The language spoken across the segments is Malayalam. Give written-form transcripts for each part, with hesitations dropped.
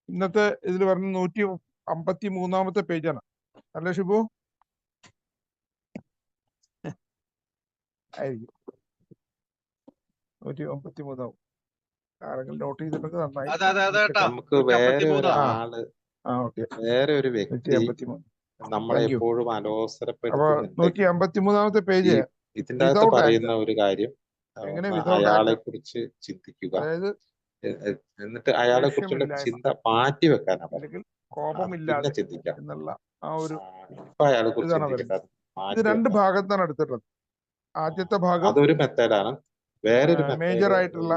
ഇന്നത്തെ ഇതിൽ പറഞ്ഞ 153-ാമത്തെ പേജാണ് അല്ലേ ഷിബു? ആയിരിക്കും 153 ആരെങ്കിലും നോട്ട് ചെയ്തിട്ടുണ്ടെങ്കിൽ നന്നായി. നമുക്ക് വേറെ ഒരു വ്യക്തി നമ്മളെ എപ്പോഴും അലോസരപ്പെടുത്തുന്നുണ്ട്. 153-ാമത്തെ പേജ് ഇതിന്റെ അകത്ത് പറയുന്ന ഒരു കാര്യം, അയാളെ കുറിച്ച് ചിന്തിക്കുക, അതായത് എന്നിട്ട് അയാളെ കുറിച്ചുള്ള ചിന്ത മാറ്റി വെക്കാനാണ് അല്ലെങ്കിൽ കോപമില്ലാതെ ചിന്തിക്കാം എന്നുള്ള ആ ഒരു ഇപ്പൊ അയാളെ കുറിച്ച് ചിന്തിക്കേണ്ടത്. ഇത് രണ്ട് ഭാഗത്താണ് എടുത്തിട്ടുള്ളത്. ആദ്യത്തെ ഭാഗം അതൊരു മെത്തേഡാണ്. വേറൊരു മേജർ ആയിട്ടുള്ള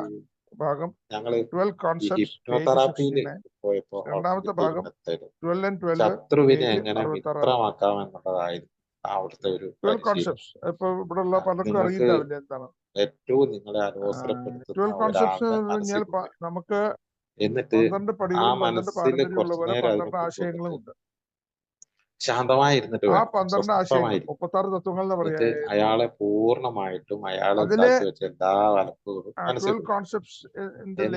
ഭാഗം ഞങ്ങള് 12 concepts ഹിപ്നോതെറാപ്പിയിൽ പോയപ്പോ രണ്ടാമത്തെ ഭാഗം 12 and 12 ശത്രുവിനെ എങ്ങനെ മിത്രമാക്കാം എന്നുള്ളതായിരുന്നു അവിടുത്തെ ഒരു 12 concepts. ഇപ്പൊ ഇവിടെ ഉള്ള പലർക്കും അറിയില്ലാവില്ല എന്താണ് ഏറ്റവും നിങ്ങളെ 12 concepts. നമുക്ക് എന്നിട്ട് 12 പടികളും 12 പാരമ്പര്യമുള്ള പോലെ 12 ആശയങ്ങളും ഉണ്ട്. ശാന്തമായിരുന്നിട്ട് ആ 12 ആശയങ്ങൾ 36 തത്വങ്ങൾ എന്ന് പറയാ. അയാളെ പൂർണ്ണമായിട്ടും അയാളെ വെച്ച എല്ലാ വലപ്പുകളും എന്നിട്ട്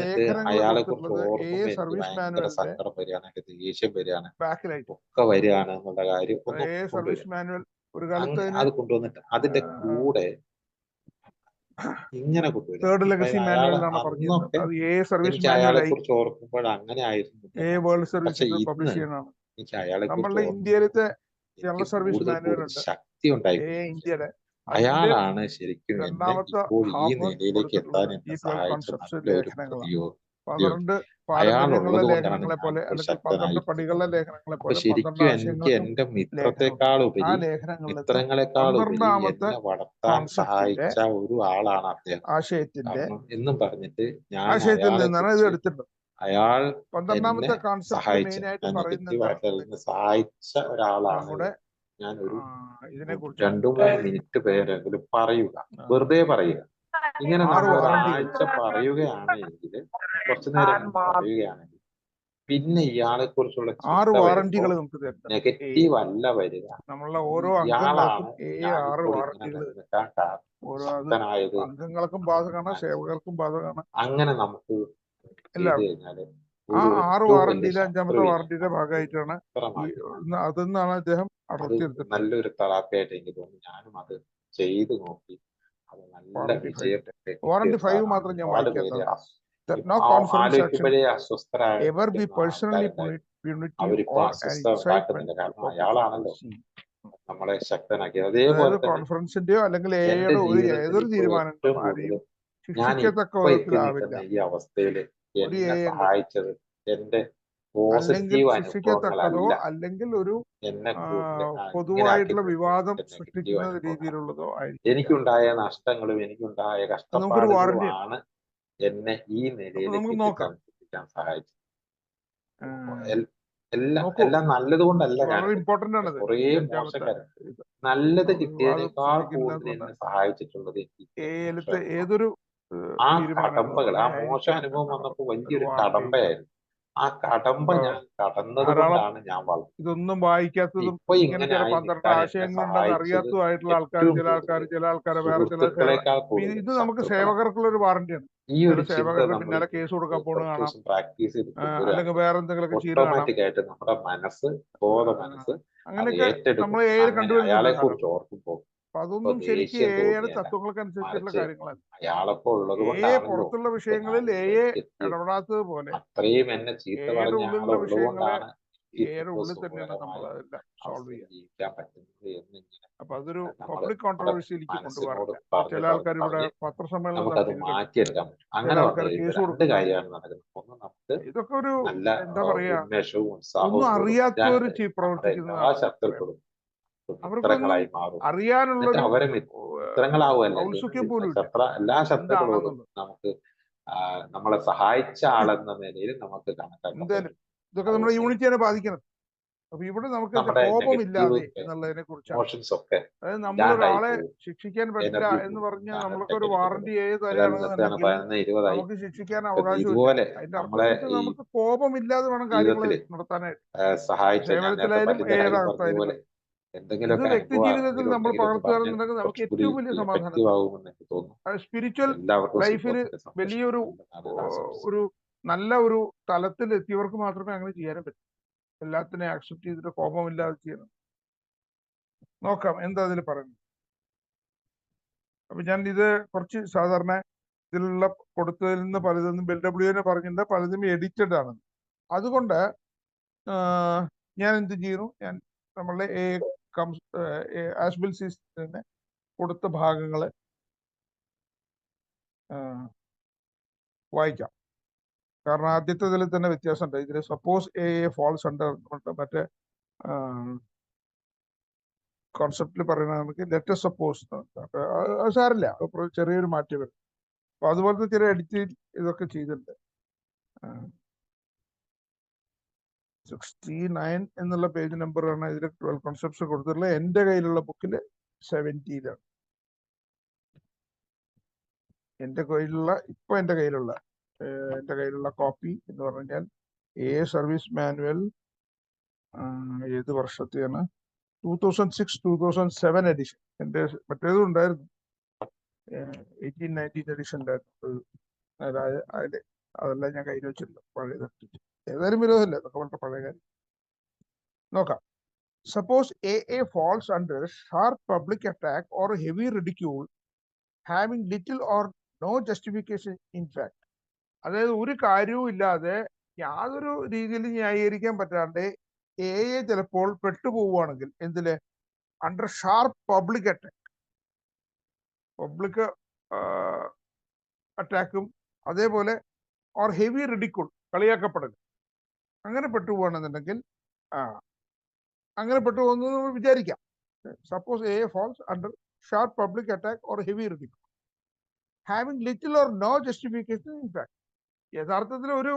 അയാളെ കുറിച്ച് ഓർക്കുമ്പോൾ ഭയങ്കര സങ്കടം വരികയാണ്, ദേഷ്യം വരികയാണ്, ഒക്കെ വരികയാണ് എന്നുള്ള കാര്യം അത് കൊണ്ടുവന്നിട്ട് അതിന്റെ കൂടെ ഇങ്ങനെ കൊണ്ടുവരും. എനിക്ക് അയാളെ കുറിച്ച് ഓർക്കുമ്പോൾ അങ്ങനെ ആയിരുന്നു. പക്ഷെ ഇന്ന് എനിക്ക് അയാളെ കുറിച്ച് ഇന്ത്യയിലത്തെ ജനറൽ സർവീസ് മാനുവൽ ശക്തി ഉണ്ടായി. അയാളാണ് ശരിക്കും എന്നെ ഇപ്പോൾ ഈ നിലയിലേക്ക് എത്താൻ എന്നെ സഹായിച്ച നല്ലൊരു അയാളുള്ളത് കൊണ്ടാണ് അപ്പൊ ശരിക്കും എനിക്ക് എന്റെ മിത്രത്തെക്കാൾ ഉപരി മിത്രങ്ങളെക്കാൾ ഉപരി എന്നെ വളർത്താൻ സഹായിച്ച ഒരു ആളാണ് അദ്ദേഹം എന്നും പറഞ്ഞിട്ട് ഞാൻ അയാൾ എന്നെ സഹായിച്ച സഹായിച്ച ഒരാളാണ്. ഞാൻ ഒരു 2-3 മിനിറ്റ് പേരെങ്കിലും പറയുക, വെറുതെ പറയുക. ഇങ്ങനെ നമ്മൾ ഒരാഴ്ച പറയുകയാണെങ്കിൽ, കുറച്ചു നേരം പറയുകയാണെങ്കിൽ, പിന്നെ ഇയാളെ കുറിച്ചുള്ള നെഗറ്റീവ് അല്ല വരിക. ഇയാളാണ് അങ്ങനെ നമുക്ക് കഴിഞ്ഞാല് 6 വാറണ്ടിയിലെ 5-ാമത്തെ വാറണ്ടിയുടെ ഭാഗമായിട്ടാണ് അതെന്നാണ് അദ്ദേഹം നല്ലൊരു തെറാപ്പിയായിട്ട് എനിക്ക് തോന്നി. ഞാനും അത് ചെയ്തു നോക്കി. അത് നല്ല വിജയം. വാറണ്ടി 5 മാത്രം ഞാൻ വായിക്കാം. ആലോചിക്കുമ്പോഴേ അസ്വസ്ഥരായ അവരിപ്പോ അസ്വസ്ഥ ഉണ്ടാക്കുന്നില്ല. കാരണം അയാളാണല്ലോ നമ്മളെ ശക്തനാക്കിയത്. അതേപോലെ കോൺഫറൻസിന്റെയോ അല്ലെങ്കിൽ ഏതൊരു തീരുമാനം ഞാൻ ഇപ്പൊ എത്തി നിൽക്കുന്ന ഈ അവസ്ഥയില് എന്നെ സഹായിച്ചത് എന്റെ പോസിറ്റീവ് അനുഭവങ്ങളല്ല, അല്ലെങ്കിൽ ഒരു എന്നെ പൊതുവായിട്ടുള്ള വിവാദം സൃഷ്ടിക്കുന്ന രീതിയിലുള്ളതോ ആയിരിക്കും. എനിക്കുണ്ടായ നഷ്ടങ്ങളും എനിക്കുണ്ടായ കഷ്ടപ്പാടുകളുമാണ് എന്നെ ഈ നിലയിലേക്ക് എത്തിക്കാൻ സഹായിച്ചത്. എല്ലാം നല്ലത് കൊണ്ടല്ല. ഞാൻ കുറേ മോശക്കാരുണ്ട്. നല്ലത് കിട്ടിയതിനേക്കാൾ കൂടുതൽ എന്നെ സഹായിച്ചിട്ടുള്ളത് ഏതൊരു ആ കടമ്പകൾ. ആ മോശം അനുഭവം വന്നപ്പോ വലിയൊരു കടമ്പയായിരുന്നു. ആ കടമ്പ ഞാൻ കടന്നത് കൊണ്ടാണ് ഞാൻ വളർന്നത്. ഇതൊന്നും വായിക്കാത്തതും ഇപ്പൊ ഇങ്ങനെ ആശയങ്ങളുണ്ടെന്ന് അറിയാത്തതായിട്ടുള്ള ആൾക്കാർ, ചില ആൾക്കാർ വേറെ ചില ഇത് നമുക്ക് സേവകർക്കുള്ള ഒരു വാറന്റിയാണ്. ഈ ഒരു സേവകരുടെ പിന്നാലെ കേസ് കൊടുക്കാൻ പോണ കാണാം, പ്രാക്ടീസ് ചെയ്ത് അല്ലെങ്കിൽ വേറെ എന്തെങ്കിലുമൊക്കെ ഓട്ടോമാറ്റിക് ആയിട്ട് നമ്മുടെ മനസ്സ്, ബോധ മനസ്സ് അങ്ങനെയൊക്കെ നമ്മൾ അയാളെ കുറിച്ച് ഓർക്കുമ്പോൾ അതൊന്നും ശരിക്കും തത്വങ്ങൾക്കനുസരിച്ചുള്ള കാര്യങ്ങളല്ല. അയാളപ്പോ ഉള്ളത് കൊണ്ടാണല്ലോ പുറത്തുള്ള വിഷയങ്ങളിൽ ഇടപെടാത്തത് പോലെ അത്രയും എന്നെ ചീത്ത പറഞ്ഞ ആളുള്ളത് കൊണ്ടാണ് ഉള്ളിൽ തന്നെയാണ് നമ്മൾ അതെല്ലാം സോൾവ് ജീവിക്കാൻ പറ്റുന്നത് എന്ന്. അപ്പൊ അതൊരു പബ്ലിക് കോൺട്രവേഴ്സിയിലേക്ക് കൊണ്ടുപോകാറില്ല. ചില ആൾക്കാർ ഇവിടെ പത്രസമ്മേളനം നമുക്കത് മാറ്റിയെടുക്കാൻ പറ്റും. അങ്ങനെ രണ്ട് കാര്യമാണ് നടക്കുന്നത്. ഒന്ന്, നമുക്ക് ഇതൊക്കെ ഒരു എന്താ പറയാ ഉന്മേഷവും ഒന്നും അറിയാത്തവര് പ്രവർത്തിക്കുന്ന ശത്രുക്കളും അവർക്കൊന്നും അറിയാനുള്ള അവരെ മിത്രങ്ങളാവുമല്ല. എല്ലാ ശത്രുക്കളോടും നമുക്ക് നമ്മളെ സഹായിച്ച ആളെന്ന നിലയിൽ നമുക്ക് കണക്കാക്കാം. ഇതൊക്കെ നമ്മുടെ യൂണിറ്റിനെ ബാധിക്കണം. അപ്പൊ ഇവിടെ നമുക്ക് കോപമില്ലാതെ എന്നുള്ളതിനെ കുറിച്ചാണ്. അതായത് നമ്മളൊരാളെ ശിക്ഷിക്കാൻ പറ്റില്ല എന്ന് പറഞ്ഞാൽ നമ്മൾക്ക് ഒരു വാറണ്ടി നമുക്ക് ശിക്ഷിക്കാൻ അവകാശമില്ല. അതിന്റെ അർത്ഥം നമുക്ക് കോപമില്ലാതെ വേണം കാര്യങ്ങൾ നടത്താനായിട്ട്. സേവനത്തിലായാലും ഏതർത്ഥമായാലും ഇത് വ്യക്തി ജീവിതത്തിൽ നമ്മൾ പകർത്തുകയാണെന്നുണ്ടെങ്കിൽ നമുക്ക് ഏറ്റവും വലിയ സമാധാനം. സ്പിരിച്വൽ ലൈഫിൽ വലിയൊരു നല്ല ഒരു തലത്തിൽ എത്തിയവർക്ക് മാത്രമേ അങ്ങനെ ചെയ്യാനും പറ്റൂ. എല്ലാത്തിനെയും ആക്സെപ്റ്റ് ചെയ്തിട്ട് കോപമില്ലാതെ ചെയ്യണം. നോക്കാം എന്താ അതിൽ പറയുന്നത്. അപ്പൊ ഞാൻ ഇത് കുറച്ച് സാധാരണ ഇതിലുള്ള കൊടുത്തതിൽ നിന്ന് പലതൊന്നും BLWനെ പറഞ്ഞിട്ടുണ്ട്, പലതും എഡിറ്റഡ് ആണ്. അതുകൊണ്ട് ഞാൻ എന്ത് ചെയ്യുന്നു, ഞാൻ നമ്മളുടെ ആസ് ബിൽ സിസ്റ്റത്തിന് കൊടുത്ത ഭാഗങ്ങൾ വായിക്കാം. കാരണം ആദ്യത്തേതിൽ തന്നെ വ്യത്യാസമുണ്ട്. ഇതിൽ സപ്പോസ് എ ഫോൾസ് അണ്ടർ മറ്റേ കോൺസെപ്റ്റിൽ പറയുന്നത് നമുക്ക് ലെറ്റ് സപ്പോസ് സാറില്ല, ചെറിയൊരു മാറ്റം വരും. അപ്പൊ അതുപോലത്തെ ചില എഡിറ്റിംഗ് ഇതൊക്കെ ചെയ്തിട്ടുണ്ട്. 69 എന്നുള്ള പേജ് നമ്പറാണ് ഇതിൽ 12 കോൺസെപ്റ്റ്സ് കൊടുത്തിട്ടുള്ളത്. എൻ്റെ കയ്യിലുള്ള ബുക്കിൽ 70-ലാണ്. എൻ്റെ കയ്യിലുള്ള കോപ്പി എന്ന് പറഞ്ഞാൽ സർവീസ് മാനുവൽ ഏത് വർഷത്തെയാണ്, 2006-2007 എഡിഷൻ. എൻ്റെ മറ്റേതും ഉണ്ടായിരുന്നു, 18-19 എഡിഷൻ ഉണ്ടായിരുന്നു. അതെല്ലാം ഞാൻ കയ്യിൽ വെച്ചില്ല, പഴയത്. ഏതായാലും വിരോധമില്ല, അതൊക്കെ വളരെ പഴയ കാര്യം. നോക്കാം. Suppose A falls under sharp public attack or heavy ridicule having little or no justification in fact. അതായത് ഒരു കാര്യവും ഇല്ലാതെ യാതൊരു രീതിയിൽ ന്യായീകരിക്കാൻ പറ്റാണ്ട് എയെ ചിലപ്പോൾ പെട്ടുപോവുകയാണെങ്കിൽ എന്തില്, അണ്ടർ ഷാർപ്പ് പബ്ലിക് അറ്റാക്കും അതേപോലെ ഓർ ഹെവി റിഡിക്യൂൾ കളിയാക്കപ്പെടൽ, അങ്ങനെ പെട്ടുപോകണമെന്നുണ്ടെങ്കിൽ അങ്ങനെ പെട്ടുപോകുന്നു നമ്മൾ വിചാരിക്കാം. Suppose a false under sharp public attack or heavy ridicule having little or no justification in fact. യഥാർത്ഥത്തിൽ ഒരു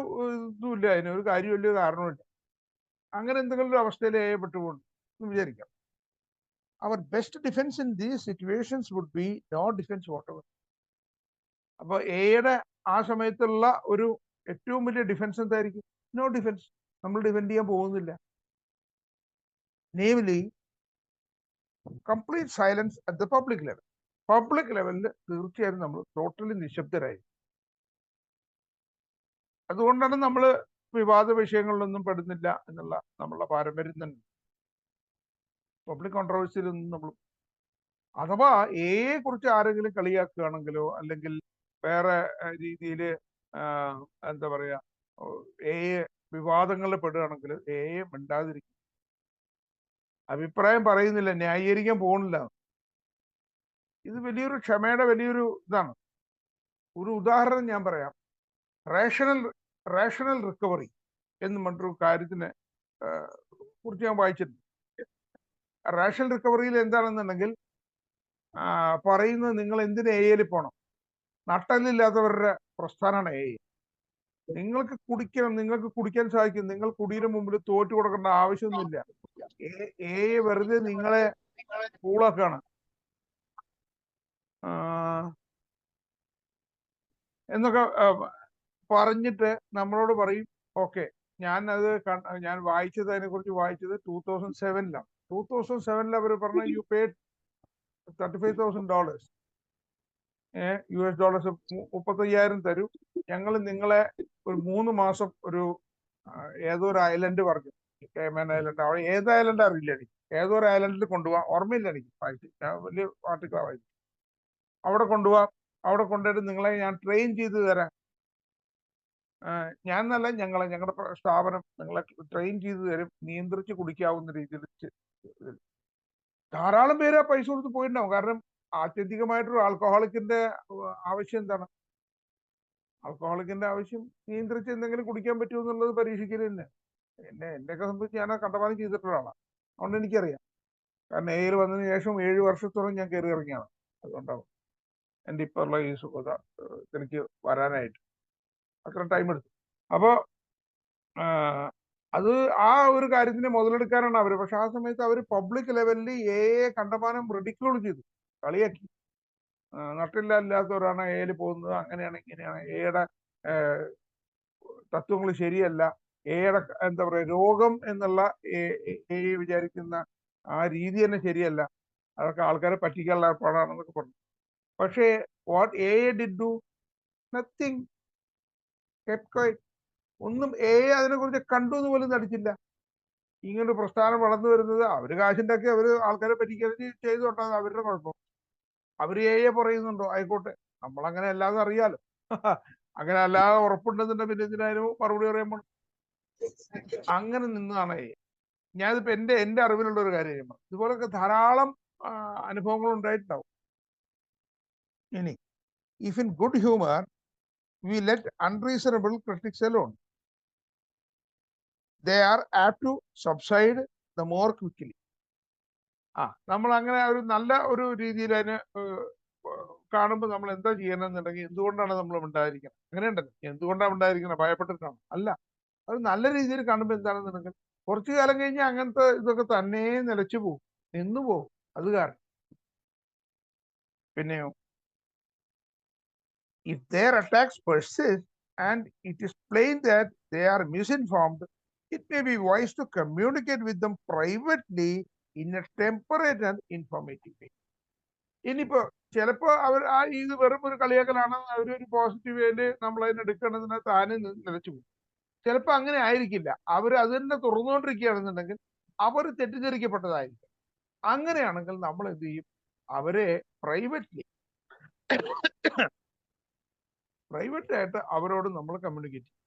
ഇതുമില്ല, അതിനൊരു കാര്യമില്ല, കാരണമില്ല. അങ്ങനെ എന്തെങ്കിലും ഒരു അവസ്ഥയിൽ എ പെട്ടുപോകുന്നു എന്ന് വിചാരിക്കാം. അവർ best defence in these situations would be no defence whatever. അപ്പൊ എയുടെ ആ സമയത്തുള്ള ഒരു ഏറ്റവും വലിയ ഡിഫൻസ് എന്തായിരിക്കും? നോ ഡിഫൻസ്, നമ്മൾ ഡിഫെൻഡ് ചെയ്യാൻ പോകുന്നില്ല. Namely complete silence at the public level. Public ലെവലിൽ തീർച്ചയായും നമ്മൾ ടോട്ടലി നിശബ്ദരായി. അതുകൊണ്ടാണ് നമ്മൾ വിവാദ വിഷയങ്ങളിലൊന്നും പെടുന്നില്ല എന്നുള്ള നമ്മളുടെ പാരമ്പര്യം തന്നെ. പബ്ലിക് കോൺട്രവേഴ്സിയിലൊന്നും നമ്മൾ, അഥവാ എയെ കുറിച്ച് ആരെങ്കിലും കളിയാക്കുകയാണെങ്കിലോ അല്ലെങ്കിൽ വേറെ രീതിയിൽ എന്താ പറയാ വിവാദങ്ങളിൽ പെടുകയാണെങ്കിൽ എയെ മിണ്ടാതിരിക്കും. അഭിപ്രായം പറയുന്നില്ല, ന്യായീകരിക്കാൻ പോകുന്നില്ല. ഇത് വലിയൊരു ക്ഷമയുടെ വലിയൊരു ഇതാണ്. ഒരു ഉദാഹരണം ഞാൻ പറയാം. റേഷണൽ റിക്കവറി എന്ന് പറഞ്ഞൊരു കാര്യത്തിനെ കുറിച്ച് ഞാൻ വായിച്ചിട്ടുണ്ട്. റേഷണൽ റിക്കവറിയിൽ എന്താണെന്നുണ്ടെങ്കിൽ പറയുന്നത്, നിങ്ങൾ എന്തിന് എയിൽ പോകണം? നട്ടലില്ലാത്തവരുടെ പ്രസ്ഥാനമാണ് എ. നിങ്ങൾക്ക് കുടിക്കാൻ സാധിക്കും. നിങ്ങൾ കുടിയുടെ മുമ്പിൽ തോറ്റു കൊടുക്കേണ്ട ആവശ്യമൊന്നുമില്ല. എ വെറുതെ നിങ്ങളെ കൂളാക്കാണ് എന്നൊക്കെ പറഞ്ഞിട്ട് നമ്മളോട് പറയും, ഓക്കെ. ഞാൻ വായിച്ചത്, അതിനെ കുറിച്ച് വായിച്ചത് 2007-ലാണ്. 2007 അവർ പറഞ്ഞ യു പേഡ് $35,000 US dollars, 35,000 തരൂ, ഞങ്ങൾ നിങ്ങളെ ഒരു 3 മാസം ഒരു ഏതോ ഒരു ഐലൻഡ് പറഞ്ഞു, കേമൻ ഐലൻഡ്, അവിടെ ഏത് ഐലൻഡ് അറിയില്ല എനിക്ക്, ഏതോ ഒരു ഐലൻഡിൽ കൊണ്ടുപോകാം, ഓർമ്മയില്ല എനിക്ക്, വലിയ ആർട്ടിക്കിളാണ് വായിച്ചു. അവിടെ കൊണ്ടുപോകാം, അവിടെ കൊണ്ടുപോയിട്ട് നിങ്ങളെ ഞാൻ ട്രെയിൻ ചെയ്ത് തരാം. ഞാൻ എന്നല്ല, ഞങ്ങളുടെ സ്ഥാപനം നിങ്ങളെ ട്രെയിൻ ചെയ്ത് തരും, നിയന്ത്രിച്ച് കുടിക്കാവുന്ന രീതിയിൽ. ധാരാളം പേര് ആ പൈസ കൊടുത്ത് പോയിട്ടുണ്ടാവും. കാരണം ആത്യന്തികമായിട്ടൊരു ആൽക്കഹോളിക്കിന്റെ ആവശ്യം എന്താണ്? ആൽക്കഹോളിക്കിന്റെ ആവശ്യം നിയന്ത്രിച്ച് എന്തെങ്കിലും കുടിക്കാൻ പറ്റുമോ എന്നുള്ളത് പരീക്ഷിക്കല് തന്നെ. എന്നെയൊക്കെ സംബന്ധിച്ച് ഞാൻ കണ്ടമാനം ചെയ്തിട്ടുള്ളതാണ്. അതുകൊണ്ട് എനിക്കറിയാം. കാരണം എയിൽ വന്നതിന് ശേഷം 7 വർഷത്തോളം ഞാൻ കയറി ഇറങ്ങിയാണ്. അതുകൊണ്ടാവും എൻ്റെ ഇപ്പോൾ ഉള്ള ഈ സുഖത എനിക്ക് വരാനായിട്ട് അത്ര ടൈം എടുത്തു. അപ്പോൾ അത് ആ ഒരു കാര്യത്തിന് മുതലെടുക്കാനാണ് അവർ. പക്ഷെ ആ സമയത്ത് അവർ പബ്ലിക് ലെവലിൽ എയെ കണ്ടമാനം റിഡിക്യൂൾ ചെയ്തു, കളിയാക്കി. നട്ടില്ലാത്തവരാണ് എയിൽ പോകുന്നത്, അങ്ങനെയാണ് ഇങ്ങനെയാണ്, എയുടെ തത്വങ്ങൾ ശരിയല്ല, എയുടെ എന്താ പറയുക, രോഗം എന്നുള്ള എ വിചാരിക്കുന്ന ആ രീതി തന്നെ ശരിയല്ല, അതൊക്കെ ആൾക്കാരെ പറ്റിക്കാനുള്ള ഏർപ്പാടാണെന്നൊക്കെ പറഞ്ഞു. പക്ഷേ what A did do? Nothing. Kept quiet. ഒന്നും അതിനെക്കുറിച്ച് കണ്ടു എന്ന് പോലും നടിച്ചില്ല. ഇങ്ങനൊരു പ്രസ്ഥാനം വളർന്നു വരുന്നത് അവര് കാശുണ്ടാക്കി അവര് ആൾക്കാരെ പറ്റിക്കരുത് ചെയ്തോട്ടാണ് അവരുടെ കുഴപ്പം. അവര് പറയുന്നുണ്ടോ, ആയിക്കോട്ടെ, നമ്മളങ്ങനെ അല്ലാതെ അറിയാലോ. അങ്ങനെ അല്ലാതെ ഉറപ്പുണ്ടെന്നുണ്ടെ പിന്നെ എന്തിനായാലും മറുപടി പറയുമ്പോൾ അങ്ങനെ നിന്നതാണ് ഞാനിപ്പോ എന്റെ അറിവിലുള്ള ഒരു കാര്യം. ഇതുപോലൊക്കെ ധാരാളം അനുഭവങ്ങൾ ഉണ്ടായിട്ടുണ്ടാവും. ഇനി if in good humor we let unreasonable critics alone, they are apt to subside the more quickly. നമ്മൾ അങ്ങനെ ഒരു നല്ല ഒരു രീതിയിൽ അതിന് കാണുമ്പോൾ നമ്മൾ എന്താ ചെയ്യണമെന്നുണ്ടെങ്കിൽ എന്തുകൊണ്ടാണ് നമ്മൾ ഉണ്ടായിരിക്കണം, അങ്ങനെ ഉണ്ടല്ലോ, എന്തുകൊണ്ടാണ് ഉണ്ടായിരിക്കണം, ഭയപ്പെട്ടിട്ടാണ് അല്ല, അത് നല്ല രീതിയിൽ കാണുമ്പോൾ എന്താണെന്നുണ്ടെങ്കിൽ കുറച്ചു കാലം കഴിഞ്ഞാൽ അങ്ങനത്തെ ഇതൊക്കെ തന്നെ നിലച്ചു പോകും, നിന്നു പോകും. അത് കാരണം പിന്നെയോ, if their attacks persist and it is plain that they are misinformed, it may be wise to communicate with them privately in a temperate and informative way. ഇനിയിപ്പോ ചിലപ്പോ അവർ ഇത് വെറും ഒരു കളിയാക്കലാണ്, അവരൊരു പോസിറ്റീവ് വേയില് നമ്മൾ അതിനെ എടുക്കണതിനെ താനെ നിലച്ചു പോകും. ചിലപ്പോ അങ്ങനെ ആയിരിക്കില്ല, അവർ അത് തന്നെ തുറന്നുകൊണ്ടിരിക്കുകയാണെന്നുണ്ടെങ്കിൽ അവർ തെറ്റിദ്ധരിക്കപ്പെട്ടതായിരിക്കും. അങ്ങനെയാണെങ്കിൽ നമ്മൾ എന്ത് ചെയ്യും, അവരെ പ്രൈവറ്റായിട്ട് അവരോട് നമ്മൾ കമ്മ്യൂണിക്കേറ്റ് ചെയ്യും.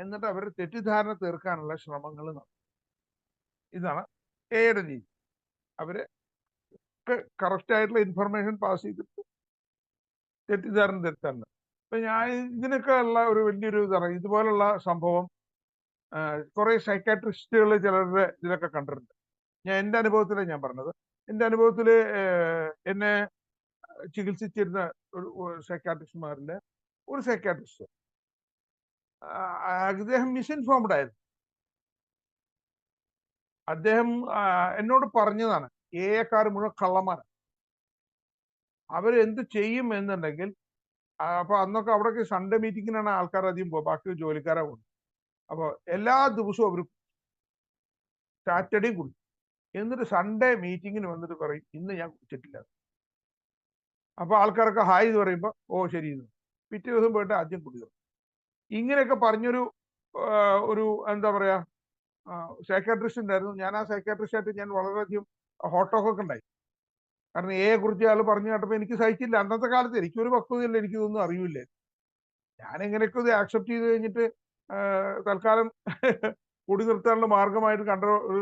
എന്നിട്ട് അവരുടെ തെറ്റിദ്ധാരണ തീർക്കാനുള്ള ശ്രമങ്ങൾ നടത്തും. ഇതാണ് എയുടെ രീതി. അവര് കറക്റ്റ് ആയിട്ടുള്ള ഇൻഫർമേഷൻ പാസ് ചെയ്തിട്ട് തെറ്റിദ്ധാരണ തീർക്കാറുണ്ട്. അപ്പൊ ഞാൻ ഇതിനൊക്കെ ഉള്ള ഒരു വലിയൊരു ഇതാണ്. ഇതുപോലുള്ള സംഭവം കുറെ സൈക്കാട്രിസ്റ്റുകൾ ചിലരുടെ ഇതിലൊക്കെ കണ്ടിട്ടുണ്ട്. ഞാൻ എൻ്റെ അനുഭവത്തിലാണ് ഞാൻ പറഞ്ഞത്. എൻ്റെ അനുഭവത്തിൽ എന്നെ ചികിത്സിച്ചിരുന്ന ഒരു സൈക്കാട്രിസ്റ്റുമാരില് ഒരു സൈക്കാട്രിസ്റ്റ്, അദ്ദേഹം മിസ്ഇൻഫോംഡ് ആയിരുന്നു. അദ്ദേഹം എന്നോട് പറഞ്ഞതാണ്, എക്കാർ മുഴുവൻ കള്ളന്മാരാണ്, അവരെന്ത് ചെയ്യും എന്നുണ്ടെങ്കിൽ. അപ്പൊ അന്നൊക്കെ അവിടേക്ക് സൺഡേ മീറ്റിങ്ങിനാണ് ആൾക്കാർ അധികം പോകുക, ബാക്കി ജോലിക്കാരെ പോകും. അപ്പോൾ എല്ലാ ദിവസവും അവർ സാറ്റർഡേയും കുടിക്കും. എന്നിട്ട് സൺഡേ മീറ്റിങ്ങിന് വന്നിട്ട് പറയും, ഇന്ന് ഞാൻ കുടിച്ചിട്ടില്ല. അപ്പൊ ആൾക്കാരൊക്കെ ഹായ് എന്ന് പറയുമ്പോൾ ഓ ശരി, പിറ്റേ ദിവസം പോയിട്ട് ആദ്യം കുടിക്കും. ഇങ്ങനെയൊക്കെ പറഞ്ഞൊരു ഒരു എന്താ പറയാ സൈക്കാട്രിസ്റ്റ് ഉണ്ടായിരുന്നു. ഞാൻ ആ സൈക്കാട്രിസ്റ്റായിട്ട് ഞാൻ വളരെയധികം ഹോട്ടോക്കൊക്കെ ഉണ്ടായി. കാരണം കുറിച്ച് ആൾ പറഞ്ഞു കേട്ടപ്പോൾ എനിക്ക് സഹിച്ചില്ല. അന്നത്തെ കാലത്ത് എനിക്കൊരു പക്വതയില്ല, എനിക്കിതൊന്നും അറിയില്ല. ഞാൻ എങ്ങനെയൊക്കെ ഇത് ആക്സെപ്റ്റ് ചെയ്ത് കഴിഞ്ഞിട്ട് തൽക്കാലം കൂടി നിർത്താനുള്ള മാർഗമായിട്ട് കണ്ട ഒരു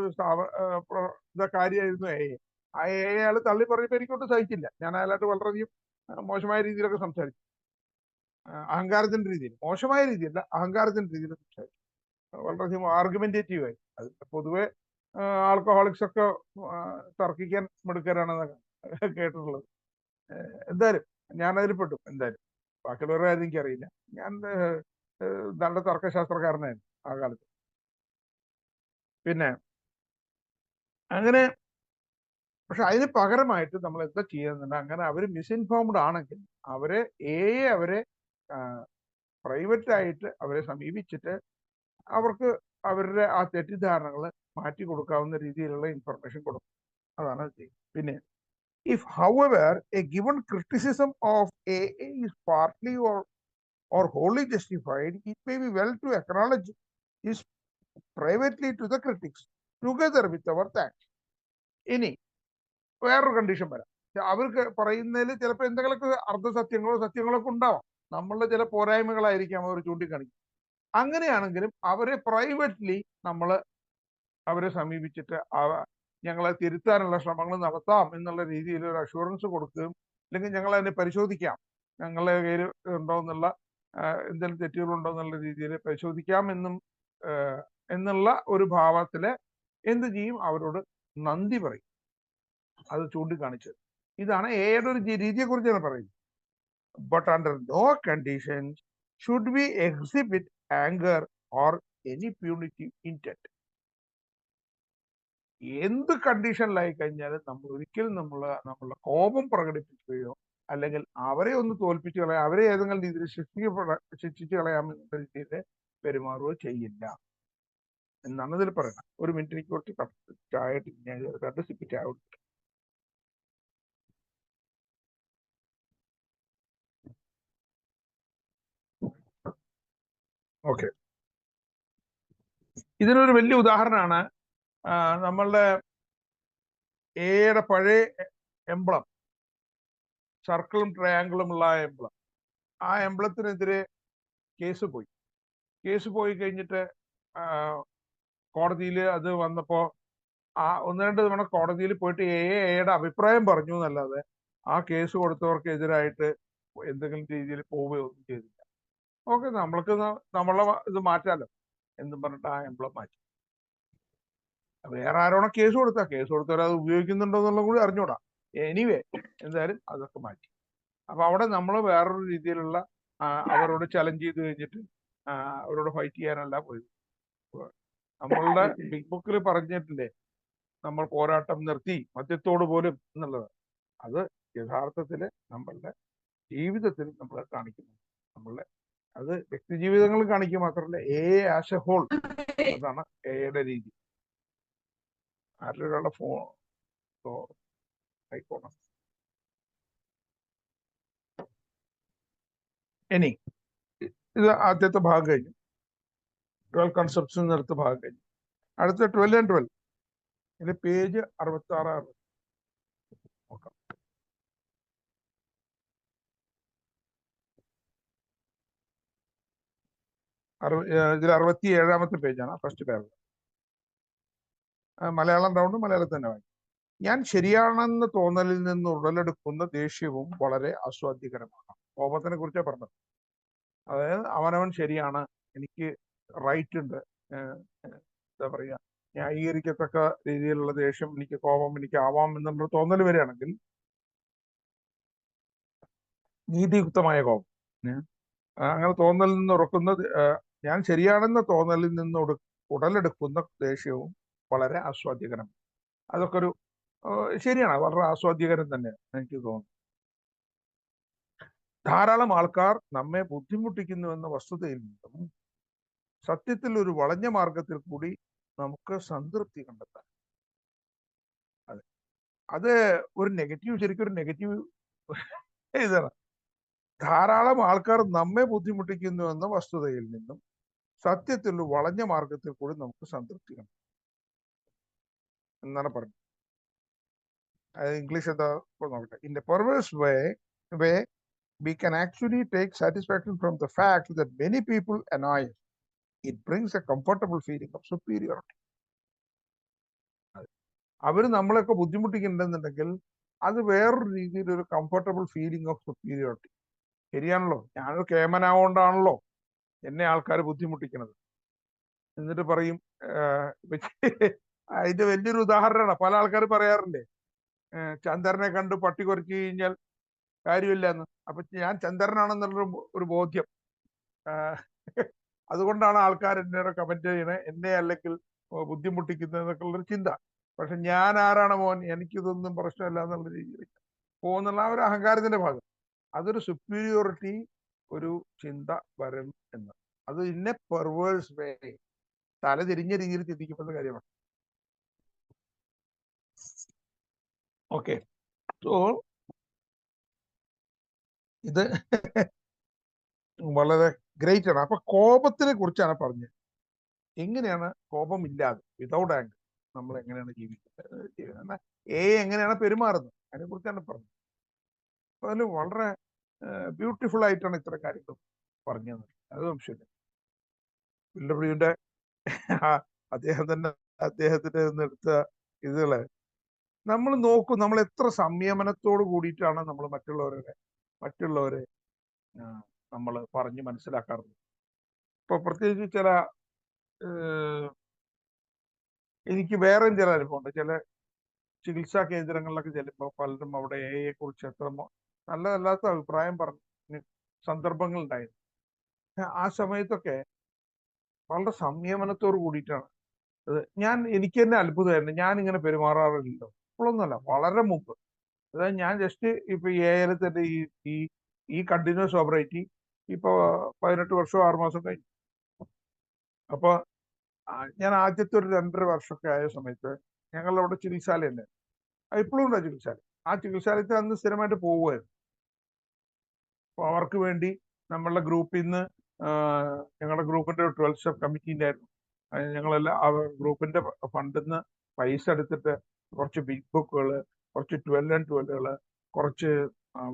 കാര്യമായിരുന്നു അയാൾ തള്ളി പറഞ്ഞപ്പോൾ എനിക്കൊട്ടും സഹിച്ചില്ല. ഞാൻ അയാളായിട്ട് വളരെയധികം മോശമായ രീതിയിലൊക്കെ സംസാരിച്ചു. അഹങ്കാരത്തിന്റെ രീതിയിൽ, മോശമായ രീതിയല്ല, അഹങ്കാരത്തിന്റെ രീതിയിൽ സംസാരിച്ചു. വളരെയധികം ആർഗ്യുമെന്റേറ്റീവായി. അത് പൊതുവെ ആൽക്കഹോളിക്സ് ഒക്കെ തർക്കിക്കാൻ മിടുക്കരാണെന്ന് കേട്ടിട്ടുള്ളത്. എന്തായാലും ഞാൻ അതിൽ പെട്ടു. എന്തായാലും ബാക്കിയുള്ളവരുടെ കാര്യം എനിക്കറിയില്ല. ഞാൻ നല്ല തർക്കശാസ്ത്രക്കാരനായിരുന്നു ആ കാലത്ത്. പിന്നെ അങ്ങനെ, പക്ഷെ അതിന് പകരമായിട്ട് നമ്മൾ എന്താ ചെയ്യുന്നുണ്ട്, അങ്ങനെ അവർ മിസ്ഇൻഫോംഡ് ആണെങ്കിൽ അവരെ പ്രൈവറ്റ് ആയിട്ട് അവരെ സമീപിച്ചിട്ട് അവർക്ക് അവരുടെ ആ തെറ്റിദ്ധാരണകൾ മാറ്റി കൊടുക്കാവുന്ന രീതിയിലുള്ള ഇൻഫർമേഷൻ കൊടുക്കും. അതാണ് ചെയ്യുന്നത്. പിന്നെ if however a given criticism of AA is partly or wholly justified, it may be well to acknowledge this privately to the critics together with our thanks. ഇനി വേറൊരു കണ്ടീഷൻ വരാം. അവർക്ക് പറയുന്നതിൽ ചിലപ്പോൾ എന്തെങ്കിലുമൊക്കെ അർദ്ധസത്യങ്ങളോ സത്യങ്ങളോ ഒക്കെ ഉണ്ടാവാം. നമ്മളുടെ ചില പോരായ്മകളായിരിക്കാം അവർ ചൂണ്ടിക്കാണിക്കും. അങ്ങനെയാണെങ്കിലും അവരെ പ്രൈവറ്റ്ലി നമ്മൾ അവരെ സമീപിച്ചിട്ട് ഞങ്ങളെ തിരുത്താനുള്ള ശ്രമങ്ങൾ നടത്താം എന്നുള്ള രീതിയിൽ ഒരു അഷുറൻസ് കൊടുക്കുകയും, അല്ലെങ്കിൽ ഞങ്ങൾ അതിനെ പരിശോധിക്കാം, ഞങ്ങളുടെ കയ്യിൽ ഉണ്ടോ എന്നുള്ള എന്തെങ്കിലും തെറ്റുകളുണ്ടോ എന്നുള്ള രീതിയിൽ പരിശോധിക്കാം എന്നുള്ള ഒരു ഭാവത്തില് എന്ത് ചെയ്യും, അവരോട് നന്ദി പറയും. അത് ചൂണ്ടിക്കാണിച്ചത്. ഇതാണ് ഏതൊരു രീതിയെ കുറിച്ചാണ് പറയുന്നത്. But under no conditions should we exhibit anger or any punitive intent. എന്ത് കണ്ടീഷനിലായി കഴിഞ്ഞാലും നമ്മൾ ഒരിക്കലും നമ്മളുടെ കോപം പ്രകടിപ്പിക്കുകയോ അല്ലെങ്കിൽ അവരെ ഒന്ന് തോൽപ്പിച്ച് കളയാം, അവരെ ഏതെങ്കിലും രീതിയിൽ ശിക്ഷിച്ചു കളയാമെന്ന രീതിയിൽ പെരുമാറുകയോ ചെയ്യില്ല എന്നാണ് ഇതിൽ പറയുന്നത്. ഒരു മിനിറ്റ്, എനിക്ക് കുറച്ച് ചായ, ഞാൻ 2 സിപ്പ് ചായ കൊടുത്തു. ഓക്കെ. ഇതിനൊരു വലിയ ഉദാഹരണമാണ് നമ്മളുടെ എയുടെ പഴയ എംബ്ലം, സർക്കിളും ട്രയാങ്കിളും ഉള്ള എംബ്ലം. ആ എംബ്ലത്തിനെതിരെ കേസ് പോയി കഴിഞ്ഞിട്ട് കോടതിയിൽ അത് വന്നപ്പോ ഒന്ന് രണ്ട് തവണ കോടതിയിൽ പോയിട്ട് എയുടെ അഭിപ്രായം പറഞ്ഞു എന്നല്ലാതെ ആ കേസ് കൊടുത്തവർക്ക് എതിരായിട്ട് എന്തെങ്കിലും രീതിയിൽ പോവുകയോ ഒന്നും ചെയ്തില്ല. ഓക്കെ, നമ്മൾക്ക് നമ്മളെ ഇത് മാറ്റാലോ എന്നും പറഞ്ഞിട്ട് ആ എംബ്ലം മാറ്റി. വേറെ ആരോണോ കേസ് കൊടുത്തവർ അത് ഉപയോഗിക്കുന്നുണ്ടോ എന്നുള്ളത് കൂടി അറിഞ്ഞൂടാ. എനിവേ, എന്തായാലും അതൊക്കെ മാറ്റി. അപ്പൊ അവിടെ നമ്മൾ വേറൊരു രീതിയിലുള്ള അവരോട് ചലഞ്ച് ചെയ്ത് കഴിഞ്ഞിട്ട് അവരോട് ഫൈറ്റ് ചെയ്യാനല്ല പോയത്. നമ്മളുടെ ബിഗ് ബുക്കിൽ പറഞ്ഞിട്ടില്ലേ, നമ്മൾ പോരാട്ടം നിർത്തി മദ്യത്തോട് പോലും എന്നുള്ളത്. അത് യഥാർത്ഥത്തില് നമ്മളുടെ ജീവിതത്തിൽ നമ്മൾ കാണിക്കുന്നു. നമ്മളുടെ അത് വ്യക്തി ജീവിതങ്ങളിൽ കാണിക്കുക മാത്രമല്ല, ആസ് എ ഹോൾ. അതാണ് എയുടെ രീതി. ആരുടെ ആയിക്കോണം. ഇനി ഇത് ആദ്യത്തെ ഭാഗം കഴിഞ്ഞു. 12 കൺസെപ്റ്റ്സ് അടുത്ത ഭാഗം കഴിഞ്ഞു. അടുത്ത 12 and 12 ഇതിന്റെ പേജ് 66 നോക്കാം. ഇതിൽ 67ാമത്തെ പേജാണ്, ഫസ്റ്റ് പാരഗ്രാഫ്. മലയാളം റൗണ്ട് മലയാളത്തിൽ തന്നെ വായിക്കും. ഞാൻ ശരിയാണെന്ന തോന്നലിൽ നിന്ന് ഉടലെടുക്കുന്ന ദേഷ്യവും വളരെ ആസ്വാദ്യകരമാണ്. കോപത്തിനെ കുറിച്ചാണ് പറഞ്ഞത്. അതായത് അവനവൻ ശരിയാണ്, എനിക്ക് റൈറ്റ് ഉണ്ട്, എന്താ പറയുക, ന്യായീകരിക്കത്തക്ക രീതിയിലുള്ള ദേഷ്യം കോപം എനിക്ക് ആവാം എന്നുള്ള തോന്നൽ വരികയാണെങ്കിൽ, നീതിയുക്തമായ കോപം, അങ്ങനെ തോന്നലിൽ നിന്ന് ഉറക്കുന്നത്, ഞാൻ ശരിയാണെന്ന തോന്നലിൽ നിന്ന് ഉടലെടുക്കുന്ന ദേഷ്യവും വളരെ ആസ്വാദ്യകരം. അതൊക്കെ ഒരു ശരിയാണ്, വളരെ ആസ്വാദ്യകരം തന്നെയാണ് എനിക്ക് തോന്നുന്നു. ധാരാളം ആൾക്കാർ നമ്മെ ബുദ്ധിമുട്ടിക്കുന്നു എന്ന വസ്തുതയിൽ നിന്നും സത്യത്തിൽ ഒരു വളഞ്ഞ മാർഗത്തിൽ കൂടി നമുക്ക് സംതൃപ്തി കണ്ടെത്താം. അത് ഒരു നെഗറ്റീവ്, ശരിക്കും ഒരു നെഗറ്റീവ് ഇതാണ്. ധാരാളം ആൾക്കാർ നമ്മെ ബുദ്ധിമുട്ടിക്കുന്നു എന്ന വസ്തുതയിൽ നിന്നും സത്യത്തിൽ ഒരു വളഞ്ഞ മാർഗത്തിൽ കൂടി നമുക്ക് സംതൃപ്തി കണ്ടെത്താം എന്നാണ് പറഞ്ഞത്. ഇംഗ്ലീഷ് എന്താ നോക്കട്ടെ. In A perverse way we can actually take satisfaction from the fact that many people annoy us. It brings a comfortable feeling of superiority. അവർ നമ്മളെയൊക്കെ ബുദ്ധിമുട്ടിക്കുന്നുണ്ടെന്നുണ്ടെങ്കിൽ അത് വേറൊരു രീതിയിൽ ഒരു കംഫർട്ടബിൾ ഫീലിംഗ് ഓഫ് സുപ്പീരിയോറിറ്റി. ശരിയാണല്ലോ, ഞാനൊരു കേമനാകൊണ്ടാണല്ലോ എന്നെ ആൾക്കാർ ബുദ്ധിമുട്ടിക്കുന്നത് എന്നിട്ട് പറയും. അതിന്റെ വലിയൊരു ഉദാഹരണമാണ്. പല ആൾക്കാർ പറയാറില്ലേ, ചന്ദ്രനെ കണ്ട് പട്ടി കുറച്ച് കഴിഞ്ഞാൽ കാര്യമില്ല എന്ന്. അപ്പൊ ഞാൻ ചന്ദ്രനാണെന്നുള്ള ഒരു ബോധ്യം, അതുകൊണ്ടാണ് ആൾക്കാർ എന്നോട് കമന്റ് ചെയ്യണേ, എന്നെ അല്ലെങ്കിൽ ബുദ്ധിമുട്ടിക്കുന്നത് എന്നൊക്കെ ഉള്ളൊരു ചിന്ത. പക്ഷെ ഞാൻ ആരാണ് മോൻ, എനിക്കിതൊന്നും പ്രശ്നമില്ല എന്നുള്ള രീതിയിൽ പോകുന്നുള്ള ഒരു അഹങ്കാരത്തിന്റെ ഭാഗം. അതൊരു സുപ്പീരിയോറിറ്റി, ഒരു ചിന്ത വരും എന്ന്. അത് ഇന്ന പെർവേഴ്സ് വേ, തല തിരിഞ്ഞ രീതിയിൽ ചിന്തിക്കപ്പെടുന്ന കാര്യമാണ്. ഓക്കെ, സോ ഇത് വളരെ ഗ്രേറ്റ് ആണ്. അപ്പൊ കോപത്തിനെ കുറിച്ചാണ് പറഞ്ഞത്. എങ്ങനെയാണ് കോപമില്ലാതെ, വിതൗട്ട് ആങ്കർ നമ്മൾ എങ്ങനെയാണ് ജീവിക്കുന്നത്, എങ്ങനെയാണ് പെരുമാറുന്നത്, അതിനെ കുറിച്ചാണ് പറഞ്ഞത്. അപ്പൊ അതിൽ വളരെ ബ്യൂട്ടിഫുൾ ആയിട്ടാണ് ഇത്ര കാര്യങ്ങൾ പറഞ്ഞത്. അത് സംശയമില്ല. വില്ലബ്രിയുടെ അദ്ദേഹത്തിന്റെ എടുത്ത ഇതുകള് നമ്മൾ നോക്കും. നമ്മൾ എത്ര സംയമനത്തോട് കൂടിയിട്ടാണ് നമ്മൾ മറ്റുള്ളവരെ നമ്മൾ പറഞ്ഞ് മനസ്സിലാക്കാറുള്ളത്. ഇപ്പൊ പ്രത്യേകിച്ച് ചില എനിക്ക് വേറെ ചില അനുഭവമുണ്ട്. ചില ചികിത്സാ കേന്ദ്രങ്ങളിലൊക്കെ ചെല്ലുമ്പോൾ പലരും അവിടെ കുറിച്ച് എത്ര നല്ലതല്ലാത്ത അഭിപ്രായം പറഞ്ഞ സന്ദർഭങ്ങൾ ഉണ്ടായിരുന്നു. ആ സമയത്തൊക്കെ വളരെ സംയമനത്തോട് കൂടിയിട്ടാണ് എനിക്ക് തന്നെ അത്ഭുതമായിരുന്നു. ഞാൻ ഇങ്ങനെ പെരുമാറാറില്ലല്ലോ, ഇപ്പോഴൊന്നുമല്ല, വളരെ മുമ്പ്. അതായത് ഞാൻ ജസ്റ്റ് ഇപ്പൊ തന്നെ ഈ കണ്ടിന്യൂസ് ഓപ്പറേറ്റി ഇപ്പൊ 18 വർഷവും 6 മാസം കഴിഞ്ഞു. അപ്പൊ ഞാൻ ആദ്യത്തെ ഒരു 2.5 വർഷമൊക്കെ ആയ സമയത്ത് ഞങ്ങളുടെ അവിടെ ചികിത്സാലയുണ്ട്. ഇപ്പോഴും ഉണ്ട് ചികിത്സാലയം. ആ ചികിത്സാലയത്തിൽ അന്ന് സ്ഥിരമായിട്ട് പോവുമായിരുന്നു. അപ്പൊ അവർക്ക് വേണ്ടി നമ്മളുടെ ഗ്രൂപ്പിൽ നിന്ന്, ഞങ്ങളുടെ ഗ്രൂപ്പിന്റെ ഒരു 12 സ്റ്റെപ്പ് കമ്മിറ്റി ഉണ്ടായിരുന്നു. ഞങ്ങളെല്ലാം ആ ഗ്രൂപ്പിന്റെ ഫണ്ടിൽ നിന്ന് പൈസ എടുത്തിട്ട് കുറച്ച് ബിഗ് ബുക്കുകൾ, കുറച്ച് 12 കുറച്ച്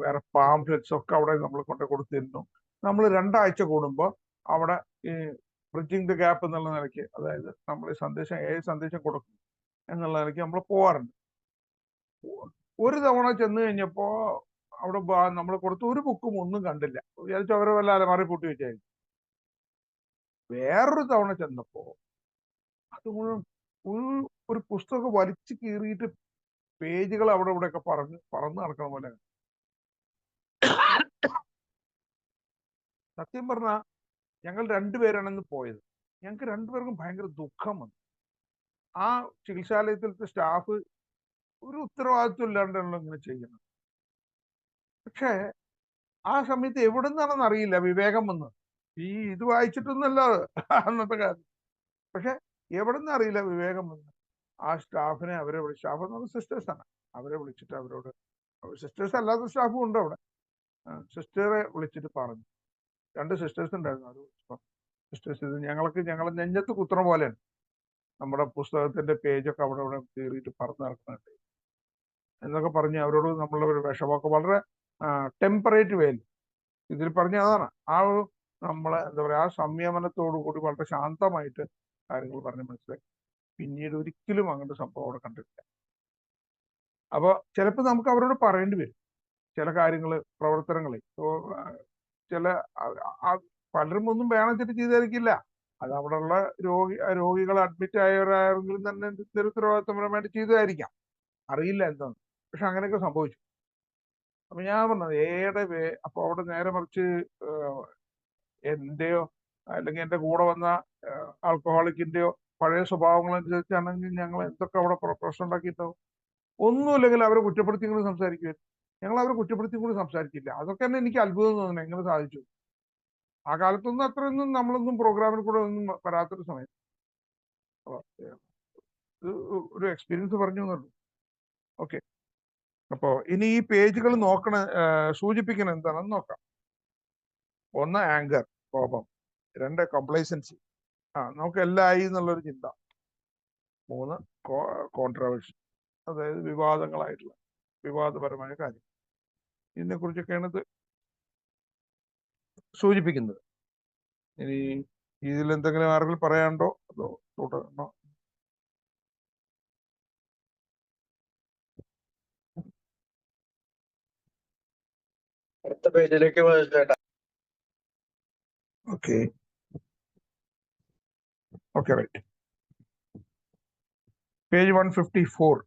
വേറെ പാംഫ്ലെറ്റ്സ് ഒക്കെ അവിടെ നമ്മൾ കൊണ്ട് കൊടുത്തിരുന്നു. നമ്മൾ 2 ആഴ്ച കൂടുമ്പോൾ അവിടെ ഈ ബ്രിഡ്ജിങ് ദ ഗ്യാപ്പ് എന്നുള്ള നിലയ്ക്ക്, അതായത് നമ്മൾ ഈ സന്ദേശം ഏത് സന്ദേശം കൊടുക്കും എന്നുള്ള നിലയ്ക്ക് നമ്മൾ പോവാറുണ്ട്. ഒരു തവണ ചെന്ന് കഴിഞ്ഞപ്പോ അവിടെ നമ്മൾ കൊടുത്ത ഒരു ബുക്കും ഒന്നും കണ്ടില്ല. വിചാരിച്ചു അവരെ വല്ല അലമാറി പൂട്ടി വെച്ചായിരുന്നു. വേറൊരു തവണ ചെന്നപ്പോ അത് മുഴുവൻ ഒരു പുസ്തകം വലിച്ചു കീറിയിട്ട് പേജുകൾ അവിടെ ഇവിടെ ഒക്കെ പറന്ന് നടക്കണ പോലെ. സത്യം പറഞ്ഞ ഞങ്ങൾ 2 പേരാണെന്ന് പോയത്. ഞങ്ങൾക്ക് 2 പേർക്കും ഭയങ്കര ദുഃഖം വന്നു. ആ ചികിത്സാലയത്തിലത്തെ സ്റ്റാഫ് ഒരു ഉത്തരവാദിത്വം ഇല്ലാണ്ടാണല്ലോ ഇങ്ങനെ ചെയ്യുന്നത്. പക്ഷേ ആ സമയത്ത് എവിടെ നിന്നാണെന്ന് അറിയില്ല വിവേകം വന്ന്. ഇത് വായിച്ചിട്ടൊന്നല്ല അന്നത്തെ കാലം. പക്ഷെ എവിടെ നിന്ന് അറിയില്ല വിവേകം വന്ന് ആ സ്റ്റാഫിനെ അവരെ സ്റ്റാഫ് എന്ന് പറഞ്ഞാൽ സിസ്റ്റേഴ്സാണ്. അവരെ വിളിച്ചിട്ട് അവരോട്, സിസ്റ്റേഴ്സ് അല്ലാത്ത സ്റ്റാഫും ഉണ്ട് അവിടെ, സിസ്റ്ററെ വിളിച്ചിട്ട് പറഞ്ഞു. 2 സിസ്റ്റേഴ്സ് ഉണ്ടായിരുന്നു. അത് സിസ്റ്റേഴ്സ്, ഇത് ഞങ്ങളെ നെഞ്ചത്ത് കുത്തണ പോലെയാണ്. നമ്മുടെ പുസ്തകത്തിന്റെ പേജൊക്കെ അവിടെ ഇവിടെ കീറിയിട്ട് പറന്ന് നടക്കുന്നുണ്ട് എന്നൊക്കെ പറഞ്ഞ് അവരോട് നമ്മളുടെ ഒരു വിഷമമൊക്കെ വളരെ ടെമ്പറേറ്റ് വേയിൽ ഇതിൽ പറഞ്ഞ അതാണ്. ആ ഒരു നമ്മളെ എന്താ പറയുക, ആ സംയമനത്തോടു കൂടി വളരെ ശാന്തമായിട്ട് കാര്യങ്ങൾ പറഞ്ഞ് മനസ്സിലാക്കി. പിന്നീട് ഒരിക്കലും അങ്ങനത്തെ സംഭവം അവിടെ കണ്ടിട്ടില്ല. അപ്പോൾ ചിലപ്പോൾ നമുക്ക് അവരോട് പറയേണ്ടി വരും ചില കാര്യങ്ങൾ, പ്രവർത്തനങ്ങൾ. ചില പലരും ഒന്നും വേണം വെച്ചിട്ട് ചെയ്തായിരിക്കില്ല. അത് അവിടെയുള്ള രോഗികൾ അഡ്മിറ്റ് ആയവരായെങ്കിലും തന്നെ ഉത്തരവാദിത്തപരമായിട്ട് ചെയ്തതായിരിക്കാം, അറിയില്ല എന്താണ്. പക്ഷെ അങ്ങനെയൊക്കെ സംഭവിച്ചു. അപ്പൊ ഞാൻ പറഞ്ഞത് അപ്പൊ അവിടെ നേരെ മറിച്ച് എന്റെയോ അല്ലെങ്കിൽ എന്റെ കൂടെ വന്ന ആൽക്കഹോളിക്കിന്റെയോ പഴയ സ്വഭാവങ്ങളനുസരിച്ചാണെങ്കിൽ ഞങ്ങൾ എന്തൊക്കെ അവിടെ പ്രശ്നം ഉണ്ടാക്കിയിട്ടുണ്ടാവും. ഒന്നുമില്ലെങ്കിൽ അവരെ കുറ്റപ്പെടുത്തി കൂടി സംസാരിക്കുമായിരുന്നു. ഞങ്ങൾ അവരെ കുറ്റപ്പെടുത്തി കൂടി സംസാരിക്കില്ല. അതൊക്കെ തന്നെ എനിക്ക് അത്ഭുതം തോന്നുന്നു, എങ്ങനെ സാധിച്ചു. ആ കാലത്തൊന്നും അത്രയൊന്നും നമ്മളൊന്നും പ്രോഗ്രാമിൽ കൂടെ ഒന്നും വരാത്തൊരു സമയം. ഒരു എക്സ്പീരിയൻസ് പറഞ്ഞു എന്നുള്ളൂ. ഓക്കെ. അപ്പോ ഇനി ഈ പേജുകൾ സൂചിപ്പിക്കണം എന്താണെന്ന് നോക്കാം. 1 ആങ്കർ, കോപം. 2 കംപ്ലൈസൻസി, നമുക്ക് എല്ലാം ആയി എന്നുള്ളൊരു ചിന്ത. 3 കോൺട്രവേഴ്സി, അതായത് വിവാദപരമായ കാര്യം. ഇതിനെ കുറിച്ചൊക്കെയാണ് ഇത് സൂചിപ്പിക്കുന്നത്. ഇനി ഇതിൽ എന്തെങ്കിലും ആരെങ്കിലും പറയാനുണ്ടോ അതോ തുടരണോ? അടുത്ത പേജിലേക്ക് ചേട്ടാ. Okay right. Page 154.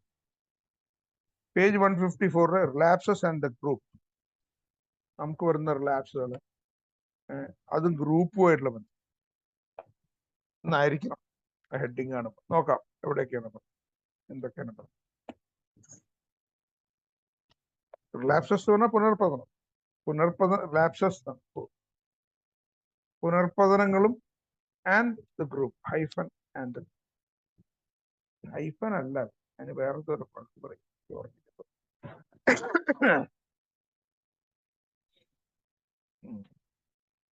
Page 154 relapses and the group. നമുക്ക് വരുന്ന റിലാപ്സുകൾ അതും ഗ്രൂപ്പുമായിട്ടുള്ള ബന്ധം എന്നായിരിക്കണം ഹെഡിങ് ആണ്. നോക്കാം എവിടെയൊക്കെയാണ് എന്തൊക്കെയാണ്. റിലാപ്സസ് എന്ന് പറഞ്ഞാൽ പുനർപതനങ്ങളും and the group hyphen and hyphen അല്ല, അതിന് വേറൊരു പറയും.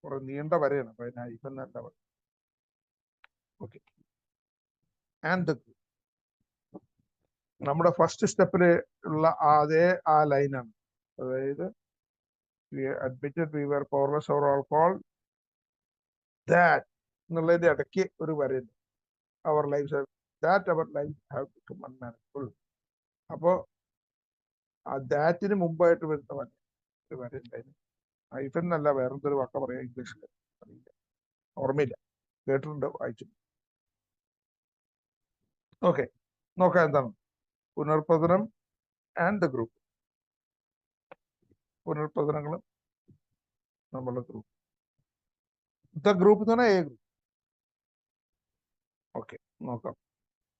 കുറെ നീണ്ട വരെയാണ്, അപ്പൊ അതിന് ഹൈഫൻ അല്ല പറയും. ഓക്കെ. ആൻഡ് ദ ഗ്രൂപ്പ് നമ്മുടെ ഫസ്റ്റ് സ്റ്റെപ്പിൽ ഉള്ള ആ ലൈനാണ്. അതായത് admitted we were powerless over alcohol, that എന്നുള്ളതിന്റെ ഇടയ്ക്ക് ഒരു വരയുണ്ട്. our lives have become unmanageable. അപ്പോ ആ ദാറ്റിന് മുമ്പായിട്ട് വരുന്ന ഒരു വരയുണ്ടായിരുന്നു. ഹൈഫൻ എന്നല്ല, വേറെന്തൊരു വാക്ക പറയാം ഇംഗ്ലീഷിൽ, അറിയില്ല, ഓർമ്മയില്ല, കേട്ടിട്ടുണ്ട്, വായിച്ചു. ഓക്കെ, നോക്കാം എന്താണ് പുനർപതനം ആൻഡ് ദ ഗ്രൂപ്പ്. പുനർപതനങ്ങളും നമ്മളുടെ ഗ്രൂപ്പ്. ദ ഗ്രൂപ്പ് എന്ന് പറഞ്ഞാൽ എ ഗ്രൂപ്പ്. ഓക്കെ, നോക്കാം.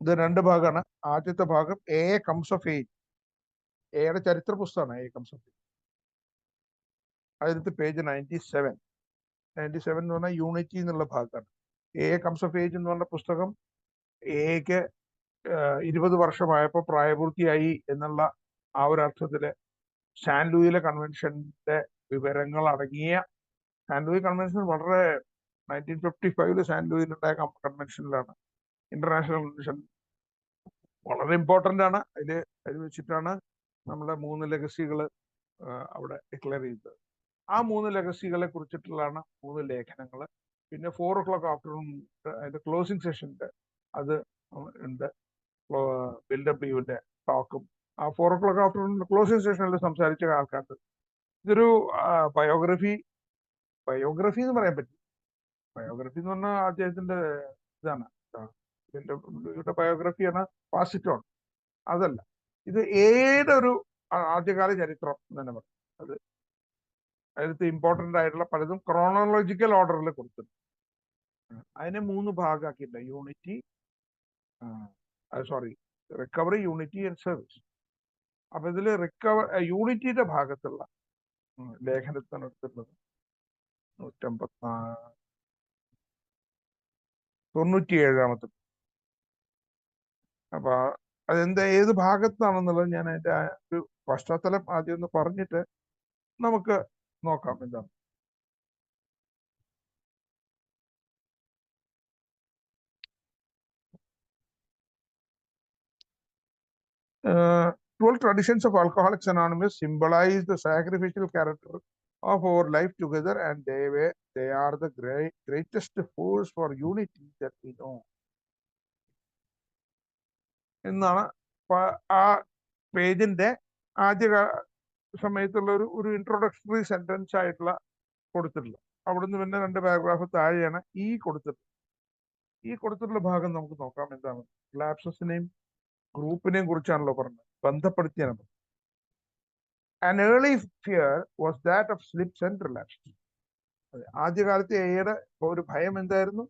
ഇത് 2 ഭാഗമാണ്. ആദ്യത്തെ ഭാഗം എ കംസ് ഓഫ് ഏജ്. എയുടെ ചരിത്ര പുസ്തകമാണ് എ കംസ് ഓഫ് ഏജ്. അതിലത്തെ പേജ് 97 എന്ന് പറഞ്ഞാൽ യൂണിറ്റി എന്നുള്ള ഭാഗമാണ്. എ കംസ് ഓഫ് ഏജ് എന്ന് പറഞ്ഞ പുസ്തകം എക്ക് 20 വർഷമായപ്പോൾ പ്രായപൂർത്തിയായി എന്നുള്ള ആ ഒരു അർത്ഥത്തില് സാൻ ലൂയിലെ കൺവെൻഷന്റെ വിവരങ്ങൾ അടങ്ങിയ, സാൻ ലൂയി കൺവെൻഷൻ വളരെ 1955 സാൻ ലൂയിലുണ്ടായ കൺവെൻഷനിലാണ് ഇന്റർനാഷണൽ കൺവെൻഷൻ വളരെ ഇമ്പോർട്ടൻ്റ് ആണ്. അതിൽ വെച്ചിട്ടാണ് നമ്മുടെ 3 ലെഗസികൾ അവിടെ ഡിക്ലെയർ ചെയ്തത്. ആ 3 ലെഗസികളെ കുറിച്ചിട്ടുള്ളതാണ് 3 ലേഖനങ്ങൾ. പിന്നെ 4 o'clock ആഫ്റ്റർനൂൺ അതിന്റെ ക്ലോസിംഗ് സെഷൻ ഉണ്ട്, അത് ഉണ്ട്. ബിൽഡബ്ല്യുവിന്റെ ടോക്കും ആ 4 o'clock ആഫ്റ്റർനൂൺ ക്ലോസിംഗ് സെഷനിൽ സംസാരിച്ച ആൾക്കാർക്ക് ഇതൊരു ബയോഗ്രഫി എന്ന് പറയാൻ പറ്റും. ബയോഗ്രഫി എന്ന് പറഞ്ഞാൽ അദ്ദേഹത്തിന്റെ ഇതാണ്, ബിൽഡബ്ല്യുവിന്റെ ബയോഗ്രഫിയാണ് വാസിറ്റോൺ. അതല്ല, ഇത് ഏതൊരു ആദ്യകാല ചരിത്രം തന്നെ പറയും. അത് അതിലത്തെ ഇമ്പോർട്ടൻ്റ് ആയിട്ടുള്ള പലതും ക്രോണോളജിക്കൽ ഓർഡറിൽ കൊടുത്തിട്ടുണ്ട്. അതിനെ 3 ഭാഗമാക്കിയിട്ടുണ്ട്. Unity, recovery, unity and service. അപ്പൊ ഇതിൽ യൂണിറ്റിയുടെ ഭാഗത്തുള്ള ലേഖനത്തിന് എടുത്തിട്ടുള്ളത് 97-ാമത്തെ. അപ്പൊ അതെന്താ, ഏത് ഭാഗത്താണെന്നുള്ളത് ഞാൻ അതിന്റെ ഒരു പശ്ചാത്തലം ആദ്യം ഒന്ന് പറഞ്ഞിട്ട് നമുക്ക് നോക്കാം എന്താണ്. Uh, 12 traditions of Alcoholics Anonymous symbolize the sacrificial character of our life together, and they are the greatest force for unity that we know. എന്നാണ് ആ പേജിന്റെ ആദ്യ സമയത്തുള്ള ഒരു ഇൻട്രൊഡക്ടറി സെന്റൻസ് ആയിട്ടുള്ള കൊടുത്തിട്ടുള്ളത്. അവിടുന്ന് പിന്നെ 2 പാരഗ്രാഫ് താഴെയാണ് ഈ കൊടുത്തിട്ടുള്ള ഭാഗം. നമുക്ക് നോക്കാം എന്താണ്. ലാപ്സസിനെയും ഗ്രൂപ്പിനെയും കുറിച്ചാണല്ലോ പറഞ്ഞത്, ബന്ധപ്പെടുത്തിയാണ് പറഞ്ഞത്. An early fear was that of slips and relapses. ആദ്യകാലത്തെ എയുടെ ഒരു ഭയം എന്തായിരുന്നു?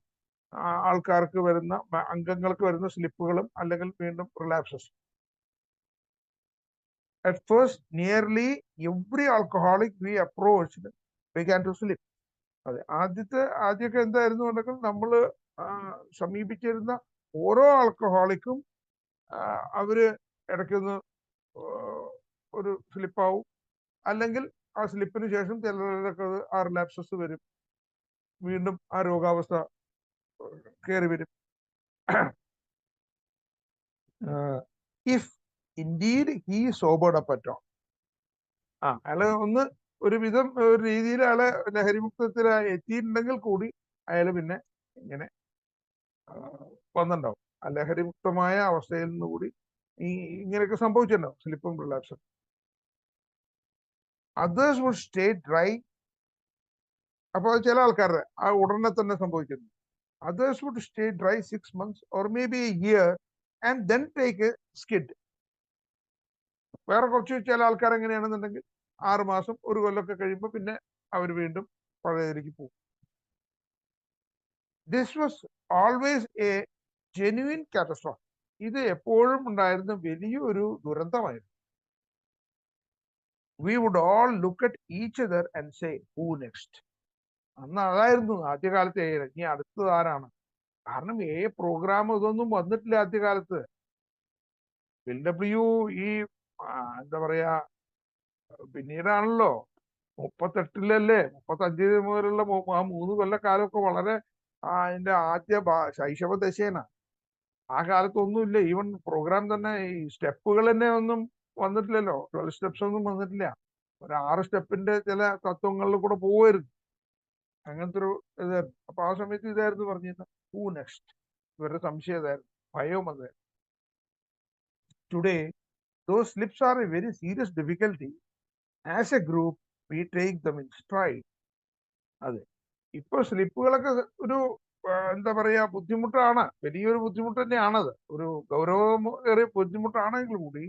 ആൾക്കാർക്ക് വരുന്ന, അംഗങ്ങൾക്ക് വരുന്ന സ്ലിപ്പുകളും അല്ലെങ്കിൽ വീണ്ടും റിലാപ്സസ്. At first, nearly every alcoholic we approached began to slip. അതെ, ആദ്യമൊക്കെ എന്തായിരുന്നു ഉണ്ടെങ്കിൽ നമ്മൾ സമീപിച്ചിരുന്ന ഓരോ ആൽക്കഹോളിക്കും അവര് ഇടയ്ക്കൊന്ന് ഒരു സ്ലിപ്പാവും, അല്ലെങ്കിൽ ആ സ്ലിപ്പിന് ശേഷം ചിലരൊക്കെ ആ റിലാപ്സസ് വരും, വീണ്ടും ആ രോഗാവസ്ഥ കയറി വരും. If indeed he sobered up at all. അയാള് ഒന്ന് ഒരു വിധം ഒരു രീതിയിൽ അയാളെ ലഹരിമുക്തത്തിൽ എത്തിയിട്ടുണ്ടെങ്കിൽ കൂടി അയാൾ പിന്നെ ഇങ്ങനെ വന്നിട്ടുണ്ടാവും. ആ ലഹരിമുക്തമായ അവസ്ഥയിൽ നിന്ന് കൂടി ഇങ്ങനെയൊക്കെ സംഭവിച്ചിട്ടുണ്ടാവും, സ്ലിപ്പും റിലാപ്സും. Others would stay dry. അപ്പോൾ ചില ആൾക്കാരുടെ ആ ഉടനെ തന്നെ സംഭവിക്കുന്നു. Others would stay dry 6 months or maybe a year and then take a skid. വേറെ കുറച്ച് ചില ആൾക്കാർ എങ്ങനെയാണെന്നുണ്ടെങ്കിൽ 6 മാസം 1 കൊല്ലമൊക്കെ കഴിയുമ്പോൾ പിന്നെ അവർ വീണ്ടും പഴയതിലേക്ക് പോകും. This was always a genuine catastrophe. ഇത് എപ്പോഴും ഉണ്ടായിരുന്ന വലിയൊരു ദുരന്തമായിരുന്നു. We would all look at each other and say, who next? അന്ന് അതായിരുന്നു ആദ്യകാലത്തെ. ഇനി അടുത്തത് ആരാണ്? കാരണം പ്രോഗ്രാം ഇതൊന്നും വന്നിട്ടില്ല ആദ്യകാലത്ത്. ബിൽഡബ്ല്യു ഈ എന്താ പറയാ, പിന്നീടാണല്ലോ 38-ലല്ലേ 35 മുതലുള്ള ആ 3 കൊല്ലക്കാലമൊക്കെ വളരെ അതിന്റെ ആദ്യ ശൈശവ ദശേന. ആ കാലത്തൊന്നുമില്ല. ഈവൻ പ്രോഗ്രാം തന്നെ ഈ സ്റ്റെപ്പുകൾ തന്നെ ഒന്നും വന്നിട്ടില്ലല്ലോ. 12 സ്റ്റെപ്സ് ഒന്നും വന്നിട്ടില്ല. ഒരു 6 സ്റ്റെപ്പിന്റെ ചില തത്വങ്ങളിൽ കൂടെ പോവായിരുന്നു. അങ്ങനത്തെ ഒരു ഇതായിരുന്നു. അപ്പൊ ആ സമയത്ത് ഇതായിരുന്നു പറഞ്ഞിരുന്നത്, ഹൂ നെക്സ്റ്റ്. ഇവരുടെ സംശയം ഇതായിരുന്നു, ഭയവും അതായിരുന്നു. Today those slips are a very serious difficulty. As a group we take them in stride. അതെ, ഇപ്പൊ സ്ലിപ്പുകളൊക്കെ ഒരു എന്താ പറയാ ബുദ്ധിമുട്ടാണ്, വലിയൊരു ബുദ്ധിമുട്ട് തന്നെയാണത്. ഒരു ഗൗരവമേറിയ ബുദ്ധിമുട്ടാണെങ്കിൽ കൂടി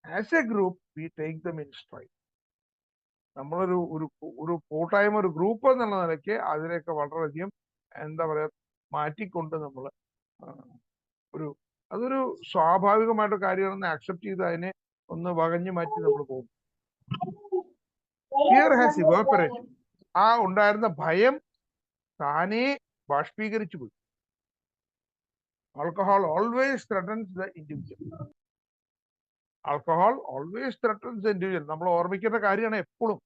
as A group we take them in stride. നമ്മളൊരു ഒരു കൂട്ടായ്മ, ഒരു ഗ്രൂപ്പ് എന്നുള്ള നിലയ്ക്ക് അതിനെയൊക്കെ വളരെയധികം എന്താ പറയാ മാറ്റിക്കൊണ്ട് നമ്മൾ അതൊരു സ്വാഭാവികമായിട്ട് കാര്യമാണെന്ന് ആക്സെപ്റ്റ് ചെയ്ത് അതിനെ ഒന്ന് വകഞ്ഞു മാറ്റി നമ്മൾ പോകും. Fear has evaporated. ആ ഉണ്ടായിരുന്ന ഭയം താനേ ബാഷ്പീകരിച്ചു പോയി. Alcohol always ത്രെട്ടൻസ് the individual. Alcohol always ത്രെട്ടൻസ് the individual. നമ്മൾ ഓർമ്മിക്കേണ്ട കാര്യമാണ് എപ്പോഴും.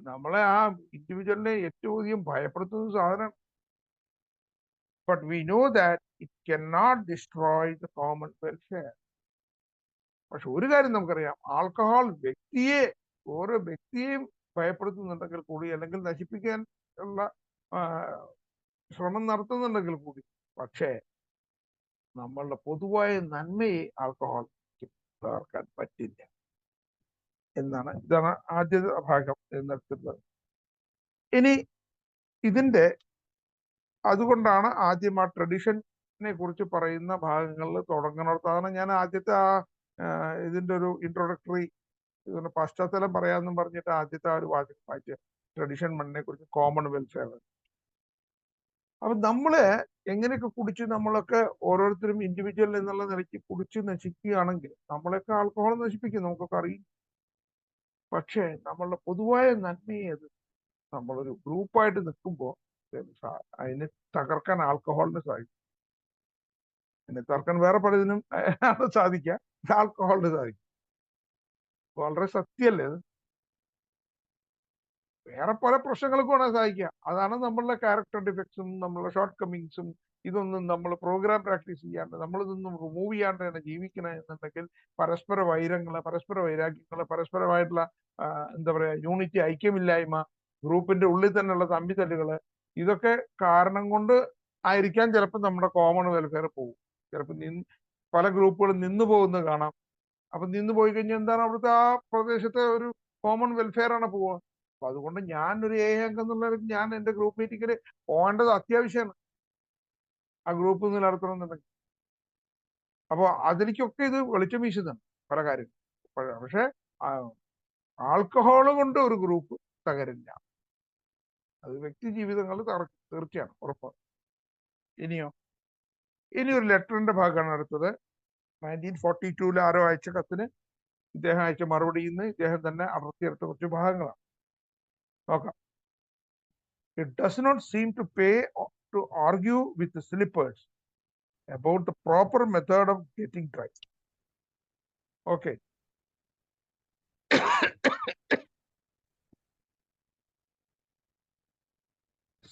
നമ്മളെ ആ ഇൻഡിവിജ്വലിനെ ഏറ്റവും അധികം ഭയപ്പെടുത്തുന്ന സാധനം but we know that it cannot destroy the common welfare. പക്ഷെ ഒരു കാര്യം നമുക്കറിയാം, ആൽക്കഹോൾ ഓരോ വ്യക്തിയെയും ഭയപ്പെടുത്തുന്നുണ്ടെങ്കിൽ കൂടി, അല്ലെങ്കിൽ നശിപ്പിക്കാൻ ഉള്ള ശ്രമം നടത്തുന്നുണ്ടെങ്കിൽ കൂടി, പക്ഷേ നമ്മളുടെ പൊതുവായ നന്മയെ ആൽക്കഹോൾ തകർക്കാൻ പറ്റില്ല എന്നാണ്. ഇതാണ് ആദ്യ ഭാഗം എന്നെടുത്തിട്ടുള്ളത്. ഇനി ഇതിന്റെ അതുകൊണ്ടാണ് ആദ്യം ആ ട്രഡീഷനെ കുറിച്ച് പറയുന്ന ഭാഗങ്ങളിൽ തുടങ്ങുന്നിടത്താണ് ഞാൻ ആദ്യത്തെ ഇതിന്റെ ഒരു ഇൻട്രോഡക്ടറി പശ്ചാത്തലം പറയാമെന്നും പറഞ്ഞിട്ട് ആദ്യത്തെ ആ ഒരു വാചകം വായിച്ച ട്രഡീഷൻ മണ്ണിനെ കുറിച്ച്, കോമൺ വെൽഫെയർ. അപ്പൊ നമ്മള് എങ്ങനെയൊക്കെ കുടിച്ച് നമ്മളൊക്കെ ഓരോരുത്തരും ഇൻഡിവിജ്വൽ എന്നുള്ള നിലയ്ക്ക് കുടിച്ച് നശിക്കുകയാണെങ്കിൽ നമ്മളൊക്കെ ആൽക്കഹോൾ നശിപ്പിക്കും, നമുക്കൊക്കെ അറിയും. പക്ഷേ നമ്മളുടെ പൊതുവായ നന്മയെ അത് നമ്മളൊരു ഗ്രൂപ്പായിട്ട് നിൽക്കുമ്പോൾ അതിനെ തകർക്കാൻ ആൽക്കഹോളിന് സാധിക്കും. അതിനെ തകർക്കാൻ വേറെ പലതിനും സാധിക്കാം, ആൽക്കഹോളിന് സാധിക്കും. വളരെ സത്യമല്ലേ അത്? വേറെ പല പ്രശ്നങ്ങൾക്കും ആണ് സാധിക്കുക. അതാണ് നമ്മളുടെ ക്യാരക്ടർ ഡിഫക്ട്സും നമ്മളുടെ ഷോർട്ട് കമ്മിങ്സും. ഇതൊന്നും നമ്മൾ പ്രോഗ്രാം പ്രാക്ടീസ് ചെയ്യാണ്ട്, നമ്മളിതൊന്നും റിമൂവ് ചെയ്യാണ്ട് തന്നെ ജീവിക്കണം എന്നുണ്ടെങ്കിൽ പരസ്പര വൈരങ്ങള്, പരസ്പര വൈരാഗ്യങ്ങള്, പരസ്പരമായിട്ടുള്ള എന്താ പറയാ യൂണിറ്റി, ഐക്യമില്ലായ്മ, ഗ്രൂപ്പിന്റെ ഉള്ളിൽ തന്നെയുള്ള തമ്മിത്തല്ലുകള്, ഇതൊക്കെ കാരണം കൊണ്ട് ആയിരിക്കാം ചിലപ്പോൾ നമ്മുടെ കോമൺ വെൽഫെയർ പോകും. ചിലപ്പോൾ പല ഗ്രൂപ്പുകളും നിന്നു പോകുന്നത് കാണാം. അപ്പൊ നിന്ന് പോയി കഴിഞ്ഞാൽ എന്താണ് അവിടുത്തെ ആ പ്രദേശത്തെ ഒരു കോമൺ വെൽഫെയർ ആണ് പോവുക. അപ്പൊ അതുകൊണ്ട് ഞാൻ ഒരു അംഗം എന്നുള്ള ഞാൻ എന്റെ ഗ്രൂപ്പ് മീറ്റിങ്ങിൽ പോകേണ്ടത് അത്യാവശ്യമാണ്, ആ ഗ്രൂപ്പ് നടത്തണമെന്നുണ്ടെങ്കിൽ. അപ്പോൾ അതിലേക്കൊക്കെ ഇത് വെളിച്ചം വീശുന്നുണ്ട് പല കാര്യങ്ങൾ. പക്ഷെ ആൽക്കഹോള് കൊണ്ട് ഒരു ഗ്രൂപ്പ് തകരില്ല, അത് വ്യക്തി ജീവിതങ്ങൾ തീർച്ചയാണ്, ഉറപ്പാണ്. ഇനി ഒരു ലെറ്ററിന്റെ ഭാഗമാണ് അടുത്തത്. 1942 ആരോ അയച്ച കത്തിന് ഇദ്ദേഹം അയച്ച മറുപടിയിൽ നിന്ന് ഇദ്ദേഹം തന്നെ അടർത്തിയെടുത്ത കുറച്ച് ഭാഗങ്ങളാണ്. നോക്കാം. It does not seem to pay to argue with the slippers about the proper method of getting dry. Okay.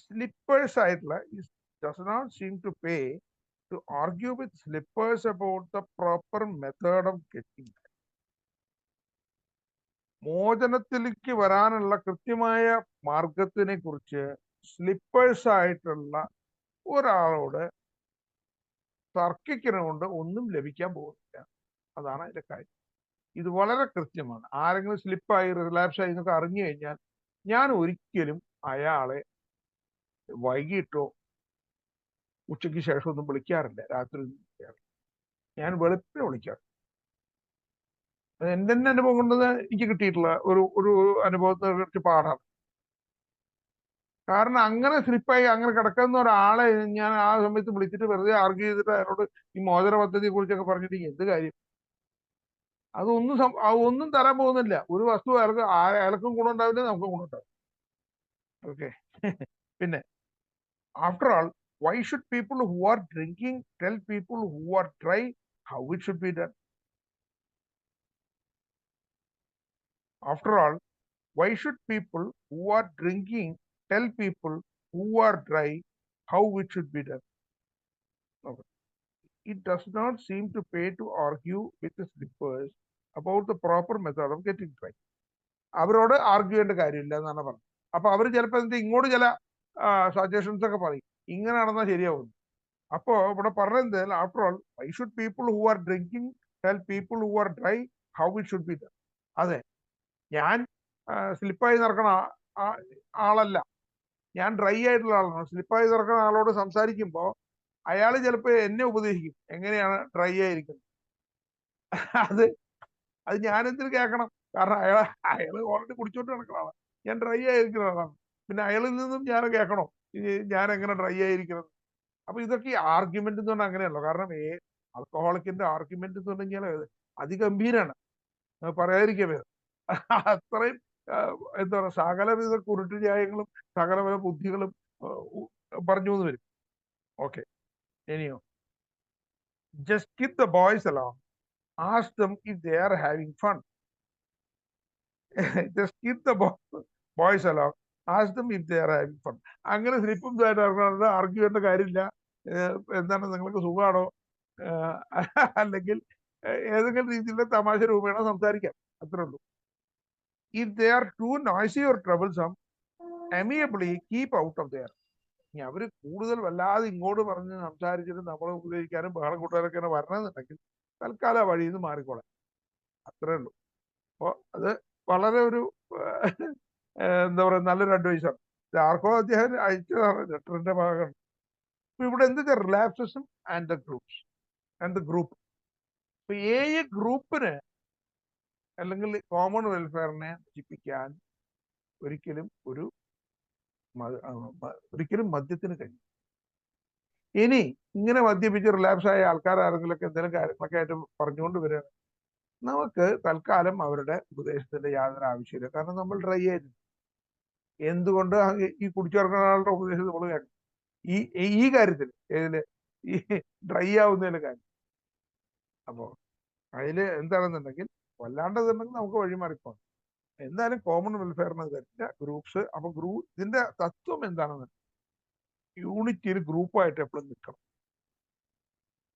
Slippers ആയിട്ടുള്ള does not seem to pay to argue with slippers about the proper method of getting dry. മോചനത്തിലേക്ക് വരാനുള്ള കൃത്യമായ മാർഗത്തിനെ കുറിച്ച് സ്ലിപ്പേഴ്സ് ആയിട്ടുള്ള ഒരാളോട് തർക്കിക്കുന്നതുകൊണ്ട് ഒന്നും ലഭിക്കാൻ പോകുന്നില്ല. അതാണ് അതിന്റെ കാര്യം. ഇത് വളരെ കൃത്യമാണ്. ആരെങ്കിലും സ്ലിപ്പായി റിലാപ്സ് ആയി എന്നൊക്കെ അറിഞ്ഞു കഴിഞ്ഞാൽ ഞാൻ ഒരിക്കലും അയാളെ വൈകിട്ടോ ഉച്ചയ്ക്ക് ശേഷം ഒന്നും വിളിക്കാറില്ല, രാത്രി വിളിക്കാറില്ല. ഞാൻ വെളുപ്പിനെ വിളിക്കാറ്. എന്റെ തന്നെ അനുഭവം കൊണ്ടത് എനിക്ക് കിട്ടിയിട്ടുള്ള ഒരു അനുഭവത്തെ കുറിച്ച് പാടാണ്. കാരണം അങ്ങനെ സ്ലിപ്പായി അങ്ങനെ കിടക്കുന്ന ഒരാളെ ഞാൻ ആ സമയത്ത് വിളിച്ചിട്ട് വെറുതെ ആർഗ്യൂ ചെയ്തിട്ട് അയാളോട് ഈ മോചന പദ്ധതിയെ കുറിച്ചൊക്കെ പറഞ്ഞിട്ട് എന്ത് കാര്യം? ഒന്നും തരാൻ പോകുന്നില്ല. ഒരു വസ്തു അയാൾക്കും ഗുണമുണ്ടാവില്ല, നമുക്കും ഗുണമുണ്ടാവില്ല. ഓക്കെ. പിന്നെ after all, why should people who are drinking tell people who are dry how it should be done? After all, why should people who are drinking tell people who are dry how it should be done? Okay. It does not seem to pay to argue with the slippers about the proper method of getting dry. അവരോട് ആർഗ്യൂ ചെയ്യേണ്ട കാര്യമില്ല എന്നാണ് പറഞ്ഞത്. അപ്പൊ അവർ ചിലപ്പോൾ ഇങ്ങോട്ട് ചില സജഷൻസ് ഒക്കെ പറയും, ഇങ്ങനെ നടന്നാൽ ശരിയാവും. അപ്പോ ഇവിടെ പറയുന്നത് after all why should people who are drinking tell people who are dry how it should be done. അതെ, ഞാൻ സ്ലിപ്പായി നടക്കണ ആളല്ല, ഞാൻ ഡ്രൈ ആയിട്ടുള്ള ആളാണ്. സ്ലിപ്പായി നടക്കുന്ന ആളോട് സംസാരിക്കുമ്പോൾ അയാൾ ചിലപ്പോൾ എന്നെ ഉപദേശിക്കും എങ്ങനെയാണ് ഡ്രൈ ആയിരിക്കുന്നത്. അത് ഞാനെന്തിനു കേൾക്കണം? കാരണം അയാൾ ഓൾറെഡി കുടിച്ചോണ്ട് നടക്കുന്ന ആളാണ്, ഞാൻ ഡ്രൈ ആയിരിക്കുന്ന ആളാണ്. പിന്നെ അയാളിൽ നിന്നും ഞാൻ കേൾക്കണോ ഞാൻ എങ്ങനെ ഡ്രൈ ആയിരിക്കുന്നത്? അപ്പൊ ഇതൊക്കെ ആർഗ്യുമെന്റ് എന്ന് പറഞ്ഞാൽ അങ്ങനെയല്ലോ. കാരണം ആൽക്കഹോളിക്കിന്റെ ആർഗ്യുമെന്റ് എന്ന് പറഞ്ഞു കഴിഞ്ഞാൽ അതിഗംഭീരാണ്, പറയാതിരിക്കവേ. അത്രയും എന്താ പറയുക, സകലവിധ കുരുട്ട് ന്യായങ്ങളും സകലവിധ ബുദ്ധികളും പറഞ്ഞു എന്ന് വരും. ഓക്കെ. ഇനിയോ, just keep the boys along, ask them if they are having fun. Just keep the boys along, ask them if they are having fun. അങ്ങനെ സ്ലിപ്പും ആർഗ്യൂ ചെയ്യേണ്ട കാര്യമില്ല. എന്താണ് നിങ്ങൾക്ക് സുഖമാണോ, അല്ലെങ്കിൽ ഏതെങ്കിലും രീതിയിലുള്ള തമാശ രൂപേണ സംസാരിക്കാം, അത്രേ ഉള്ളൂ. If they are too noisy or troublesome amicably keep out of there. ഇനി അവര് കൂടുതൽ വല്ലാതെ ഇങ്ങോട്ട് പറഞ്ഞ് സംസാരിച്ചിട്ട് നമ്മളെ ഉപദേശിക്കാനും ബഹളം കൂട്ടാനൊക്കെ വരണമെന്നുണ്ടെങ്കിൽ തൽക്കാലം വഴിയിൽ നിന്ന് മാറിക്കോളാം, അത്രേ ഉള്ളൂ. അപ്പോൾ അത് വളരെ ഒരു എന്താ പറയുക, നല്ലൊരു അഡ്വൈസാണ്. ഇത് ആർക്കോ അദ്ദേഹം അയച്ചതാണ്, ലെറ്ററിന്റെ ഭാഗമാണ്. അപ്പൊ ഇവിടെ എന്താ relaxation and the groups and the group. ഇപ്പൊ ഗ്രൂപ്പിന് അല്ലെങ്കിൽ കോമൺ വെൽഫെയറിനെ നശിപ്പിക്കാൻ ഒരിക്കലും മദ്യത്തിന് കഴിയും. ഇനി ഇങ്ങനെ മദ്യപിച്ച് റിലാപ്സ് ആയ ആൾക്കാർ ആരെങ്കിലുമൊക്കെ എന്തെങ്കിലും കാര്യങ്ങളൊക്കെ ആയിട്ട് പറഞ്ഞുകൊണ്ട് വരിക, നമുക്ക് തൽക്കാലം അവരുടെ ഉപദേശത്തിന്റെ യാതൊരു ആവശ്യമില്ല. കാരണം നമ്മൾ ഡ്രൈ ആയിരുന്നു. എന്തുകൊണ്ട് ഈ കുടിച്ചിറങ്ങുന്ന ആളുടെ ഉപദേശം നമ്മൾ കേൾക്കണം ഈ കാര്യത്തിൽ, ഏതില് ഈ ഡ്രൈ ആവുന്നതിന്റെ കാര്യം. അപ്പോ അതില് എന്താണെന്നുണ്ടെങ്കിൽ വല്ലാണ്ടതുണ്ടെങ്കിൽ നമുക്ക് വഴിമാറിപ്പോണം. എന്തായാലും കോമൺ വെൽഫെയറിന് തരില്ല ഗ്രൂപ്പ്സ്. അപ്പൊ ഇതിന്റെ തത്വം എന്താണെന്ന്, യൂണിറ്റിയിൽ ഗ്രൂപ്പായിട്ട് എപ്പോഴും നിൽക്കണം.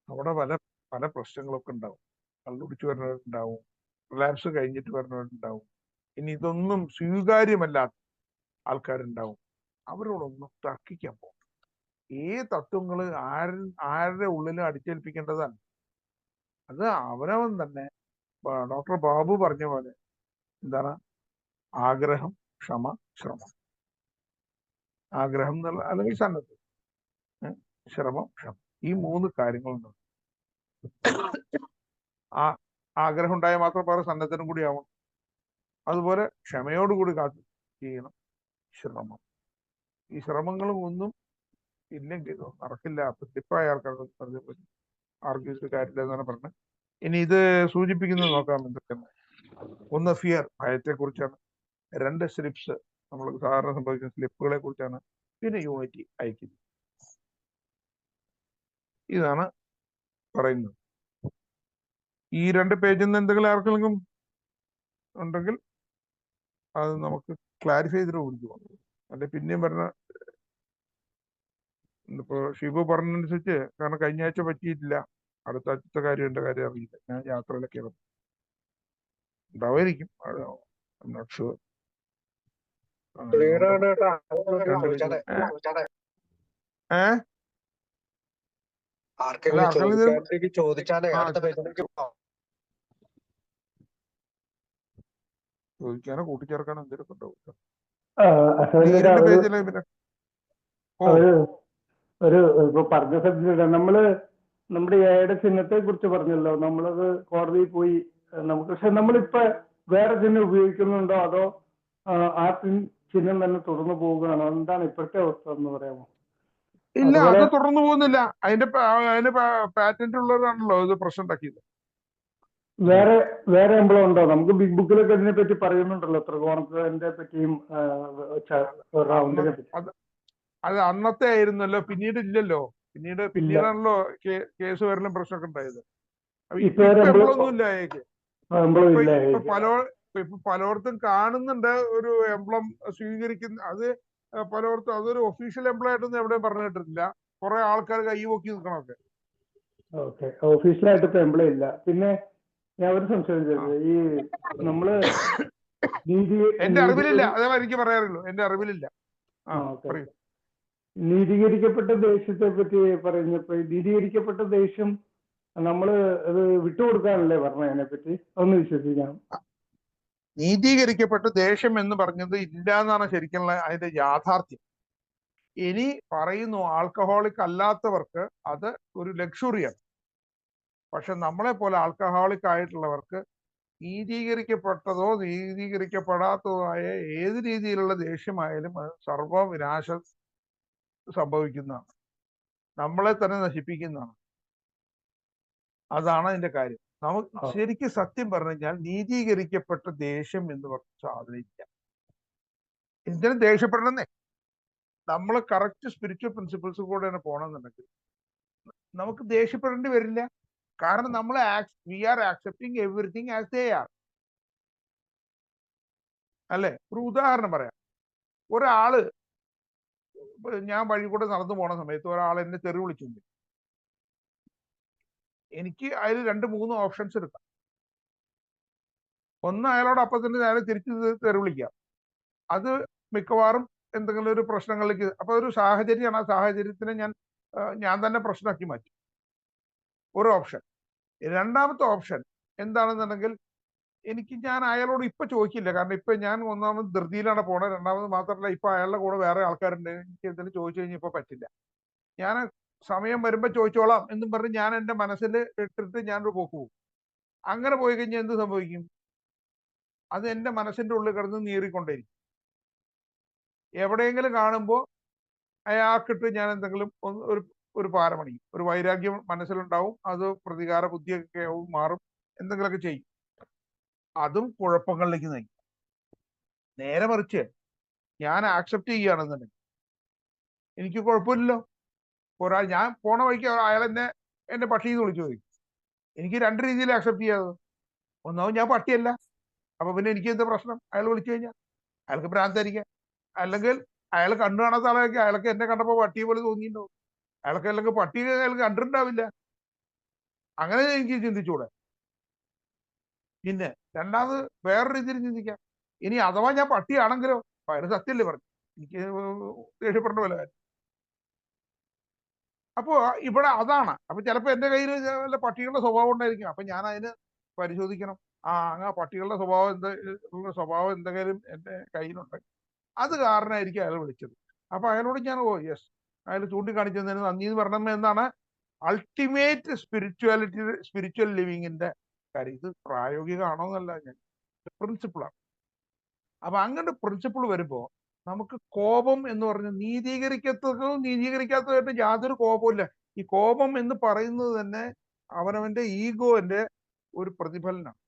അവിടെ പല പല പ്രശ്നങ്ങളൊക്കെ ഉണ്ടാവും. കള്ളുടിച്ച് വരുന്നവരുണ്ടാവും, റിലാപ്സ് കഴിഞ്ഞിട്ട് വരുന്നവരുണ്ടാവും, ഇനി ഇതൊന്നും സ്വീകാര്യമല്ലാത്ത ആൾക്കാരുണ്ടാവും. അവരോടൊന്നും തർക്കിക്കാൻ പോകും. ഈ തത്വങ്ങൾ ആരുടെ ഉള്ളിലും അടിച്ചേൽപ്പിക്കേണ്ടതാണ്. അത് അവനവൻ തന്നെ. ഡോക്ടർ ബാബു പറഞ്ഞ പോലെ എന്താണ്, ആഗ്രഹം, ക്ഷമ, ശ്രമം. ആഗ്രഹം എന്നുള്ള അല്ലെങ്കിൽ സന്നദ്ധ, ശ്രമം, ക്ഷമ, ഈ 3 കാര്യങ്ങളുണ്ട്. ആഗ്രഹം ഉണ്ടായാൽ മാത്രം വേറെ സന്നദ്ധനും കൂടി ആവണം. അതുപോലെ ക്ഷമയോടുകൂടി കാത്തു ചെയ്യണം ശ്രമം. ഈ ശ്രമങ്ങളും ഒന്നും ഇല്ലെങ്കിൽ നടക്കില്ല. അപ്പൊ ടിപ്പായ ആൾക്കാർക്ക് പറഞ്ഞ പറ്റും, ആർക്കും കാര്യമില്ല എന്നാണ് പറഞ്ഞത്. ഇനി ഇത് സൂചിപ്പിക്കുന്നത് നോക്കാം എന്തൊക്കെയാണ്. ഒന്ന് ഫിയർ, ഭയത്തെ കുറിച്ചാണ്. 2 സ്ലിപ്സ്, നമ്മൾ സാധാരണ സംഭവിക്കുന്ന സ്ലിപ്പുകളെ കുറിച്ചാണ്. പിന്നെ യൂണിറ്റി, ഐക്യം. ഇതാണ് പറയുന്നത്. ഈ 2 പേജിൽ നിന്ന് എന്തെങ്കിലും ആർക്കെങ്കിലും ഉണ്ടെങ്കിൽ അത് നമുക്ക് ക്ലാരിഫൈ ചെയ്തിട്ട് ഓടിച്ചു പോകാം. അല്ലെ പിന്നെയും പറഞ്ഞ ഇപ്പൊ ഷിബു പറഞ്ഞതനുസരിച്ച്, കാരണം കഴിഞ്ഞ ആഴ്ച പറ്റിയിട്ടില്ല, അടുത്ത ആഴ്ചത്തെ കാര്യം എന്റെ കാര്യം അറിയില്ല. ഞാൻ യാത്രയിലൊക്കെ ഉണ്ടാവായിരിക്കും, നോട്ട് ഷുവർ. ചോദിക്കാനോ കൂട്ടിച്ചേർക്കാനോ എന്തെങ്കിലും ഉണ്ടാവും. ഇപ്പൊ പറഞ്ഞ സബ്ജക്ട് നമ്മള് നമ്മുടെ എയുടെ ചിഹ്നത്തെ കുറിച്ച് പറഞ്ഞല്ലോ. നമ്മളത് കോടതിയിൽ പോയി നമുക്ക്, പക്ഷെ നമ്മളിപ്പോ വേറെ ചിഹ്നം ഉപയോഗിക്കുന്നുണ്ടോ അതോ ആ ചിഹ്നം തന്നെ തുടർന്നു പോവുകയാണോ? എന്താണ് ഇപ്പോഴത്തെ അവസ്ഥ എന്ന് പറയാമോ? ഇല്ല, അത് തുടർന്നു പോകുന്നില്ല. അതിന്റെ പാറ്റന്റ് ഉള്ളതാണല്ലോ ഇത് പ്രശ്നം ഉണ്ടാക്കിയത്. വേറെ എംബ്ലം ഉണ്ടോ? നമുക്ക് ബിഗ് ബുക്കിലൊക്കെ ഇതിനെ പറ്റി പറയുന്നുണ്ടല്ലോ, ത്രികോണത്തിന്റെ പറ്റിയും റൗണ്ടിനെ പറ്റി. അത് അന്നത്തെ ആയിരുന്നല്ലോ, പിന്നീട് ഇല്ലല്ലോ. പിന്നീടാണല്ലോ കേസ് വരലും പ്രശ്നമൊക്കെ ഉണ്ടായത്. എംബ്ലൊന്നുമില്ല. ഇപ്പൊ പലയിടത്തും കാണുന്നുണ്ട് ഒരു എംബ്ലം സ്വീകരിക്കുന്ന. അത് പലയിടത്തും അതൊരു ഒഫീഷ്യൽ എംബ്ലം ആയിട്ടൊന്നും എവിടെയും പറഞ്ഞു കേട്ടിട്ടില്ല. കുറെ ആൾക്കാർ കൈ പൊക്കി നിൽക്കണമൊക്കെ. ഓക്കെ, ഒഫീഷ്യലായിട്ട് ഇപ്പൊ എംബ്ലം ഇല്ല. പിന്നെ ഞാൻ ഒരു സംശയം ചോദിച്ചത്, ഈ നമ്മള് എന്റെ അറിവിലില്ല, അതേ എനിക്ക് പറയാറുള്ളൂ, എന്റെ അറിവിലില്ല. നീതീകരിക്കപ്പെട്ട ദേഷ്യത്തെ പറ്റി പറഞ്ഞപ്പോ, നീതീകരിക്കപ്പെട്ട ദേഷ്യം നമ്മള് അത് വിട്ടുകൊടുക്കാനല്ലേ പറഞ്ഞത്? അതിനെപ്പറ്റി ഒന്ന് വിശ്വസിക്കാം. നീതീകരിക്കപ്പെട്ട ദേഷ്യം എന്ന് പറഞ്ഞത് ഇല്ല എന്നാണ് ശരിക്കുള്ള അതിന്റെ യാഥാർത്ഥ്യം. ഇനി പറയുന്നു ആൽക്കഹോളിക് അല്ലാത്തവർക്ക് അത് ഒരു ലക്ഷറിയാണ്. പക്ഷെ നമ്മളെ പോലെ ആൽക്കഹോളിക് ആയിട്ടുള്ളവർക്ക് നീതീകരിക്കപ്പെട്ടതോ നീതീകരിക്കപ്പെടാത്തതോ ആയ ഏത് രീതിയിലുള്ള ദേഷ്യമായാലും അത് സർവവിനാശം സംഭവിക്കുന്നതാണ്, നമ്മളെ തന്നെ നശിപ്പിക്കുന്നതാണ്. അതാണ് അതിന്റെ കാര്യം. നമുക്ക് ശരിക്കും സത്യം പറഞ്ഞു കഴിഞ്ഞാൽ നീതീകരിക്കപ്പെട്ട ദേഷ്യം എന്ന് പറഞ്ഞ സാധനം ഇല്ല. എന്തിനും ദേഷ്യപ്പെടണമെന്നേ. നമ്മൾ കറക്റ്റ് സ്പിരിച്വൽ പ്രിൻസിപ്പിൾസ് കൂടെ തന്നെ പോകണമെന്നുണ്ടെങ്കിൽ നമുക്ക് ദേഷ്യപ്പെടേണ്ടി വരില്ല. കാരണം നമ്മൾ we are accepting everything as they are. അല്ലെ? ഒരു ഉദാഹരണം പറയാം. ഒരാള് ഞാൻ വഴി കൂടെ നടന്നു പോണ സമയത്ത് ഒരാൾ എന്നെ തെറി വിളിച്ചു. എനിക്ക് അതിൽ 2-3 ഓപ്ഷൻസ് എടുക്കാം. ഒന്ന്, അയാളോട് അപ്പം തന്നെ നേരെ തിരിച്ച് തെറി വിളിക്കാം. അത് മിക്കവാറും എന്തെങ്കിലും ഒരു പ്രശ്നങ്ങളിലേക്ക്, അപ്പൊ ഒരു സാഹചര്യമാണ്, ആ സാഹചര്യത്തിനെ ഞാൻ തന്നെ പ്രശ്നമാക്കി മാറ്റി. ഒരു ഓപ്ഷൻ. രണ്ടാമത്തെ ഓപ്ഷൻ എന്താണെന്നുണ്ടെങ്കിൽ, ഞാൻ അയാളോട് ഇപ്പൊ ചോദിക്കില്ല. കാരണം ഇപ്പൊ ഞാൻ ഒന്നാമത് ധൃതിയിലാണ് പോണത്. രണ്ടാമത് മാത്രമല്ല, ഇപ്പൊ അയാളുടെ കൂടെ വേറെ ആൾക്കാരുണ്ട്. എനിക്ക് എന്തെങ്കിലും ചോദിച്ചു കഴിഞ്ഞാൽ ഇപ്പൊ പറ്റില്ല. ഞാൻ സമയം വരുമ്പോ ചോദിച്ചോളാം എന്നും പറഞ്ഞ് ഞാൻ എന്റെ മനസ്സിൽ ഇട്ടിട്ട് ഞാനൊരു പോക്ക് പോകും. അങ്ങനെ പോയി കഴിഞ്ഞാൽ എന്ത് സംഭവിക്കും? അത് എന്റെ മനസ്സിന്റെ ഉള്ളിൽ കിടന്ന് നീറിക്കൊണ്ടേയിരിക്കും. എവിടെയെങ്കിലും കാണുമ്പോൾ അയാൾക്കിട്ട് ഞാൻ എന്തെങ്കിലും ഒരു പാരമണിയും, ഒരു വൈരാഗ്യം മനസ്സിലുണ്ടാവും. അത് പ്രതികാര ബുദ്ധിയൊക്കെ മാറും, എന്തെങ്കിലുമൊക്കെ ചെയ്യും. അതും കുഴപ്പങ്ങളിലേക്ക് നയിക്കും. നേരെ മറിച്ച് ഞാൻ ആക്സെപ്റ്റ് ചെയ്യുകയാണെന്നുണ്ടെങ്കിൽ എനിക്ക് കുഴപ്പമില്ലല്ലോ. ഞാൻ പോണ വഴിക്ക് അയാൾ എന്നെ പട്ടിയെന്ന് വിളിച്ചു പോയി. എനിക്ക് 2 രീതിയിൽ ആക്സെപ്റ്റ് ചെയ്യാതെ. ഒന്നാമത് ഞാൻ പട്ടിയല്ല, അപ്പൊ പിന്നെ എനിക്ക് എന്താ പ്രശ്നം? അയാൾ വിളിച്ചു കഴിഞ്ഞാൽ അയാൾക്ക് ഭ്രാന്തായിരിക്കാം. അല്ലെങ്കിൽ അയാൾ കണ്ണു കാണാത്ത ആളൊക്കെ, അയാൾക്ക് എന്നെ കണ്ടപ്പോ പട്ടിയെ പോലെ തോന്നിയിട്ടുണ്ടാവും. അല്ലെങ്കിൽ പട്ടി അയാൾക്ക് കണ്ടിട്ടുണ്ടാവില്ല. അങ്ങനെ എനിക്ക് ചിന്തിച്ചൂടെ? പിന്നെ രണ്ടാമത് വേറൊരു രീതിയിൽ ചിന്തിക്കാം. ഇനി അഥവാ ഞാൻ പട്ടിയാണെങ്കിലോ? അയാൾ സത്യല്ലേ പറഞ്ഞു, എനിക്ക് ദേഷ്യപ്പെടേണ്ട പോലെ കാര്യം. അപ്പോ ഇവിടെ അതാണ്. അപ്പൊ ചിലപ്പോ എന്റെ കയ്യിൽ വല്ല പട്ടികളുടെ സ്വഭാവം ഉണ്ടായിരിക്കും. അപ്പൊ ഞാൻ അതിന് പരിശോധിക്കണം. ആ പട്ടികളുടെ സ്വഭാവം എന്തെങ്കിലും എന്റെ കയ്യിലുണ്ടെങ്കിൽ അത് കാരണമായിരിക്കും അയാൾ വിളിച്ചത്. അപ്പൊ അയാളോട് ഞാൻ യെസ്, അയാൾ ചൂണ്ടിക്കാണിച്ചതിന് നന്ദി എന്ന് പറഞ്ഞത് എന്നാണ് അൾട്ടിമേറ്റ് സ്പിരിച്വൽ ലിവിങ്ങിന്റെ കാര്യം. ഇത് പ്രായോഗികമാണോ എന്നല്ല, ഞാൻ പ്രിൻസിപ്പിളാണ്. അപ്പൊ അങ്ങനെ പ്രിൻസിപ്പിൾ വരുമ്പോ നമുക്ക് കോപം എന്ന് പറഞ്ഞ നീതീകരിക്കാത്തതായിട്ട് യാതൊരു കോപമില്ല. ഈ കോപം എന്ന് പറയുന്നത് തന്നെ അവനവന്റെ ഈഗോന്റെ ഒരു പ്രതിഫലനമാണ്.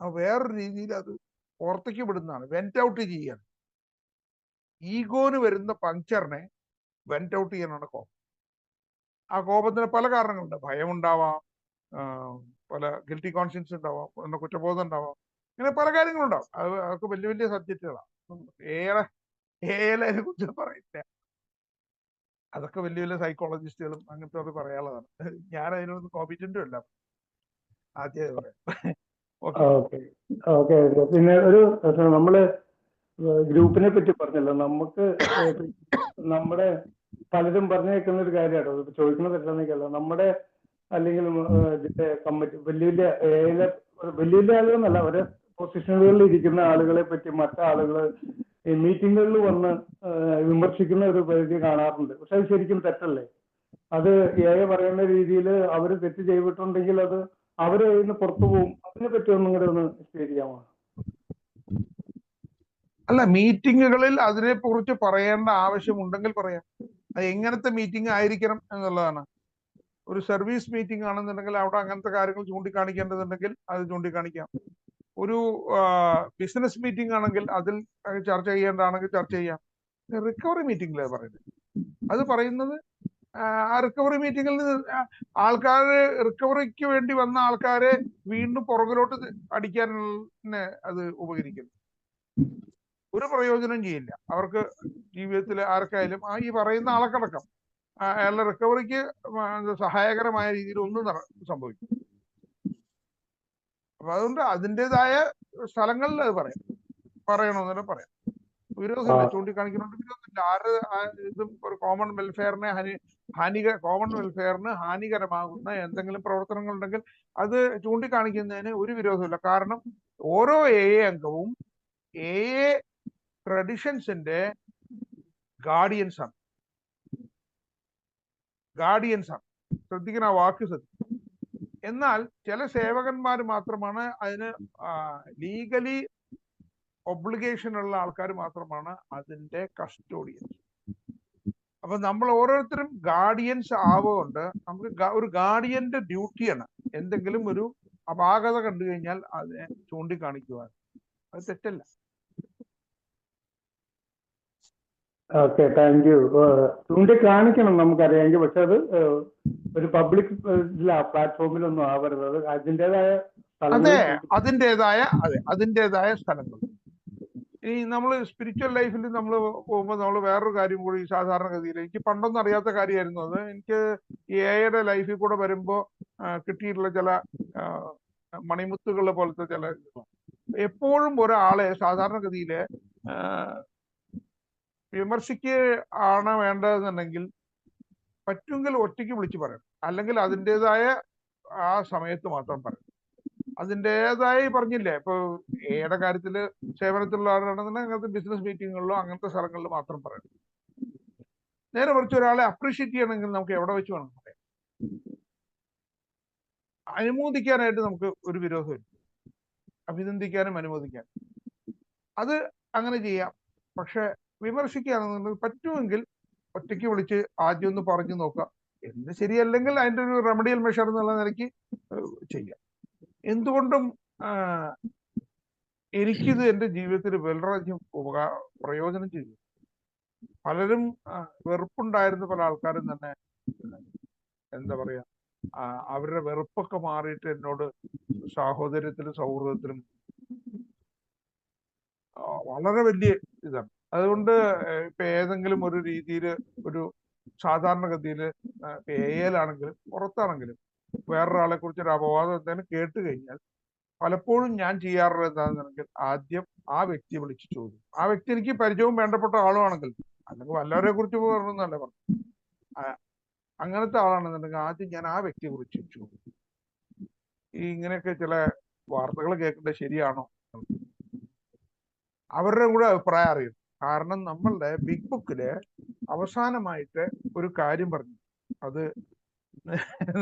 വേറൊരു രീതിയിൽ അത് പുറത്തേക്ക് വിടുന്നതാണ്, വെന്റ് ഔട്ട് ചെയ്യാണ്. ഈഗോന് വരുന്ന പങ്ക്ചറിനെ വെന്റ് ഔട്ട് ചെയ്യാനാണ് കോപം. ആ കോപത്തിന് പല കാരണങ്ങളുണ്ട്. ഭയം ഉണ്ടാവാം, പല ഗിൽറ്റി കോൺഷ്യൻസ് ഉണ്ടാവാം, കുറ്റബോധം ഉണ്ടാവാം, ഇങ്ങനെ പല കാര്യങ്ങളുണ്ടാവും. അതൊക്കെ വലിയ വലിയ സബ്ജക്റ്റുകളാണ്. അതിനെ കുറിച്ച് പറയില്ല. അതൊക്കെ വലിയ വലിയ സൈക്കോളജിസ്റ്റുകളും അങ്ങനത്തെ അത് പറയാനുള്ളതാണ്. ഞാൻ അതിനൊന്നും കോമ്പിറ്റന്റും അല്ല. ആദ്യം പറയാം. ഓക്കെ. പിന്നെ നമ്മള് ഗ്രൂപ്പിനെ പറ്റി പറഞ്ഞല്ലോ. നമുക്ക് നമ്മുടെ പലരും പറഞ്ഞേക്കുന്ന ഒരു കാര്യമാണോ ചോദിക്കുന്നത് എന്താണെന്നല്ല, നമ്മുടെ അല്ലെങ്കിൽ ഇതിന്റെ കമ്മിറ്റി വലിയ വലിയ ആളുകളെന്നല്ല, ഒരേ പൊസിഷനുകളിൽ ഇരിക്കുന്ന ആളുകളെ പറ്റി മറ്റാളുകൾ ഈ മീറ്റിങ്ങുകളിൽ വന്ന് വിമർശിക്കുന്ന ഒരു പരിധി കാണാറുണ്ട്. പക്ഷെ അത് ശരിക്കും തെറ്റല്ലേ? അത് പറയുന്ന രീതിയിൽ അവർ തെറ്റ് ചെയ്തിട്ടുണ്ടെങ്കിൽ അത് അവര് ഇന്ന് പുറത്തു പോകും. അതിനെ പറ്റി ഒന്നും കൂടെ ഒന്ന് ശരിയാമോ? അല്ല, മീറ്റിങ്ങുകളിൽ അതിനെ കുറിച്ച് പറയേണ്ട ആവശ്യമുണ്ടെങ്കിൽ പറയാം. അത് എങ്ങനത്തെ മീറ്റിംഗ് ആയിരിക്കണം എന്നുള്ളതാണ്. ഒരു സർവീസ് മീറ്റിംഗ് ആണെന്നുണ്ടെങ്കിൽ അവിടെ അങ്ങനത്തെ കാര്യങ്ങൾ ചൂണ്ടിക്കാണിക്കേണ്ടതുണ്ടെങ്കിൽ അത് ചൂണ്ടിക്കാണിക്കാം. ഒരു ബിസിനസ് മീറ്റിംഗ് ആണെങ്കിൽ അതിൽ ചർച്ച ചെയ്യേണ്ടതാണെങ്കിൽ ചർച്ച ചെയ്യാം. റിക്കവറി മീറ്റിംഗിലാണ് പറയുന്നത്. അത് പറയുന്നത് ആ റിക്കവറി മീറ്റിംഗിൽ ആൾക്കാര് റിക്കവറിക്ക് വേണ്ടി വന്ന ആൾക്കാരെ വീണ്ടും പുറകിലോട്ട് അടിക്കാൻ അത് ഉപകരിക്കുന്നു. ഒരു പ്രയോജനം ചെയ്യില്ല അവർക്ക് ജീവിതത്തിൽ ആർക്കായാലും. ഈ പറയുന്ന ആൾക്കടക്കം അയാളുടെ റിക്കവറിക്ക് സഹായകരമായ രീതിയിൽ ഒന്നും സംഭവിക്കും. അപ്പൊ അതുകൊണ്ട് അതിൻ്റെതായ സ്ഥലങ്ങളിൽ അത് പറയണമെന്നെ പറയാം. വിരോധമില്ല, ചൂണ്ടിക്കാണിക്കുന്നുണ്ട്, വിരോധമില്ല. ഇതും ഒരു കോമൺ വെൽഫെയറിന് ഹാനികരമാകുന്ന എന്തെങ്കിലും പ്രവർത്തനങ്ങൾ ഉണ്ടെങ്കിൽ അത് ചൂണ്ടിക്കാണിക്കുന്നതിന് ഒരു വിരോധമില്ല. കാരണം ഓരോ അംഗവും ട്രഡിഷൻസിന്റെ ഗാർഡിയൻസ് ആണ്. ശ്രദ്ധിക്കുന്ന ആ വാക്ക് ശ്രദ്ധിക്കും. എന്നാൽ ചില സേവകന്മാർ മാത്രമാണ് അതിന് ലീഗലി ഒബ്ലിഗേഷൻ ഉള്ള ആൾക്കാർ മാത്രമാണ് അതിന്റെ കസ്റ്റോഡിയൻസ്. അപ്പൊ നമ്മൾ ഓരോരുത്തരും ഗാർഡിയൻസ് ആവുകൊണ്ട് നമുക്ക് ഒരു ഗാർഡിയന്റെ ഡ്യൂട്ടിയാണ് എന്തെങ്കിലും ഒരു അപാകത കണ്ടു കഴിഞ്ഞാൽ അതിനെ ചൂണ്ടിക്കാണിക്കുവാൻ. അത് തെറ്റല്ല. Okay, thank you. ചൂണ്ടിക്കാണിക്കണം നമുക്കറിയാമെങ്കിൽ, പക്ഷെ അത് ഒരു പബ്ലിക് പ്ലാറ്റ്ഫോമിലൊന്നും ആവരുത്. അത് അതിൻ്റെതായ അതിൻ്റെതായ സ്ഥലങ്ങൾ. ഇനി നമ്മൾ സ്പിരിച്വൽ ലൈഫിൽ നമ്മൾ പോകുമ്പോൾ നമ്മൾ വേറൊരു കാര്യം കൂടി സാധാരണഗതിയിൽ എനിക്ക് പണ്ടൊന്നും അറിയാത്ത കാര്യമായിരുന്നു അത്. എനിക്ക് ഈ എയുടെ ലൈഫിൽ കൂടെ വരുമ്പോൾ കിട്ടിയിട്ടുള്ള ചില മണിമുത്തുകൾ പോലത്തെ ചില എപ്പോഴും ഒരാളെ സാധാരണഗതിയിൽ വിമർശിക്കുകയാണ് വേണ്ടതെന്നുണ്ടെങ്കിൽ പറ്റുമെങ്കിൽ ഒറ്റയ്ക്ക് വിളിച്ച് പറയണം, അല്ലെങ്കിൽ അതിൻ്റെതായ ആ സമയത്ത് മാത്രം പറയണം. അതിൻ്റെതായി പറഞ്ഞില്ലേ, ഇപ്പൊ എയുടെ കാര്യത്തിൽ സേവനത്തിലുള്ള ആളാണെന്നുണ്ടെങ്കിൽ അങ്ങനത്തെ ബിസിനസ് മീറ്റിങ്ങുകളിലോ അങ്ങനത്തെ സ്ഥലങ്ങളിൽ മാത്രം പറയണം. നേരെ മറിച്ച് ഒരാളെ അപ്രീഷിയേറ്റ് ചെയ്യണമെങ്കിൽ നമുക്ക് എവിടെ വെച്ച് വേണം പറയാം. അനുമോദിക്കാനായിട്ട് നമുക്ക് ഒരു വിരോധമില്ല, അഭിനന്ദിക്കാനും അനുമോദിക്കാനും അത് അങ്ങനെ ചെയ്യാം. പക്ഷെ വിമർശിക്കുകയാണെന്നുണ്ടെങ്കിൽ പറ്റുമെങ്കിൽ ഒറ്റയ്ക്ക് വിളിച്ച് ആദ്യം ഒന്ന് പറഞ്ഞു നോക്കാം. എന്ത് ശരിയല്ലെങ്കിൽ അതിൻ്റെ ഒരു റെമഡിയൽ മെഷർ എന്നുള്ള നിലയ്ക്ക് ചെയ്യാം. എന്തുകൊണ്ടും എനിക്കിത് എൻ്റെ ജീവിതത്തിൽ വളരെയധികം പ്രയോജനം ചെയ്തു. പലരും വെറുപ്പുണ്ടായിരുന്ന പല ആൾക്കാരും തന്നെ എന്താ പറയാ അവരുടെ വെറുപ്പൊക്കെ മാറിയിട്ട് എന്നോട് സാഹോദര്യത്തിലും സൗഹൃദത്തിലും വളരെ വലിയ ഇതാണ്. അതുകൊണ്ട് ഇപ്പൊ ഏതെങ്കിലും ഒരു രീതിയിൽ ഒരു സാധാരണഗതിയിൽ എയിലാണെങ്കിലും പുറത്താണെങ്കിലും വേറൊരാളെ കുറിച്ച് ഒരു അപവാദം എന്തെങ്കിലും കേട്ട് കഴിഞ്ഞാൽ പലപ്പോഴും ഞാൻ ചെയ്യാറുള്ളത് എന്താണെന്നുണ്ടെങ്കിൽ ആദ്യം ആ വ്യക്തിയെ വിളിച്ച് ചോദിക്കും. ആ വ്യക്തി എനിക്ക് പരിചയവും വേണ്ടപ്പെട്ട ആളുമാണെങ്കിൽ, അല്ലെങ്കിൽ വല്ലവരെ കുറിച്ച് പറഞ്ഞല്ല പറഞ്ഞു, അങ്ങനത്തെ ആളാണെന്നുണ്ടെങ്കിൽ ആദ്യം ഞാൻ ആ വ്യക്തിയെ കുറിച്ച് ചോദിക്കും. ഈ ഇങ്ങനെയൊക്കെ ചില വാർത്തകൾ കേൾക്കേണ്ടത് ശരിയാണോ, അവരുടെ കൂടെ അഭിപ്രായം അറിയും. കാരണം നമ്മളുടെ ബിഗ് ബുക്കില് അവസാനമായിട്ട് ഒരു കാര്യം പറഞ്ഞു, അത്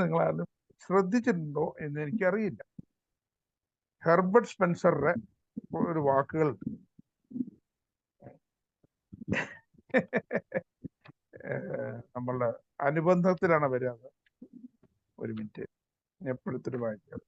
നിങ്ങളാരും ശ്രദ്ധിച്ചിട്ടുണ്ടോ എന്ന് എനിക്കറിയില്ല. ഹെർബർട്ട് സ്പെൻസറുടെ ഒരു വാക്കുകൾ നമ്മളുടെ അനുബന്ധത്തിലാണ് വരിക. ഒരു മിനിറ്റ്, എപ്പോഴത്തൊരു വായിക്കാം.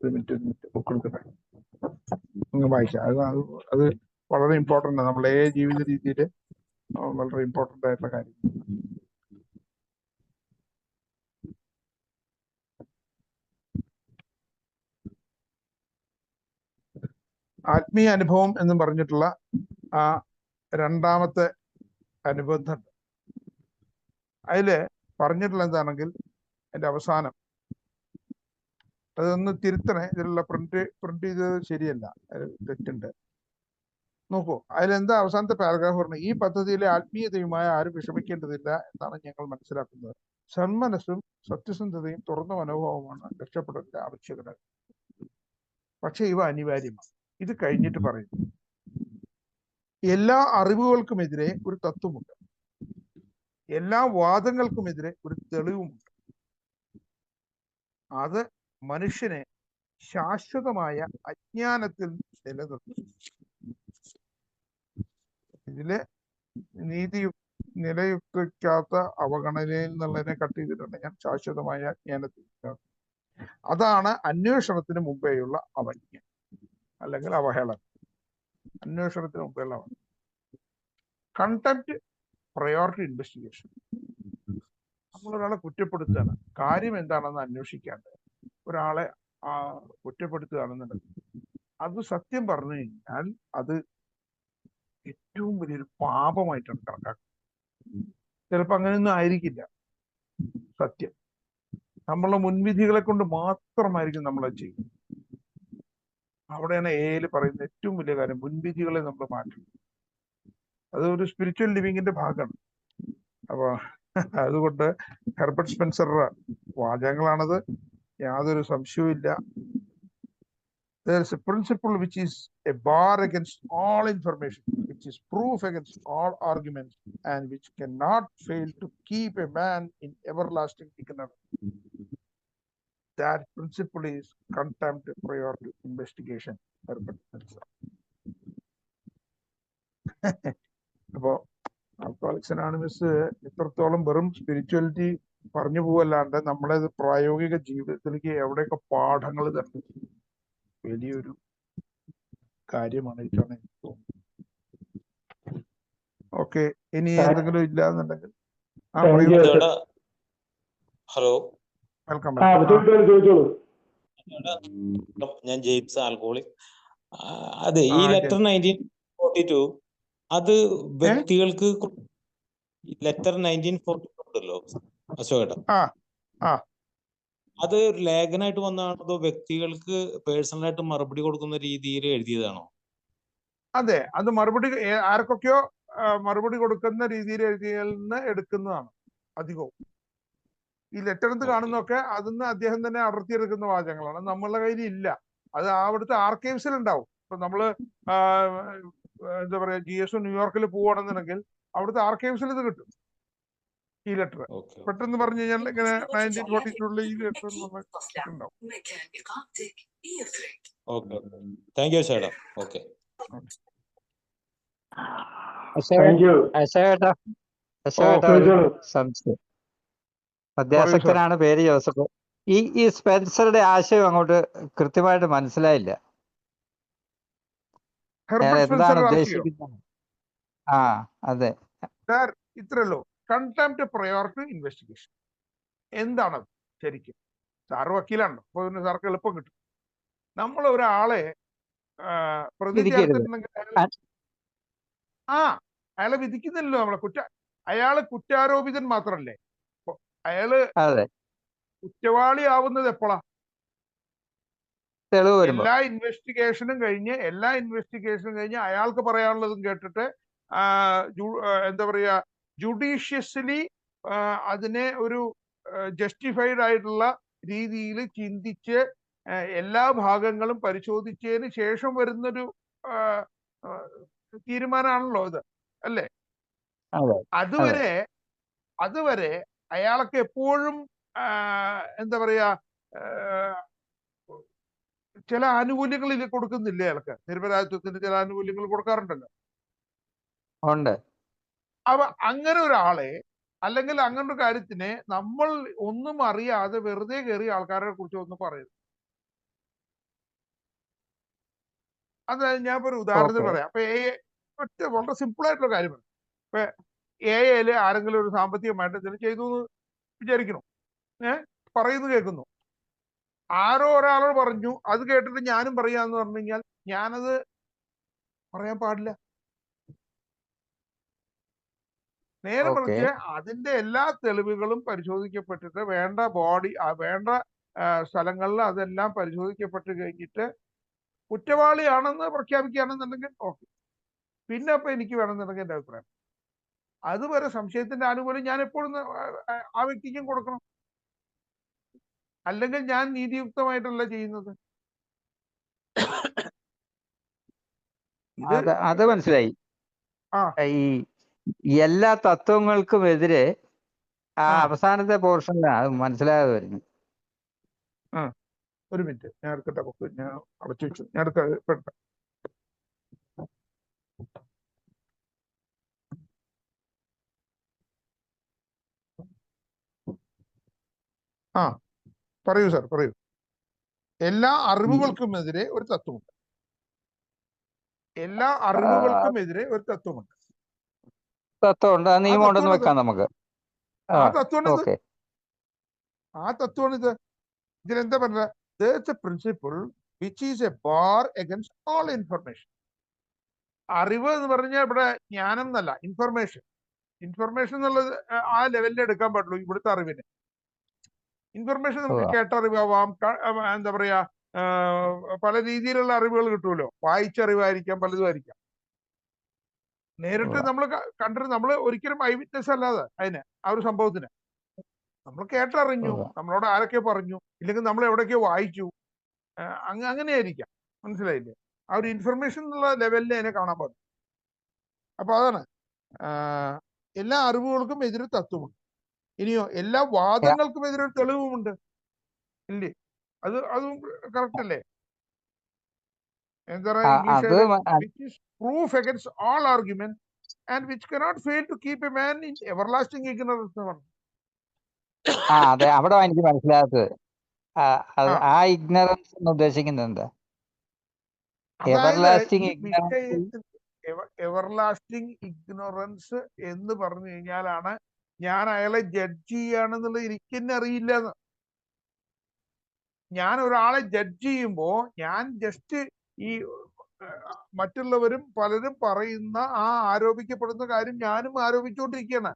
ഒരു മിനിറ്റ് ബുക്ക് എടുക്കട്ടെ, നിങ്ങൾ വായിക്കാം. അത് വളരെ ഇമ്പോർട്ടൻ്റ് ആണ് നമ്മളെ ജീവിത രീതിയിൽ വളരെ ഇമ്പോർട്ടൻ്റ് ആയിട്ടുള്ള കാര്യം. ആത്മീയ അനുഭവം എന്ന് പറഞ്ഞിട്ടുള്ള ആ രണ്ടാമത്തെ അനുബന്ധം അതില് പറഞ്ഞിട്ടുള്ള എന്താണെങ്കിൽ അതിന്റെ അവസാനം അതൊന്ന് തിരുത്തണേ. ഇതിലുള്ള പ്രിന്റ് ചെയ്തത് ശരിയല്ല, തെറ്റുണ്ട്. നോക്കൂ, അതിലെന്താ അവസാനത്തെ പാരഗ്രാഫ് പറഞ്ഞത്? ഈ പദ്ധതിയിലെ ആത്മീയതയുമായി ആരും വിഷമിക്കേണ്ടതില്ല എന്നാണ് ഞങ്ങൾ മനസ്സിലാക്കുന്നത്. സന്മനസ്സും സത്യസന്ധതയും തുറന്ന മനോഭാവമാണ് രക്ഷപ്പെടേണ്ട ആവശ്യകത. പക്ഷെ ഇവ അനിവാര്യമാണ്. ഇത് കഴിഞ്ഞിട്ട് പറയുന്നു, എല്ലാ അറിവുകൾക്കുമെതിരെ ഒരു തത്വമുണ്ട്, എല്ലാ വാദങ്ങൾക്കുമെതിരെ ഒരു തെളിവുമുണ്ട്. അത് മനുഷ്യനെ ശാശ്വതമായ അജ്ഞാനത്തിൽ നിലനിർത്തും. ഇതില് നിലയുക്തിക്കാത്ത അവഗണനയിൽ നിന്നുള്ളതിനെ കട്ട് ചെയ്തിട്ടുണ്ട് ഞാൻ. ശാശ്വതമായ അജ്ഞാനത്തിൽ അതാണ് അന്വേഷണത്തിന് മുമ്പേയുള്ള അവജ്ഞ അല്ലെങ്കിൽ അവഹേളനം. അന്വേഷണത്തിന് മുമ്പേയുള്ള അവജ്ഞ. Contempt, priority investigation. നമ്മളൊരാളെ കുറ്റപ്പെടുത്തുകയാണ്, കാര്യം എന്താണെന്ന് അന്വേഷിക്കാണ്ട് ഒരാളെ കുറ്റപ്പെടുത്തുകയാണെന്നുണ്ടെങ്കിൽ അത് സത്യം പറഞ്ഞു കഴിഞ്ഞാൽ അത് ഏറ്റവും വലിയൊരു പാപമായിട്ടാണ് കണക്കാക്കുന്നത്. ചിലപ്പോൾ അങ്ങനെയൊന്നും ആയിരിക്കില്ല സത്യം. നമ്മളുടെ മുൻവിധികളെ കൊണ്ട് മാത്രമായിരിക്കും നമ്മളത് ചെയ്യുന്നത്. അവിടെയാണ് എയിൽ പറയുന്ന ഏറ്റവും വലിയ കാര്യം, മുൻവിധികളെ നമ്മൾ മാറ്റും. അത് ഒരു സ്പിരിച്വൽ ലിവിങ്ങിന്റെ ഭാഗമാണ്. അപ്പൊ അതുകൊണ്ട് ഹെർബർട്ട് സ്പെൻസറുടെ വാചകങ്ങളാണത്, യാതൊരു സംശയവും ഇല്ല. There is a principle which is a bar against all information, which is proof against all arguments, and which cannot fail to keep a man in everlasting ignorance. That principle is contempt prior to investigation. Herbert Spencer. അപ്പോ ആൽക്കഹോളിക്സ് അനോണിമസ് ഇത്രത്തോളം വെറും സ്പിരിച്വാലിറ്റി പറഞ്ഞു പോവല്ലാണ്ട് നമ്മളത് പ്രായോഗിക ജീവിതത്തിലേക്ക് എവിടെയൊക്കെ പാഠങ്ങൾ തരുന്നത് വലിയൊരു കാര്യമാണ്. ഇതാണ് എനിക്ക് തോന്നുന്നത്. ഓക്കെ, ഇനി എന്തെങ്കിലും ഇല്ല എന്നുണ്ടെങ്കിൽ താങ്ക് യു ചേട്ടാ ഹലോ വെൽക്കം ചോദിച്ചോളൂ. ഞാൻ ജെയിംസ് ആൽക്കോളിക്. അതെ, ഈ ലെറ്റർ 1942 അത് വ്യക്തികൾക്ക് ലെറ്റർ 1942 ഉണ്ടല്ലോ അശോകേട്ട, അത് ലേഖനമായിട്ട് വന്നതാണോ അതോ വ്യക്തികൾക്ക് പേഴ്സണലായിട്ട് മറുപടി കൊടുക്കുന്ന രീതിയിൽ എഴുതിയതാണോ? അതെ, അത് മറുപടി ആർക്കൊക്കെയോ മറുപടി കൊടുക്കുന്ന രീതിയിൽ എഴുതിയതിൽ നിന്ന് എടുക്കുന്നതാണ് അധികവും. ഈ ലെറ്റർ എന്ത് കാണുന്നൊക്കെ അതിന്ന് അദ്ദേഹം തന്നെ അടർത്തിയെടുക്കുന്ന വാചകങ്ങളാണ്. നമ്മളുടെ കയ്യിൽ ഇല്ല. അത് അവിടുത്തെ ആർക്കൈവ്സിൽ ഉണ്ടാവും. ഇപ്പൊ നമ്മള് എന്താ പറയാ GSU ന്യൂയോർക്കിൽ പോവുകയാണെന്നുണ്ടെങ്കിൽ അവിടുത്തെ ആർക്കൈവ്സിൽ ഇത് കിട്ടും, ഈ ലെറ്റർ. പെട്ടെന്ന് പറഞ്ഞു കഴിഞ്ഞാൽ ഇങ്ങനെ 1942 ഈ ലെറ്റർ ഉണ്ടാവും. താങ്ക് യു ചേട്ടാ. ഓക്കെ, സംശയം. അധ്യാസക്തനാണ്, പേര് ജോസഫ്. ഈ സ്പെൻസറുടെ ആശയം അങ്ങോട്ട് കൃത്യമായിട്ട് മനസ്സിലായില്ല. എന്താണ് ഉദ്ദേശിക്കുന്നത്? ആ അതെ, ഇത്രയല്ലോ. കണ്ടംപ്റ്റ് പ്രയോർ ടു ഇൻവെസ്റ്റിഗേഷൻ എന്താണത് ശരിക്കും? സാറ് വക്കീലാണല്ലോ, അപ്പൊ പിന്നെ സാർക്ക് എളുപ്പം കിട്ടും. നമ്മൾ ഒരാളെ പ്രതി ചേർത്തിട്ടുണ്ടെങ്കിൽ അയാളെ വിധിക്കുന്നില്ലല്ലോ നമ്മളെ. അയാള് കുറ്റാരോപിതൻ മാത്രല്ലേ. അയാള് കുറ്റവാളി ആവുന്നത് എപ്പോഴാ? എല്ലാ ഇൻവെസ്റ്റിഗേഷനും കഴിഞ്ഞ് അയാൾക്ക് പറയാനുള്ളതും കേട്ടിട്ട് എന്താ പറയാ ജുഡീഷ്യസ്ലി അതിനെ ഒരു ജസ്റ്റിഫൈഡ് ആയിട്ടുള്ള രീതിയിൽ ചിന്തിച്ച് എല്ലാ ഭാഗങ്ങളും പരിശോധിച്ചതിന് ശേഷം വരുന്നൊരു തീരുമാനമാണല്ലോ ഇത്, അല്ലേ? അതുവരെ അയാൾക്ക് എപ്പോഴും എന്താ പറയാ ചില ആനുകൂല്യങ്ങൾ കൊടുക്കുന്നില്ലേ? അയാൾക്ക് നിരപരാധിത്വത്തിന് ചില ആനുകൂല്യങ്ങൾ കൊടുക്കാറുണ്ടല്ലോ. അപ്പൊ അങ്ങനെ ഒരാളെ അല്ലെങ്കിൽ അങ്ങനെ ഒരു കാര്യത്തിനെ നമ്മൾ ഒന്നും അറിയാതെ വെറുതെ കയറി ആൾക്കാരെ കുറിച്ച് ഒന്നും പറയരുത്. അതായത് ഞാൻ ഒരു ഉദാഹരണത്തിന് പറയാം. അപ്പൊ വളരെ സിമ്പിൾ ആയിട്ടുള്ള കാര്യമാണ്. ഇപ്പൊ AI ആരെങ്കിലും ഒരു സാമ്പത്തികമായിട്ട് എന്തെങ്കിലും ചെയ്തു എന്ന് വിചാരിക്കണം, പറയുന്നു കേൾക്കുന്നു, ആരോ ഒരാളോട് പറഞ്ഞു, അത് കേട്ടിട്ട് ഞാനും പറയാന്ന് പറഞ്ഞു കഴിഞ്ഞാൽ ഞാനത് പറയാൻ പാടില്ല. നേരെ മറിച്ച് അതിന്റെ എല്ലാ തെളിവുകളും പരിശോധിക്കപ്പെട്ടിട്ട് വേണ്ട വേണ്ട സ്ഥലങ്ങളിൽ അതെല്ലാം പരിശോധിക്കപ്പെട്ട് കഴിഞ്ഞിട്ട് കുറ്റവാളിയാണെന്ന് പ്രഖ്യാപിക്കുകയാണെന്നുണ്ടെങ്കിൽ ഓക്കെ. പിന്നെ അപ്പൊ എനിക്ക് വേണമെന്നുണ്ടെങ്കിൽ എൻ്റെ അഭിപ്രായം അതുവരെ സംശയത്തിന്റെ ആനുകൂല്യം ഞാൻ എപ്പോഴും ആ വ്യക്തിക്കും കൊടുക്കണം. അല്ലെങ്കിൽ ഞാൻ നീതിയുക്തമായിട്ടല്ല ചെയ്യുന്നത്. അത് മനസ്സിലായി. ഈ എല്ലാ തത്വങ്ങൾക്കും എതിരെ ആ അവസാനത്തെ പോർഷനിലാണ് അത് മനസ്സിലാകാതെ വരുന്നത്. ഒരു മിനിറ്റ്, ഞാൻ എടുക്കട്ടെ ബുക്ക്, ഞാൻ അടച്ചു വെച്ചു, ഞാൻ എടുക്കട്ടെ. പറയൂ സാർ, പറയൂ. എല്ലാ അറിവുകൾക്കുമെതിരെ ഒരു തത്വമുണ്ട്. എല്ലാ അറിവുകൾക്കും എതിരെ ഒരു തത്വമുണ്ട്. നിയമം ഉണ്ടെന്ന് വെക്കാം നമുക്ക്. ആ തത്വമാണിത്. ഇതിലെന്താ പറഞ്ഞത്? There's a principle which is a bar against all information. അറിവ് എന്ന് പറഞ്ഞാൽ ഇവിടെ ജ്ഞാനം എന്നല്ല, ഇൻഫർമേഷൻ. ഇൻഫർമേഷൻ എന്നുള്ളത് ആ ലെവലിൽ എടുക്കാൻ പാടുള്ളൂ. ഇവിടുത്തെ അറിവിന് ഇൻഫർമേഷൻ നമുക്ക് കേട്ടറിവാവാം, എന്താ പറയാ പല രീതിയിലുള്ള അറിവുകൾ കിട്ടുമല്ലോ. വായിച്ചറിവായിരിക്കാം, പലതും ആയിരിക്കാം. നേരിട്ട് നമ്മൾ കണ്ടിട്ട് നമ്മൾ ഒരിക്കലും ഐ വിറ്റ്നസ് അല്ലാതെ ആ ഒരു സംഭവത്തിന് നമ്മൾ കേട്ടറിഞ്ഞു, നമ്മളോട് ആരൊക്കെ പറഞ്ഞു, ഇല്ലെങ്കിൽ നമ്മൾ എവിടെയൊക്കെയോ വായിച്ചു, അങ്ങനെയായിരിക്കാം. മനസ്സിലായില്ലേ? ആ ഒരു ഇൻഫർമേഷൻ എന്നുള്ള ലെവലിൽ അതിനെ കാണാൻ പാടില്ല. അപ്പൊ അതാണ് എല്ലാ അറിവുകൾക്കും എതിരെ തത്വമുണ്ട്. ഇനിയോ എല്ലാ വാദങ്ങൾക്കും എതിരെ തെളിവുമുണ്ട്, ഇല്ലേ? അതും കറക്റ്റ് അല്ലേ? എന്താ പറയാ ഇംഗ്ലീഷിൽ which is proof against all argument and which cannot fail to keep a man in everlasting ignorance. അതെ, അവിടെ എനിക്ക് മനസ്സിലാത്തത്. ആ ഇഗ്നറൻസ് എന്ന് ഉദ്ദേശിക്കുന്നത് എന്താ? എവർലാസ്റ്റിംഗ് ഇഗ്നറൻസ് എവർലാസ്റ്റിംഗ് ഇഗ്നോറൻസ് എന്ന് പറഞ്ഞു കഴിഞ്ഞാലാണ് ഞാൻ അയാളെ ജഡ്ജ് ചെയ്യാണെന്നുള്ളത് എനിക്ക് തന്നെ അറിയില്ല. ഞാൻ ഒരാളെ ജഡ്ജ് ചെയ്യുമ്പോ ഞാൻ ജസ്റ്റ് ഈ മറ്റുള്ളവരും പലരും പറയുന്ന ആ ആരോപിക്കപ്പെടുന്ന കാര്യം ഞാനും ആരോപിച്ചുകൊണ്ടിരിക്കുകയാണ്.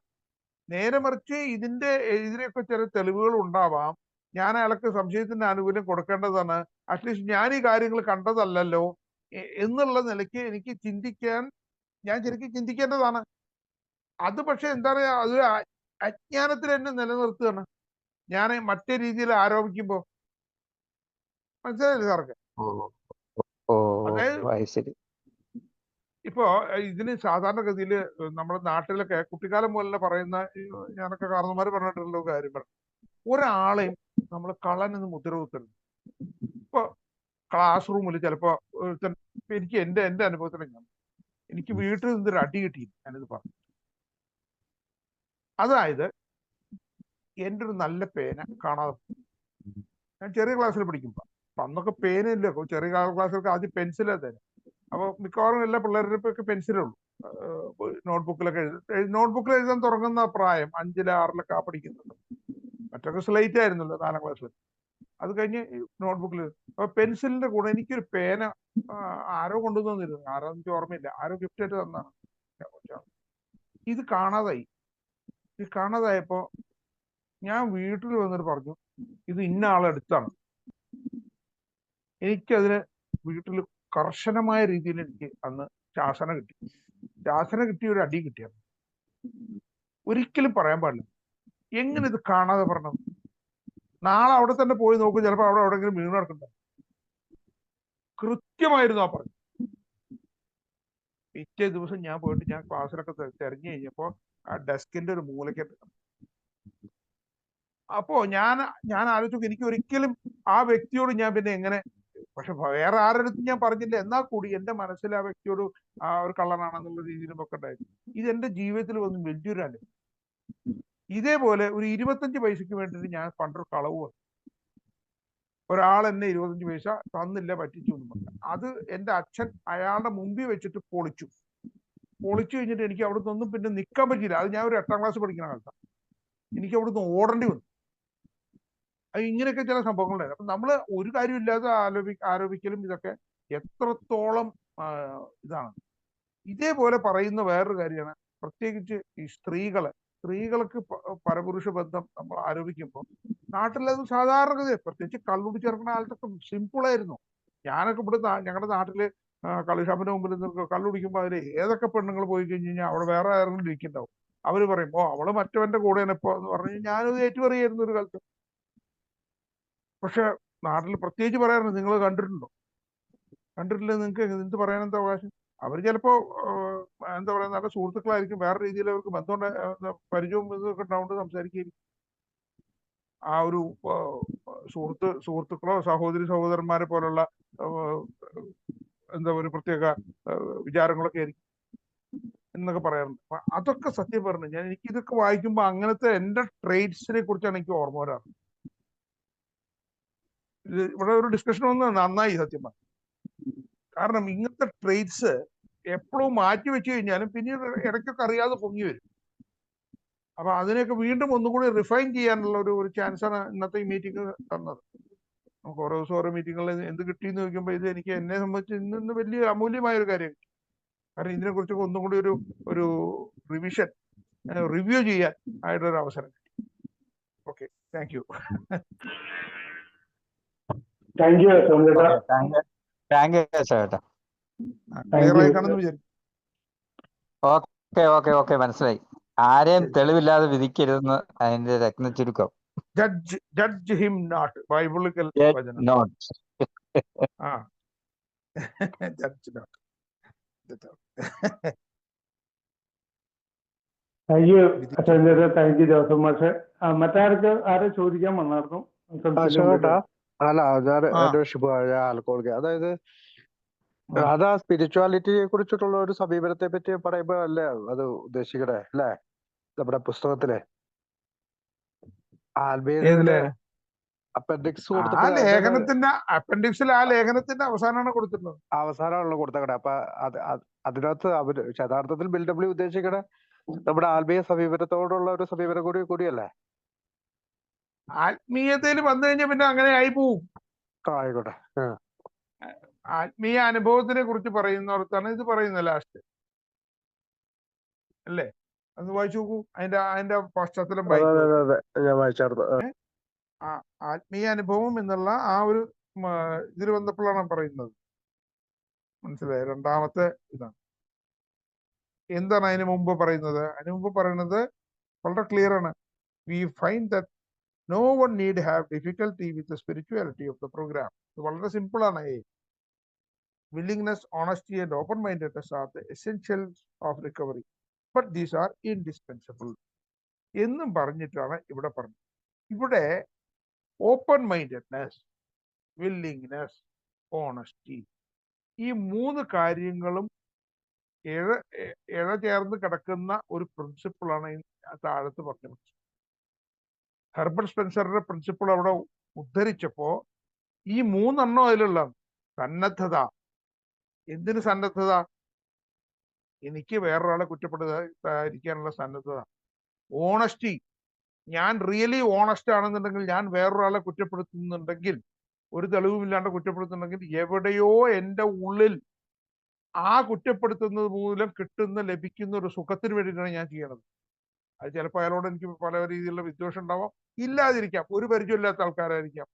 നേരെ മറിച്ച് ഇതിനെയൊക്കെ ചില തെളിവുകൾ ഉണ്ടാവാം. ഞാൻ അയാൾക്ക് സംശയത്തിന്റെ ആനുകൂല്യം കൊടുക്കേണ്ടതാണ്. അറ്റ്ലീസ്റ്റ് ഞാൻ ഈ കാര്യങ്ങൾ കണ്ടതല്ലല്ലോ എന്നുള്ള നിലയ്ക്ക് എനിക്ക് ഞാൻ ശരിക്കും ചിന്തിക്കേണ്ടതാണ്. അത് പക്ഷെ എന്താ പറയാ, അത് അജ്ഞാനത്തിൽ എന്നെ നിലനിർത്തുകയാണ് ഞാൻ മറ്റേ രീതിയിൽ ആരോപിക്കുമ്പോ. മനസ്സിലായില്ലേ സാർക്ക്? അതായത് ഇപ്പോ ഇതിന് സാധാരണഗതിയിൽ നമ്മുടെ നാട്ടിലൊക്കെ കുട്ടിക്കാലം പോലെ പറയുന്ന, ഞാനൊക്കെ കാരണന്മാര് പറഞ്ഞിട്ടുള്ള കാര്യങ്ങൾ, ഒരാളെയും നമ്മൾ കള്ളനെന്ന് മുദ്ര കുത്തരുത്. ഇപ്പൊ ക്ലാസ് റൂമിൽ ചിലപ്പോ എനിക്ക് എന്റെ അനുഭവത്തിൽ എനിക്ക് വീട്ടിൽ നിന്നൊരു അടി കിട്ടി, ഞാനിത് പറഞ്ഞു. അതായത് എൻ്റെ ഒരു നല്ല പേന കാണാതെ, ഞാൻ ചെറിയ ക്ലാസ്സിൽ പഠിക്കുമ്പോ, അന്നൊക്കെ പേനയില്ല, ചെറിയ ക്ലാസ്സിലൊക്കെ ആദ്യം പെൻസിലാ തരാം. അപ്പൊ മിക്കവാറും എല്ലാ പിള്ളേരുടെ ഒക്കെ പെൻസിലേ ഉള്ളൂ. നോട്ട്ബുക്കിൽ എഴുതാൻ തുടങ്ങുന്ന പ്രായം 5-ൽ 6-ലൊക്കെ പഠിക്കുന്നുണ്ട്. മറ്റൊക്കെ സ്ലേറ്റ് ആയിരുന്നല്ലോ 4ാം ക്ലാസ്സിൽ. അത് കഴിഞ്ഞ് നോട്ട്ബുക്കിൽ. അപ്പൊ പെൻസിലിന്റെ കൂടെ എനിക്കൊരു പേന ആരോ കൊണ്ടുവന്നിരുന്നു, ആരോ എനിക്ക് ഓർമ്മയില്ല, ആരോ ഗിഫ്റ്റ് ആയിട്ട് തന്നാണ്. ഇത് കാണാതായപ്പോ ഞാൻ വീട്ടിൽ വന്നിട്ട് പറഞ്ഞു, ഇത് ഇന്ന ആളെടുത്താണ്. എനിക്കതിന് വീട്ടിൽ കർശനമായ രീതിയിൽ എനിക്ക് അന്ന് ശാസന കിട്ടിയ ഒരു അടി കിട്ടിയത്. ഒരിക്കലും പറയാൻ പാടില്ല. എങ്ങനെ ഇത് കാണാതെ പറഞ്ഞത്? നാളെ അവിടെ തന്നെ പോയി നോക്കും, ചിലപ്പോൾ അവിടെ എവിടെയെങ്കിലും വീണ് നടക്കണ്ട. കൃത്യമായിരുന്നു ആ പറഞ്ഞു. പിറ്റേ ദിവസം ഞാൻ പോയിട്ട് ഞാൻ ക്ലാസ്സിലൊക്കെ തെരഞ്ഞു കഴിഞ്ഞപ്പോ ആ ഡെസ്കിന്റെ ഒരു മൂലയ്ക്ക്. അപ്പോ ഞാൻ ആലോചിച്ചു, എനിക്ക് ഒരിക്കലും ആ വ്യക്തിയോട് ഞാൻ പിന്നെ എങ്ങനെ, പക്ഷെ വേറെ ആരുടെ ഞാൻ പറഞ്ഞില്ല, എന്നാൽ കൂടി എന്റെ മനസ്സിൽ ആ വ്യക്തിയോട് ആ ഒരു കള്ളനാണെന്നുള്ള രീതിയിലും ഒക്കെ ഉണ്ടായിരുന്നു. ഇതെന്റെ ജീവിതത്തിൽ വന്ന് വലിയൊരു അനുഭവം. ഇതേപോലെ ഒരു 25 പൈസക്ക് വേണ്ടിയിട്ട് ഞാൻ പണ്ടൊരു കളവ് വന്നു. ഒരാൾ എന്നെ 25 പൈസ തന്നില്ല, പറ്റിച്ചു എന്ന് പറഞ്ഞു. അത് എൻ്റെ അച്ഛൻ അയാളുടെ മുമ്പിൽ വെച്ചിട്ട് പൊളിച്ചു കഴിഞ്ഞിട്ട് എനിക്ക് അവിടുന്ന് ഒന്നും പിന്നെ നിൽക്കാൻ പറ്റിയില്ല. അത് ഞാൻ ഒരു 8ാം ക്ലാസ് പഠിക്കുന്ന കാലത്താണ്. എനിക്ക് അവിടുന്ന് ഓടേണ്ടി വന്നു. ഇങ്ങനെയൊക്കെ ചില സംഭവങ്ങളുണ്ടായിരുന്നു. അപ്പൊ നമ്മള് ഒരു കാര്യമില്ലാതെ ആരോപിക്കലും ഇതൊക്കെ എത്രത്തോളം ഇതാണ്. ഇതേപോലെ പറയുന്ന വേറൊരു കാര്യമാണ്, പ്രത്യേകിച്ച് ഈ സ്ത്രീകൾക്ക് പരപുരുഷ ബന്ധം നമ്മൾ ആരോപിക്കുമ്പോൾ നാട്ടിലത് സാധാരണഗതി, പ്രത്യേകിച്ച് കള്ളുടി ചേർക്കുന്ന കാലത്തൊക്കെ സിമ്പിളായിരുന്നു. ഞാനൊക്കെ ഇവിടെ ഞങ്ങളുടെ നാട്ടില് കള്ളുഷാപ്പിന്റെ മുമ്പിൽ നിന്ന് കള്ളുടിക്കുമ്പോൾ അതിൽ ഏതൊക്കെ പെണ്ണുങ്ങൾ പോയി കഴിഞ്ഞ് കഴിഞ്ഞാൽ അവിടെ വേറെ ആരെങ്കിലും ഇരിക്കുന്നുണ്ടാവും. അവര് പറയും, ഓ അവള് മറ്റവന്റെ കൂടെയാണ് ഇപ്പൊ എന്ന് പറഞ്ഞു. ഞാനത് ഏറ്റുപറയായിരുന്നു ഒരു കാലത്ത്. പക്ഷെ നാട്ടിൽ പ്രത്യേകിച്ച് പറയാറുണ്ട്, നിങ്ങൾ കണ്ടിട്ടില്ല, നിങ്ങൾക്ക് എന്ത് പറയാനെന്താ അവകാശം? അവർ ചിലപ്പോ എന്താ പറയാ, നല്ല സുഹൃത്തുക്കളായിരിക്കും, വേറെ രീതിയിൽ അവർക്ക് ബന്ധം പരിചയവും ഇതൊക്കെ ഉണ്ടാവുകൊണ്ട് സംസാരിക്കുകയായിരിക്കും. ആ ഒരു സുഹൃത്തുക്കളോ സഹോദരന്മാരെ പോലുള്ള എന്താ ഒരു പ്രത്യേക വിചാരങ്ങളൊക്കെ ആയിരിക്കും എന്നൊക്കെ പറയാറുണ്ട്. അപ്പൊ അതൊക്കെ സത്യം പറഞ്ഞു ഞാൻ, എനിക്ക് ഇതൊക്കെ വായിക്കുമ്പോൾ അങ്ങനത്തെ എന്റെ ട്രേഡ്സിനെ കുറിച്ചാണ് എനിക്ക് ഓർമ്മ വരാറ്. ഇവിടെ ഒരു ഡിസ്കഷൻ വന്നത് നന്നായി സത്യം പറഞ്ഞു. കാരണം ഇങ്ങനത്തെ ട്രേഡ്സ് എപ്പോഴും മാറ്റി വെച്ച് കഴിഞ്ഞാലും പിന്നീട് ഇടയ്ക്കൊക്കെ അറിയാതെ പൊങ്ങി വരും. അപ്പൊ അതിനെയൊക്കെ വീണ്ടും ഒന്നും കൂടി റിഫൈൻ ചെയ്യാനുള്ള ഒരു ചാൻസാണ് ഇന്നത്തെ ഈ മീറ്റിംഗ് തന്നത്. നമുക്ക് ഓരോ ദിവസം ഓരോ മീറ്റിങ്ങുകളിൽ എന്ത് കിട്ടിയെന്ന് ചോദിക്കുമ്പോൾ ഇത് എനിക്ക് എന്നെ സംബന്ധിച്ച് ഇന്ന് വലിയ അമൂല്യമായ ഒരു കാര്യം. കാരണം ഇതിനെ കുറിച്ചൊക്കെ ഒന്നും കൂടി ഒരു റിവിഷൻ റിവ്യൂ ചെയ്യാൻ ആയിട്ടൊരു അവസരം. Okay, thank U. Thank you ചേട്ടാ. ക്ലിയർ ആയി കാണുന്നു വിചാരിക്കും. ഓക്കെ മനസ്സിലായി. ആരെയും തെളിവില്ലാതെ വിധിക്കരുതെന്ന് അതിന്റെ രത്ന ചുരുക്കം. ജഡ്ജ് ഹിം നോട്ട്, ബൈബിളിക്കൽ വചനം. ആ ജഡ്ജ് നോട്ട്. താങ്ക് യു അച്ഛൻ, താങ്ക് യു ജോസഫ് മാഷെ. ആരെ ചോദിക്കാൻ വന്നായിരുന്നു? അല്ല, അതായത് അത് ആ സ്പിരിച്വാലിറ്റിയെ കുറിച്ചിട്ടുള്ള ഒരു സമീപനത്തെ പറ്റി പറയുമ്പോ അല്ലേ അത് ഉദ്ദേശിക്കണേ, അല്ലേ? നമ്മുടെ പുസ്തകത്തിലെ ആത്മീയതയിലെ അപ്പൻഡിക്സ് ആ കൊടുത്തപ്പോൾ ലേഖനത്തിന്റെ അപ്പൻഡിക്സിൽ ആ ലേഖനത്തിന്റെ അവസാനമാണ് കൊടുത്തിട്ടുള്ളത്. അവസാനമാണല്ലോ കൊടുത്തക്കടെ. അപ്പൊ അതിനകത്ത് അവര് യഥാർത്ഥത്തിൽ ബിൽ ഡബ്ല്യു ഉദ്ദേശിക്കണ നമ്മുടെ ആത്മീയ സമീപനത്തോടുള്ള ഒരു സമീപനം കൂടിയല്ലേ? ആത്മീയതയിൽ വന്നു കഴിഞ്ഞാൽ പിന്നെ അങ്ങനെ ആയി പോവും. ആയിക്കോട്ടെ. ആത്മീയ അനുഭവത്തിനെ കുറിച്ച് പറയുന്നിടത്താണ് ഇത് പറയുന്നത് ലാസ്റ്റ് അല്ലേ? അത് വായിച്ചു നോക്കൂ, അതിന്റെ പശ്ചാത്തലം വായിക്കൂ. ഞാൻ വായിച്ചായിരുന്നു. ആത്മീയ അനുഭവം എന്നുള്ള ആ ഒരു ഇതിൽ വന്നപ്പോഴാണ് പറയുന്നത്. മനസ്സിലായി? രണ്ടാമത്തെ ഇതാണ്. എന്താണ് അതിന് മുമ്പ് പറയുന്നത്? അതിന് മുമ്പ് പറയുന്നത് വളരെ ക്ലിയർ ആണ്. We find that no one need have difficulty with the spirituality of the program. ഇത് വളരെ സിമ്പിൾ ആണ്. Willingness, honesty and open-mindedness are the essentials of recovery, but these are indispensable എന്നും പറഞ്ഞിട്ടാണ് ഇവിടെ പറഞ്ഞത്. ഇവിടെ ഓപ്പൺ മൈൻഡഡ്നെസ്, വില്ലിങ്നെസ്, ഓണസ്റ്റി, ഈ 3 കാര്യങ്ങളും ചേർന്ന് കിടക്കുന്ന ഒരു പ്രിൻസിപ്പിളാണ് താഴത്ത് പറഞ്ഞത്. ഹെർബർട്ട് സ്പെൻസറുടെ പ്രിൻസിപ്പിൾ അവിടെ ഉദ്ധരിച്ചപ്പോ ഈ 3 എണ്ണം അതിലുള്ള സന്നദ്ധത. എന്തിന് സന്നദ്ധത? എനിക്ക് വേറൊരാളെ കുറ്റപ്പെടുത്താതിരിക്കാനുള്ള സന്നദ്ധത. ഓണസ്റ്റി, ഞാൻ റിയലി ഓണസ്റ്റ് ആണെന്നുണ്ടെങ്കിൽ, ഞാൻ വേറൊരാളെ കുറ്റപ്പെടുത്തുന്നുണ്ടെങ്കിൽ, ഒരു തെളിവുമില്ലാണ്ട് കുറ്റപ്പെടുത്തുന്നുണ്ടെങ്കിൽ, എവിടെയോ എൻ്റെ ഉള്ളിൽ ആ കുറ്റപ്പെടുത്തുന്നത് മൂലം ലഭിക്കുന്ന ഒരു സുഖത്തിന് വേണ്ടിയിട്ടാണ് ഞാൻ ചെയ്യണത്. അത് ചിലപ്പോൾ അയാളോട് എനിക്ക് പല രീതിയിലുള്ള വിദ്വേഷം ഉണ്ടാവാം, ഇല്ലാതിരിക്കാം, ഒരു പരിചയമില്ലാത്ത ആൾക്കാരായിരിക്കാം.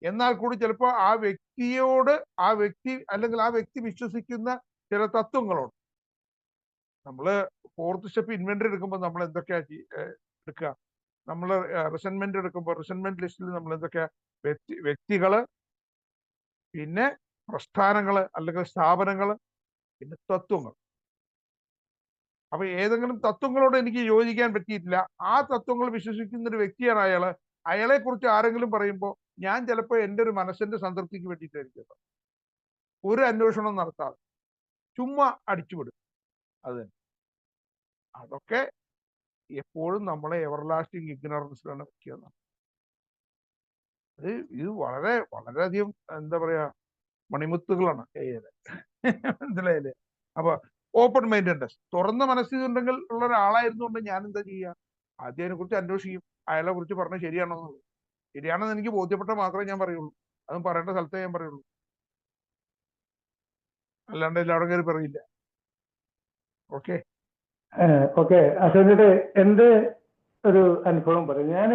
എന്നാൽ കൂടി ചിലപ്പോൾ ആ വ്യക്തിയോട്, ആ വ്യക്തി വിശ്വസിക്കുന്ന ചില തത്വങ്ങളോട്, നമ്മള് 4th സ്റ്റെപ്പ് ഇൻവെന്ററി എടുക്കുമ്പോൾ നമ്മൾ എന്തൊക്കെയാ എടുക്കുക? നമ്മൾ റിസൺമെന്റ് എടുക്കുമ്പോൾ റിസൺമെന്റ് ലിസ്റ്റിൽ നമ്മൾ എന്തൊക്കെയാ? വ്യക്തികള്, പിന്നെ പ്രസ്ഥാനങ്ങള് അല്ലെങ്കിൽ സ്ഥാപനങ്ങള്, പിന്നെ തത്വങ്ങൾ. അപ്പൊ ഏതെങ്കിലും തത്വങ്ങളോട് എനിക്ക് യോജിക്കാൻ പറ്റിയിട്ടില്ല, ആ തത്വങ്ങൾ വിശ്വസിക്കുന്ന ഒരു വ്യക്തിയാണ് അയാളെ കുറിച്ച് ആരെങ്കിലും പറയുമ്പോൾ ഞാൻ ചിലപ്പോൾ എൻ്റെ ഒരു മനസ്സിന്റെ സംതൃപ്തിക്ക് വേണ്ടിയിട്ടായിരിക്കും ഒരു അന്വേഷണം നടത്താതെ ചുമ്മാ അടിച്ചുവിടും. അതൊക്കെ എപ്പോഴും നമ്മളെ എവർലാസ്റ്റിംഗ് ഇഗ്നോറൻസിലാണ് വെക്കുന്നത്. ഇത് വളരെയധികം എന്താ പറയാ, മണിമുത്തുകളാണ് മനസ്സിലായില്ലേ? അപ്പൊ ഓപ്പൺ മൈൻഡഡ്നെസ്, തുറന്ന മനസ്സിലുണ്ടെങ്കിൽ ഉള്ള ഒരാളായിരുന്നുകൊണ്ട് ഞാൻ എന്താ ചെയ്യുക? ആദ്യം അതിനെ കുറിച്ച് അന്വേഷിക്കും, അയാളെ കുറിച്ച് പറഞ്ഞാൽ ശരിയാണോ എന്നുള്ളത്. ശരിയാണെന്ന് എനിക്ക് ബോധ്യപ്പെട്ടാൽ മാത്രമേ ഞാൻ പറയുള്ളൂ. അതും പറയേണ്ട സ്ഥലത്തേ ഞാൻ പറയുള്ളൂ, അല്ലാണ്ട് എല്ലാവരും കയറി പറയില്ല. Okay okay. അശ്വനിയുടെ എൻ്റെ ഒരു അനുഭവം പറയും. ഞാൻ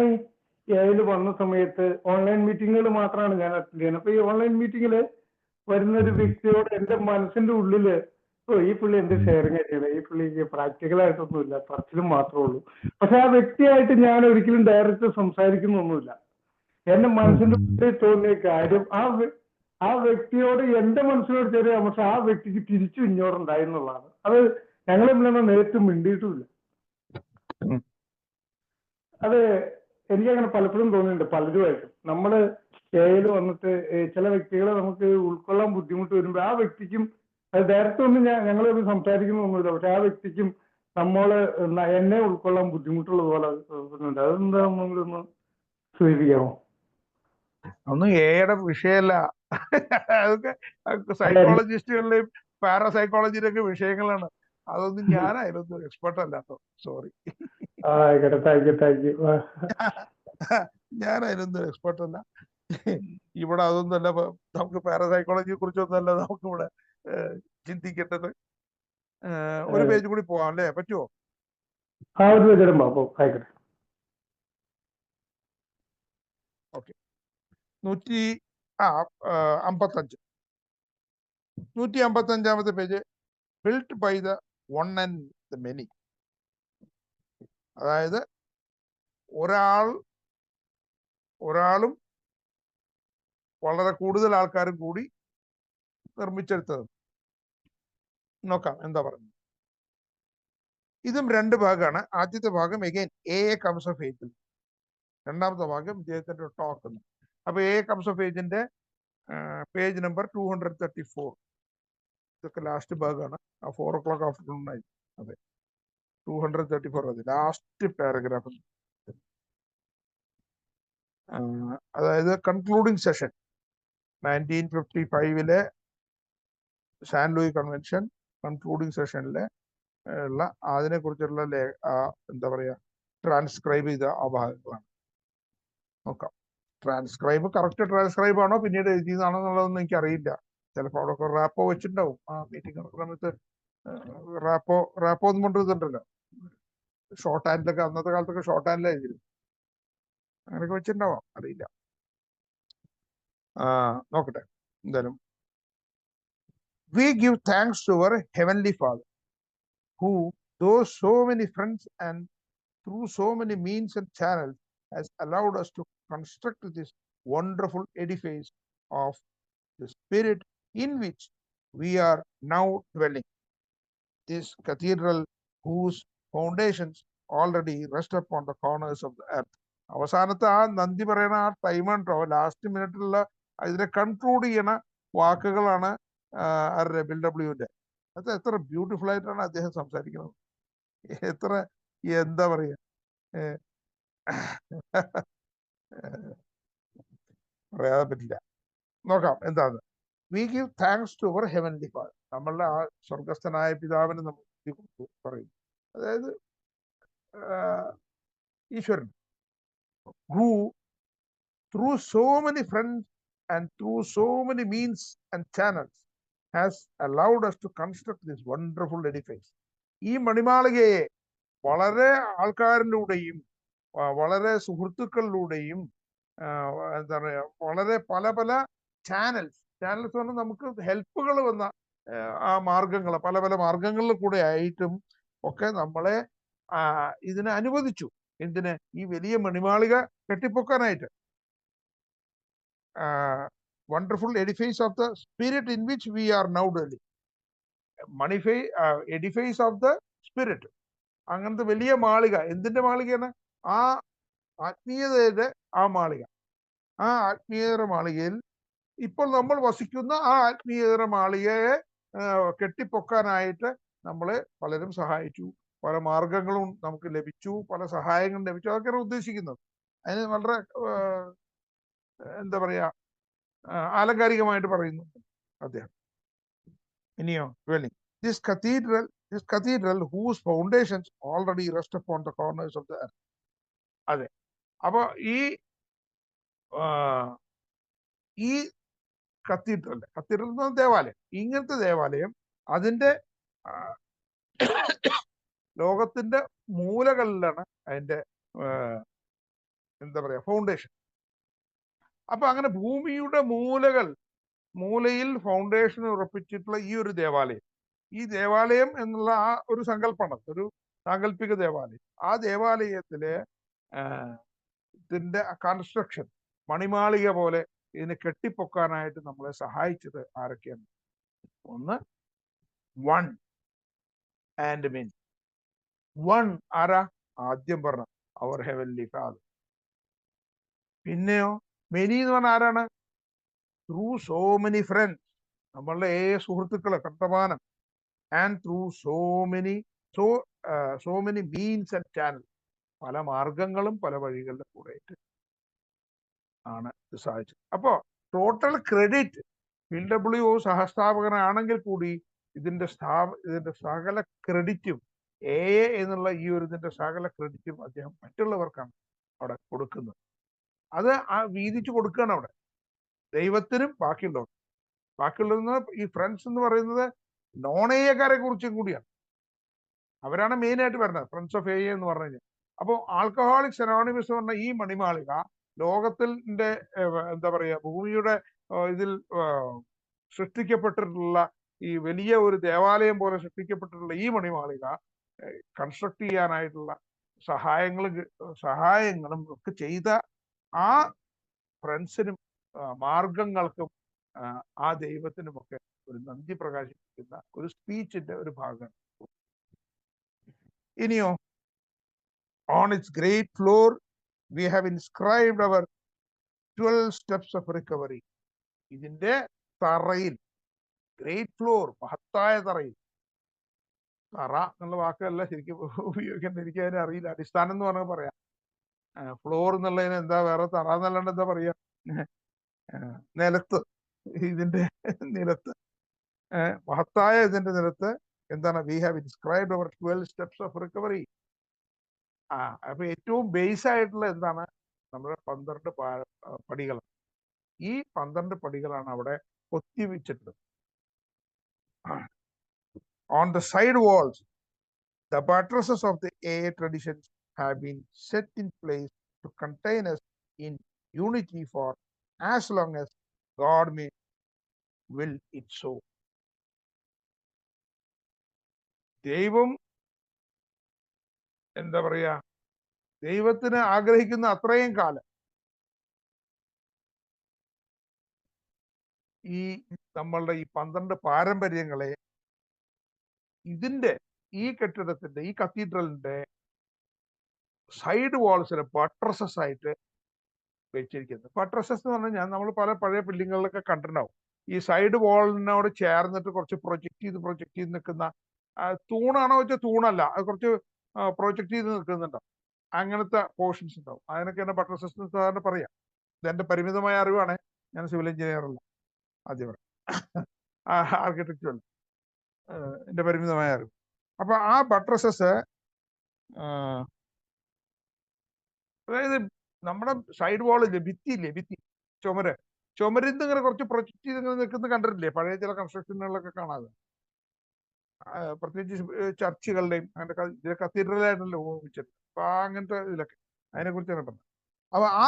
ഇതിൽ വന്ന സമയത്ത് ഓൺലൈൻ മീറ്റിങ്ങുകൾ മാത്രമാണ് ഞാൻ അറ്റൻഡ് ചെയ്യുന്നത്. അപ്പൊ ഈ ഓൺലൈൻ മീറ്റിങ്ങില് വരുന്ന ഒരു വ്യക്തിയോട് എൻ്റെ മനസ്സിന്റെ ഉള്ളില് ഈ പുള്ളി എന്ത് ഷെയറിങ് ചെയ്യണേ, ഈ പുള്ളിക്ക് പ്രാക്ടിക്കലായിട്ടൊന്നുമില്ല, പറച്ചിലും മാത്രമേ ഉള്ളൂ. പക്ഷെ ആ വ്യക്തിയായിട്ട് ഞാൻ ഒരിക്കലും ഡയറക്റ്റ് സംസാരിക്കുന്നൊന്നുമില്ല. എന്റെ മനസ്സിന്റെ ഉള്ളിൽ തോന്നിയ കാര്യം ആ വ്യക്തിയോട് എന്റെ മനസ്സിനോട് ചെറിയ, പക്ഷെ ആ വ്യക്തിക്ക് തിരിച്ചു ഇഞ്ഞോറുണ്ടായി എന്നുള്ളതാണ്. അത് ഞങ്ങൾ തമ്മിലൊന്നും നേരിട്ട് മിണ്ടിയിട്ടുമില്ല. അത് എനിക്കങ്ങനെ പലപ്പോഴും തോന്നിയിട്ടുണ്ട്. പലരുമായിട്ടും നമ്മള് ഏയിൽ വന്നിട്ട് ചില വ്യക്തികളെ നമുക്ക് ഉൾക്കൊള്ളാൻ ബുദ്ധിമുട്ട് വരുമ്പോൾ ആ വ്യക്തിക്കും, അത് ഡയറക്റ്റ് ഒന്നും ഞങ്ങളൊന്നും സംസാരിക്കുന്നൊന്നുമില്ല, പക്ഷെ ആ വ്യക്തിക്കും എന്നെ ഉൾക്കൊള്ളാൻ ബുദ്ധിമുട്ടുള്ളത് പോലെ തോന്നുന്നുണ്ട്. അതെന്താ നമ്മളൊന്ന് സൂചിപ്പിക്കാമോ? ഒന്നും എയുടെ വിഷയമല്ല, അതൊക്കെ സൈക്കോളജിസ്റ്റുകളുടെയും പാരാസൈക്കോളജിയുടെയൊക്കെ വിഷയങ്ങളാണ്. അതൊന്നും ഞാൻ അതിലൊന്നും എക്സ്പെർട്ട് അല്ലാട്ടോ, സോറി. ഞാൻ അതിലൊന്നും എക്സ്പെർട്ട് അല്ല. ഇവിടെ അതൊന്നും അല്ല, നമുക്ക് പാരാസൈക്കോളജിയെ കുറിച്ചൊന്നുമല്ല നമുക്ക് ഇവിടെ ചിന്തിക്കേണ്ടത്. ഒരു പേജ് കൂടി പോവാം അല്ലേ? പറ്റുമോ? Okay. 155 page. Built by the one and the many. അതായത് ഒരാളും വളരെ കൂടുതൽ ആൾക്കാരും കൂടി നിർമ്മിച്ചെടുത്തത്. നോക്കാം എന്താ പറയുന്നത്. ഇതും 2 ഭാഗമാണ്. ആദ്യത്തെ ഭാഗം എഗൈൻ എ കംസ് ഓഫ് ഏജിൽ, രണ്ടാമത്തെ ഭാഗം ഇദ്ദേഹത്തിന്റെ ടോക്ക്. അപ്പൊ എ കംസ് ഓഫ് ഏജിന്റെ പേജ് നമ്പർ 234. ഇതൊക്കെ ലാസ്റ്റ് ഭാഗമാണ്. ആ 4 o'clock ആഫ്റ്റർനൂൺ ആയി. അതെ, 234 അത് ലാസ്റ്റ് പാരഗ്രാഫ്. അതായത് concluding session 1955 Saint Louis convention concluding സെഷനിലെ ഉള്ള അതിനെക്കുറിച്ചുള്ള എന്താ പറയുക ട്രാൻസ്ക്രൈബ് ചെയ്ത ആ ഭാഗങ്ങളാണ്. നോക്കാം. കറക്റ്റ് ട്രാൻസ്ക്രൈബ് ആണോ പിന്നീട് എഴുതിയതാണോ എന്നുള്ളതൊന്നും എനിക്കറിയില്ല. ചിലപ്പോൾ അവിടെ റാപ്പോ വെച്ചിട്ടുണ്ടാവും. ആ മീറ്റിംഗ് നടക്കുന്ന സമയത്ത് റാപ്പോ ഒന്നും കൊണ്ടുവരുന്നുണ്ടല്ലോ, ഷോർട്ട് ഹാൻഡിലൊക്കെ അന്നത്തെ കാലത്തൊക്കെ ഷോർട്ട് ഹാൻഡിലാണ് എഴുതിയിരുന്നു. അങ്ങനെയൊക്കെ വെച്ചിട്ടുണ്ടാവാം, അറിയില്ല. നോക്കട്ടെ. എന്തായാലും we give thanks to our heavenly Father who though so many friends and through so many means and channels has allowed us to construct this wonderful edifice of the Spirit in which we are now dwelling. This cathedral whose foundations already rest upon the corners of the earth. അവസാനത്തെ ആ നന്ദി പറയുന്ന ആ ടൈം ഉണ്ടോ, ലാസ്റ്റ് മിനിറ്റിലുള്ള ഇതിനെ കൺക്ലൂഡ് ചെയ്യണ വാക്കുകളാണ് ആരുടെ, ബിൽഡബ്ല്യുവിന്റെ. അത് എത്ര ബ്യൂട്ടിഫുൾ ആയിട്ടാണ് അദ്ദേഹം സംസാരിക്കുന്നത്. എത്ര എന്താ പറയുക, പറയാതെ പറ്റില്ല. നോക്കാം എന്താണ്. We give thanks to our heavenly father. നമ്മളുടെ ആ സ്വർഗസ്ഥനായ പിതാവിന് നമ്മൾ പറയും. അതായത് ഈശ്വരൻ. Who through so many friends and through so many means and channels has allowed us to construct this wonderful edifice. ഈ മണിമാളികയെ വളരെ ആൾക്കാരിലൂടെയും വളരെ സുഹൃത്തുക്കളിലൂടെയും എന്താ പറയുക, വളരെ പല പല ചാനൽസ് പറഞ്ഞാൽ നമുക്ക് ഹെൽപ്പുകൾ വന്ന ആ മാർഗങ്ങൾ, പല പല മാർഗങ്ങളിൽ കൂടെ ആയിട്ടും ഒക്കെ നമ്മളെ ഇതിനെ അനുവദിച്ചു. എന്തിന്? ഈ വലിയ മണിമാളിക കെട്ടിപ്പൊക്കാനായിട്ട്. wonderful edifice of the Spirit in which we are now dwelling. Edifice of the Spirit. അങ്ങനത്തെ വലിയ മാളിക. എന്തിന്റെ മാളികയാണ്? ആ ആത്മീയതയുടെ ആ മാളിക. ആ ആത്മീയതയുടെ മാളികയിൽ ഇപ്പോൾ നമ്മൾ വസിക്കുന്ന ആ ആത്മീയതയുടെ മാളികയെ കെട്ടിപ്പൊക്കാനായിട്ട് നമ്മളെ പലരും സഹായിച്ചു. പല മാർഗങ്ങളും നമുക്ക് ലഭിച്ചു, പല സഹായങ്ങളും ലഭിച്ചു. അതൊക്കെയാണ് ഉദ്ദേശിക്കുന്നത്. അതിന് വളരെ എന്താ പറയാ, ആലങ്കാരികമായിട്ട് പറയുന്നു അദ്ദേഹം. ഇനിയോ, dwelling. This cathedral whose foundations already rest upon the corners of the earth. അതെ. അപ്പൊ ഈ കത്തീഡ്രൽ എന്ന ദേവാലയം, ഇങ്ങനത്തെ ദേവാലയം അതിന്റെ ലോകത്തിന്റെ മൂലകളിലാണ് അതിന്റെ എന്താ പറയാ ഫൗണ്ടേഷൻ. അപ്പൊ അങ്ങനെ ഭൂമിയുടെ മൂലയിൽ ഫൗണ്ടേഷൻ ഉറപ്പിച്ചിട്ടുള്ള ഈ ഒരു ദേവാലയം, ഈ ദേവാലയം എന്നുള്ള ആ ഒരു സങ്കല്പമാണ്, ഒരു സാങ്കല്പിക ദേവാലയം. ആ ദേവാലയത്തിലെ ഇതിന്റെ കൺസ്ട്രക്ഷൻ, മണിമാളിക പോലെ ഇതിനെ കെട്ടിപ്പൊക്കാനായിട്ട് നമ്മളെ സഹായിച്ചത് ആരൊക്കെയാണ്? ഒന്ന്, വൺ ആൻഡ് മെനി. വൺ ആരാ? ആദ്യം പറഞ്ഞ അവർ ഹെവൻലി ഫാദർ. പിന്നെയോ മെനി എന്ന് പറഞ്ഞാൽ ആരാണ്? ത്രൂ സോ മെനി ഫ്രണ്ട്സ്, നമ്മളുടെ സുഹൃത്തുക്കളെ കണ്ടമാനം. And through so many means and channel, പല മാർഗങ്ങളും പല വഴികളുടെ കൂടെ ആണ് ഇത് സാധിച്ചത്. അപ്പോ ടോട്ടൽ ക്രെഡിറ്റ് BW സഹസ്ഥാപകനാണെങ്കിൽ കൂടി ഇതിന്റെ സകല ക്രെഡിറ്റും എന്നുള്ള ഈ ഒരു ഇതിന്റെ സകല ക്രെഡിറ്റും അദ്ദേഹം മറ്റുള്ളവർക്കാണ് അവിടെ കൊടുക്കുന്നത്. അത് വീതിച്ചു കൊടുക്കുകയാണ് അവിടെ ദൈവത്തിനും ബാക്കിയുള്ളവർ. ഈ ഫ്രണ്ട്സ് എന്ന് പറയുന്നത് നോൺ എക്കാരെ കുറിച്ചും കൂടിയാണ്. അവരാണ് മെയിൻ ആയിട്ട് വരുന്നത്, ഫ്രണ്ട്സ് ഓഫ് എ എന്ന് പറഞ്ഞു കഴിഞ്ഞാൽ. അപ്പോൾ ആൽക്കഹോളിക്സ് അനോണിമസ് പറഞ്ഞ ഈ മണിമാളിക ലോകത്തിന്റെ എന്താ പറയാ ഭൂമിയുടെ ഇതിൽ സൃഷ്ടിക്കപ്പെട്ടിട്ടുള്ള ഈ വലിയ ഒരു ദേവാലയം പോലെ സൃഷ്ടിക്കപ്പെട്ടിട്ടുള്ള ഈ മണിമാളിക കൺസ്ട്രക്ട് ചെയ്യാനായിട്ടുള്ള സഹായങ്ങളും ഒക്കെ ചെയ്ത ആ ഫ്രണ്ട്സിനും മാർഗങ്ങൾക്കും ആ ദൈവത്തിനുമൊക്കെ ഒരു നന്ദി പ്രകാശിപ്പിക്കുന്ന ഒരു സ്പീച്ചിന്റെ ഒരു ഭാഗമാണ്. ഇനിയോ, on its great floor we have inscribed our 12 steps of recovery. ഇതിന്റെ തറയിൽ, ഗ്രേറ്റ് ഫ്ലോർ, മഹത്തായ തറയിൽ, തറ എന്നുള്ള വാക്കല്ല ശരിക്കും ഉപയോഗിക്കേണ്ട, എനിക്ക് അതിനെ അറിയില്ല. അടിസ്ഥാനം എന്ന് പറഞ്ഞാൽ പറയാം. ഫ്ലോർ എന്നുള്ളതിന് എന്താ വേറെ തറ എന്നല്ലാണ്ട് എന്താ പറയാ, നിലത്ത്, ഇതിന്റെ നിലത്ത്, മഹത്തായ ഇതിന്റെ നിലത്ത് എന്താണ്, we have inscribed our 12 steps of recovery. അപ്പൊ ഏറ്റവും ബേസ് ആയിട്ടുള്ള എന്താണ്, നമ്മുടെ 12 പടികൾ. ഈ 12 പടികളാണ് അവിടെ കൊത്തിവെച്ചിട്ടുള്ളത്. On the side walls, the buttresses of the AA traditions have been set in place to contain us in unity for as long as God may will it so. ദൈവം എന്താ പറയാ, ദൈവത്തിന് ആഗ്രഹിക്കുന്ന അത്രയും കാലം ഈ നമ്മളുടെ ഈ 12 പാരമ്പര്യങ്ങളെ ഇതിന്റെ ഈ കെട്ടിടത്തിന്റെ, ഈ കത്തീഡ്രലിന്റെ സൈഡ് വാൾസിലെ ബട്രസസ് ആയിട്ട് വെച്ചിരിക്കുന്നത്. ബട്രസസ് എന്ന് പറഞ്ഞാൽ നമ്മൾ പല പഴയ ബിൽഡിങ്ങുകളിലൊക്കെ കണ്ടിട്ടുണ്ടാവും. ഈ സൈഡ് വാളിനോട് ചേർന്നിട്ട് കുറച്ച് പ്രൊജക്ട് ചെയ്ത് നിൽക്കുന്ന തൂണാണോ വെച്ചാൽ തൂണല്ല, അത് കുറച്ച് പ്രൊജക്ട് ചെയ്ത് നിൽക്കുന്നുണ്ടാവും. അങ്ങനത്തെ പോർഷൻസ് ഉണ്ടാവും. അതിനൊക്കെയാണ് ബട്രസസ് എന്ന് സാധാരണ പറയാം. ഇതെന്റെ പരിമിതമായ അറിവാണ്, ഞാൻ സിവിൽ എഞ്ചിനീയർ അല്ല, ആദ്യം ആർക്കിടെക്ചർ അല്ല, എന്റെ പരിമിതമായ അറിവ്. അപ്പൊ ആ ബട്രസസ്, അതായത് നമ്മുടെ സൈഡ് വാളില്ലേ, ഭിത്തിയില്ലേ, ചുമരിന്ന് ഇങ്ങനെ കുറച്ച് പ്രൊജക്ട് ചെയ്ത് ഇങ്ങനെ നിൽക്കുന്ന കണ്ടിട്ടില്ലേ പഴയ ചില കൺസ്ട്രക്ഷനുകളിലൊക്കെ കാണാതെ, പ്രത്യേകിച്ച് ചർച്ചുകളുടെയും അങ്ങനെ കത്തീഡ്രലായിട്ടല്ലോ ഉപയോഗിച്ചത്. അപ്പൊ അങ്ങനത്തെ ഇതിലൊക്കെ അതിനെ കുറിച്ച് കണ്ടത്. അപ്പൊ ആ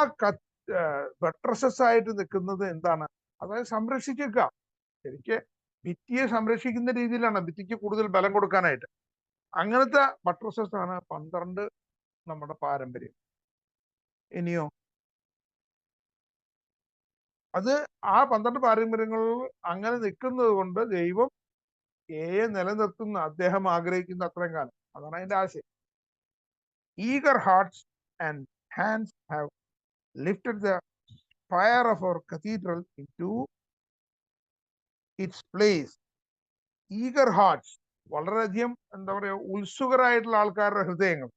ബട്രസസ് ആയിട്ട് നിൽക്കുന്നത് എന്താണ്, അതായത് സംരക്ഷിച്ചേക്കുക. ശരിക്ക് ഭിത്തിയെ സംരക്ഷിക്കുന്ന രീതിയിലാണ്, ഭിത്തിക്ക് കൂടുതൽ ബലം കൊടുക്കാനായിട്ട്. അങ്ങനത്തെ ബട്രസസ് ആണ് 12 നമ്മുടെ പാരമ്പര്യം. ഇനിയോ അത് ആ 12 പാരമ്പര്യങ്ങൾ അങ്ങനെ നിൽക്കുന്നത് കൊണ്ട് ദൈവം നിലനിർത്തുന്ന, അദ്ദേഹം ആഗ്രഹിക്കുന്ന അത്രയും കാലം. അതാണ് അതിന്റെ ആശയം. Eager hearts and hands have lifted the spire of our cathedral into its place. Eager hearts, വളരെയധികം എന്താ പറയാ, ഉത്സുകരായിട്ടുള്ള ആൾക്കാരുടെ ഹൃദയങ്ങൾ,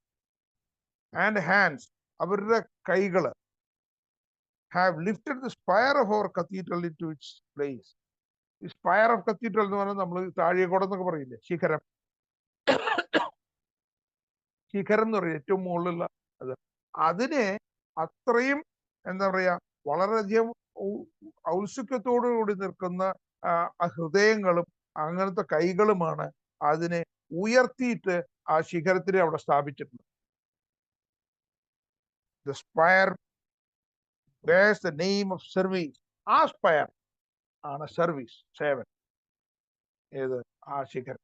ആൻഡ് ഹാൻഡ്സ്, അവരുടെ കൈകള്, have lifted the spire of our cathedral into its place. ഈ സ്പയർ ഓഫ് കത്തീഡ്രൽ എന്ന് പറഞ്ഞാൽ നമ്മൾ താഴേക്കോടം എന്നൊക്കെ പറയില്ലേ, ശിഖരം എന്ന് പറയും, ഏറ്റവും മുകളിലുള്ള അത്. അതിനെ അത്രയും എന്താ പറയാ, വളരെയധികം ഔത്സുക്യത്തോടു കൂടി നിൽക്കുന്ന ഹൃദയങ്ങളും അങ്ങനത്തെ കൈകളുമാണ് അതിനെ ഉയർത്തിയിട്ട് ആ ശിഖരത്തിനെ അവിടെ സ്ഥാപിച്ചിട്ടുള്ളത്. The spire bears the name of service. ആ സ്പയർ ആണ് സർവീസ്, സേവൻ. ഏത്? ആ ശിഖരം.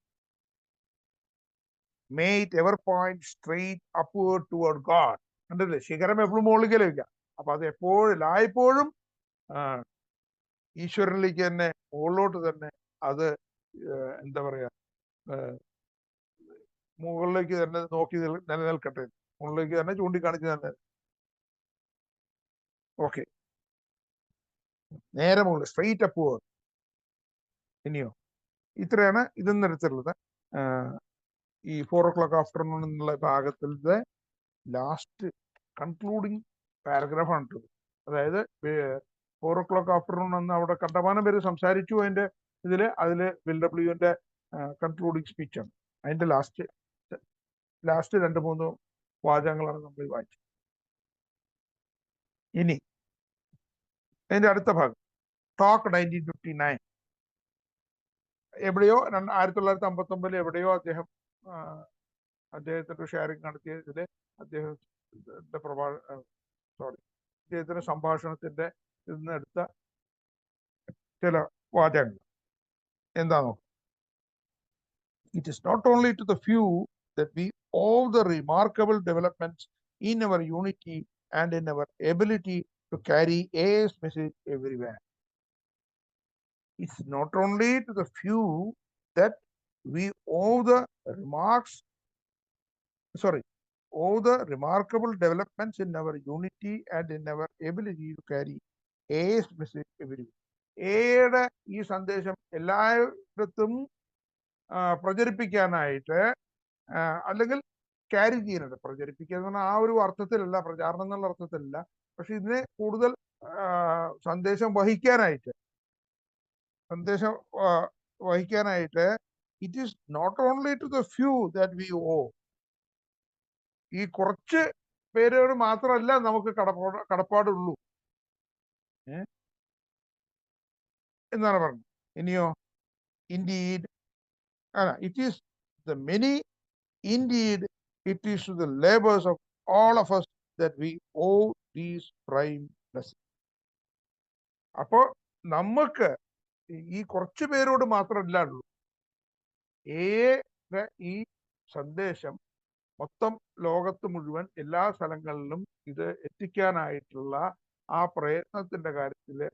May it ever point straight upward toward God. കണ്ടില്ലേ, ശിഖരം എപ്പോഴും മുകളിലേക്ക് ലഭിക്കാം. അപ്പൊ അത് എല്ലായ്പ്പോഴും ഈശ്വരനിലേക്ക് തന്നെ, മുകളിലോട്ട് തന്നെ അത് എന്താ പറയാ, മുകളിലേക്ക് തന്നെ നോക്കി നിലനിൽക്കട്ടെ, മുകളിലേക്ക് തന്നെ ചൂണ്ടിക്കാണിച്ച് തന്നെ. ഓക്കെ, നേരെ മുകളിൽ, സ്ട്രെയിറ്റ് അപ്വേർഡ്. ഇനിയോ ഇത്രയാണ് ഇതെന്ന് എടുത്തിട്ടുള്ളത്. ഈ 4 o'clock ആഫ്റ്റർനൂൺ എന്നുള്ള ഭാഗത്തിലെ ലാസ്റ്റ് കൺക്ലൂഡിങ് പാരഗ്രാഫാണ് ഇട്ടത്. അതായത് 4 o'clock ആഫ്റ്റർനൂൺ എന്ന് അവിടെ കണ്ടമാനം പേര് സംസാരിച്ചു. അതില് BLWന്റെ കൺക്ലൂഡിങ് സ്പീച്ചാണ്. അതിന്റെ ലാസ്റ്റ് 2-3 വാചകങ്ങളാണ് നമ്മൾ വായിച്ചത്. ഇനി അതിന്റെ അടുത്ത ഭാഗം, ടോക്ക് 1959. എവിടെയോ 1959 എവിടെയോ അദ്ദേഹത്തിന്റെ ഷെയറിംഗ് നടത്തിയതില് അദ്ദേഹത്തിന്റെ സംഭാഷണത്തിന്റെ നിന്ന് എടുത്ത ചില വാചകങ്ങൾ എന്താണോ. It is not only to the few that we owe the remarkable developments in our unity and in our ability to carry AA's message everywhere. It's not only to the few that we owe the remarkable developments in our unity and in our ability to carry AA's message everywhere. എയുടെ ഈ സന്ദേശം എല്ലായിടത്തും പ്രചരിപ്പിക്കാനായിട്ട്, അല്ലെങ്കിൽ ക്യാരി ചെയ്യുന്നുണ്ട്. പ്രചരിപ്പിക്കുക എന്ന് പറഞ്ഞാൽ ആ ഒരു അർത്ഥത്തിലല്ല, പ്രചാരണം എന്നുള്ള അർത്ഥത്തിലല്ല. പക്ഷെ ഇതിനെ കൂടുതൽ സന്ദേശം വഹിക്കാനായിട്ട് it is not only to the few that we owe. ഈ കുറച്ച് പേരോട് മാത്രമല്ല നമുക്ക് കടപ്പാടുള്ളൂ എന്നാണ് പറഞ്ഞത്. ഇനിയോ indeed it is the many, indeed it is to the labors of all of us that we owe these prime blessings. അപ്പോ നമുക്ക് ഈ കുറച്ചു പേരോട് മാത്രമല്ല ഉള്ളൂ, ഈ സന്ദേശം മൊത്തം ലോകത്ത് മുഴുവൻ എല്ലാ സ്ഥലങ്ങളിലും ഇത് എത്തിക്കാനായിട്ടുള്ള ആ പ്രയത്നത്തിന്റെ കാര്യത്തില്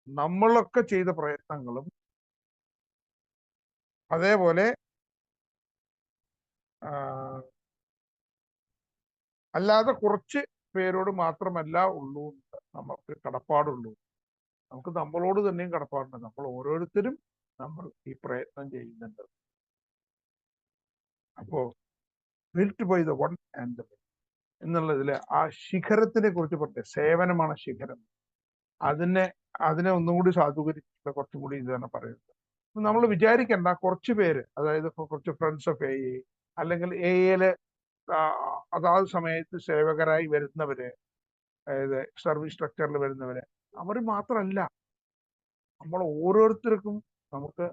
നമ്മളൊക്കെ ചെയ്ത പ്രയത്നങ്ങളും അതേപോലെ അല്ലാതെ കുറച്ച് പേരോട് മാത്രമല്ല ഉള്ളൂ നമുക്ക് കടപ്പാടുള്ളൂ. നമുക്ക് നമ്മളോട് തന്നെയും കടപ്പാടുണ്ട്. നമ്മൾ ഓരോരുത്തരും ഈ പ്രയത്നം ചെയ്യുന്നുണ്ട്. അപ്പോ built by the one and the many എന്നുള്ളതില് ആ ശിഖരത്തിനെ കുറിച്ച് പറഞ്ഞ സേവനമാണ് ശിഖരം. അതിനെ ഒന്നും കൂടി സാധൂകരിച്ചിട്ട് കുറച്ചും കൂടി ഇത് തന്നെ പറയുന്നത്. നമ്മൾ വിചാരിക്കേണ്ട കുറച്ച് പേര്, അതായത് കുറച്ച് ഫ്രണ്ട്സ് ഓഫ് എ അല്ലെങ്കിൽ എയില് അതാത് സമയത്ത് സേവകരായി വരുന്നവര്, അതായത് സർവീസ് സ്ട്രക്ചറിൽ വരുന്നവര്, അവർ മാത്രമല്ല, നമ്മൾ ഓരോരുത്തർക്കും നമുക്ക്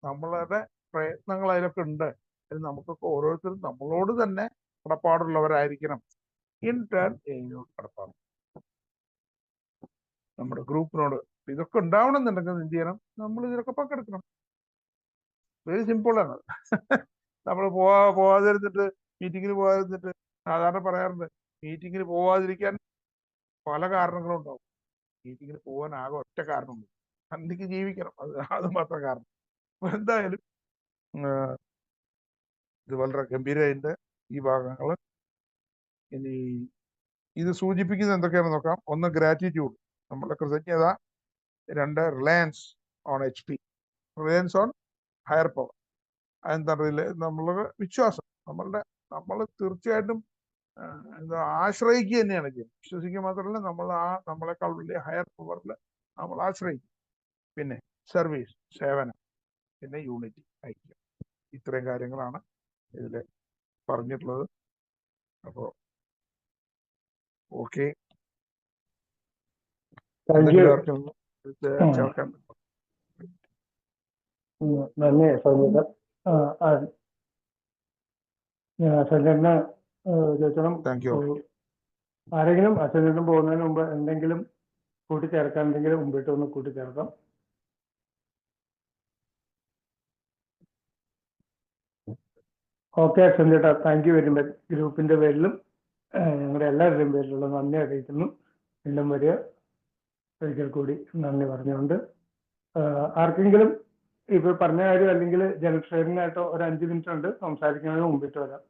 നമ്മളുടെ പ്രയത്നങ്ങൾ അതിലൊക്കെ ഉണ്ട്. നമുക്കൊക്കെ ഓരോരുത്തരും നമ്മളോട് തന്നെ കടപ്പാടുള്ളവരായിരിക്കണം. ഇൻ ടേൺ എയിനോട് കടപ്പാട്, നമ്മുടെ ഗ്രൂപ്പിനോട്. ഇതൊക്കെ ഉണ്ടാവണമെന്നുണ്ടെങ്കിൽ എന്ത് ചെയ്യണം? നമ്മൾ ഇതിലൊക്കെ പങ്കെടുക്കണം. വെരി സിമ്പിളാണ്. നമ്മൾ പോവാതിരുന്നിട്ട് മീറ്റിങ്ങിന് പോകാതിരുന്നിട്ട് സാധാരണ പറയാറുണ്ട്, മീറ്റിങ്ങിന് പോവാതിരിക്കാൻ പല കാരണങ്ങളും ഉണ്ടാവും. മീറ്റിങ്ങിന് പോകാൻ ആകെ ഒറ്റ കാരണമുണ്ട്, സന്ധിക്ക് ജീവിക്കണം. അത് മാത്രം കാരണം. അപ്പൊ എന്തായാലും ഇത് വളരെ ഗംഭീരമായിട്ട് ഈ ഭാഗങ്ങൾ. ഇനി ഇത് സൂചിപ്പിക്കുന്നത് എന്തൊക്കെയാണെന്ന് നോക്കാം. ഒന്ന്, ഗ്രാറ്റിറ്റ്യൂഡ്, നമ്മുടെ കൃതജ്ഞത. 2, Reliance on HP, Reliance on higher power. എന്താ നമ്മളുടെ വിശ്വാസം, നമ്മൾ തീർച്ചയായിട്ടും ആശ്രയിക്കുക തന്നെയാണ് ചെയ്യുന്നത്. വിശ്വസിക്കുക മാത്രമല്ല, നമ്മളെക്കാൾ വലിയ ഹയർ പവറിൽ നമ്മൾ ആശ്രയിക്കും. പിന്നെ സർവീസ്, സേവനം. പിന്നെ യൂണിറ്റി, ഐക്യം. ഇത്രയും കാര്യങ്ങളാണ് ഇതിൽ പറഞ്ഞിട്ടുള്ളത്. അപ്പോ ഓക്കെ, ചേർക്കാൻ നന്ദി സഞ്ജന. സഞ്ജന ചോദിക്കണം, ആരെങ്കിലും അച്ഛനും പോകുന്നതിന് മുമ്പ് എന്തെങ്കിലും കൂട്ടിച്ചേർക്കാൻ മുമ്പിട്ട് ഒന്ന് കൂട്ടിച്ചേർക്കാം. ഓക്കെ സഞ്ജേട്ടാ, താങ്ക് യു വെരി മച്ച്. ഗ്രൂപ്പിന്റെ പേരിലും ഞങ്ങളുടെ എല്ലാവരുടെയും പേരിലുള്ള നന്ദി അറിയിക്കുന്നു. വീണ്ടും വരിക, ഒരിക്കൽ കൂടി നന്ദി പറഞ്ഞുകൊണ്ട് ആർക്കെങ്കിലും ഇപ്പൊ പറഞ്ഞ കാര്യം അല്ലെങ്കിൽ ജനറൽ ഷെയറിനായിട്ടോ ഒരു 5 മിനിറ്റ് ഉണ്ട് സംസാരിക്കുന്നതിന് മുമ്പിട്ട് വരാം.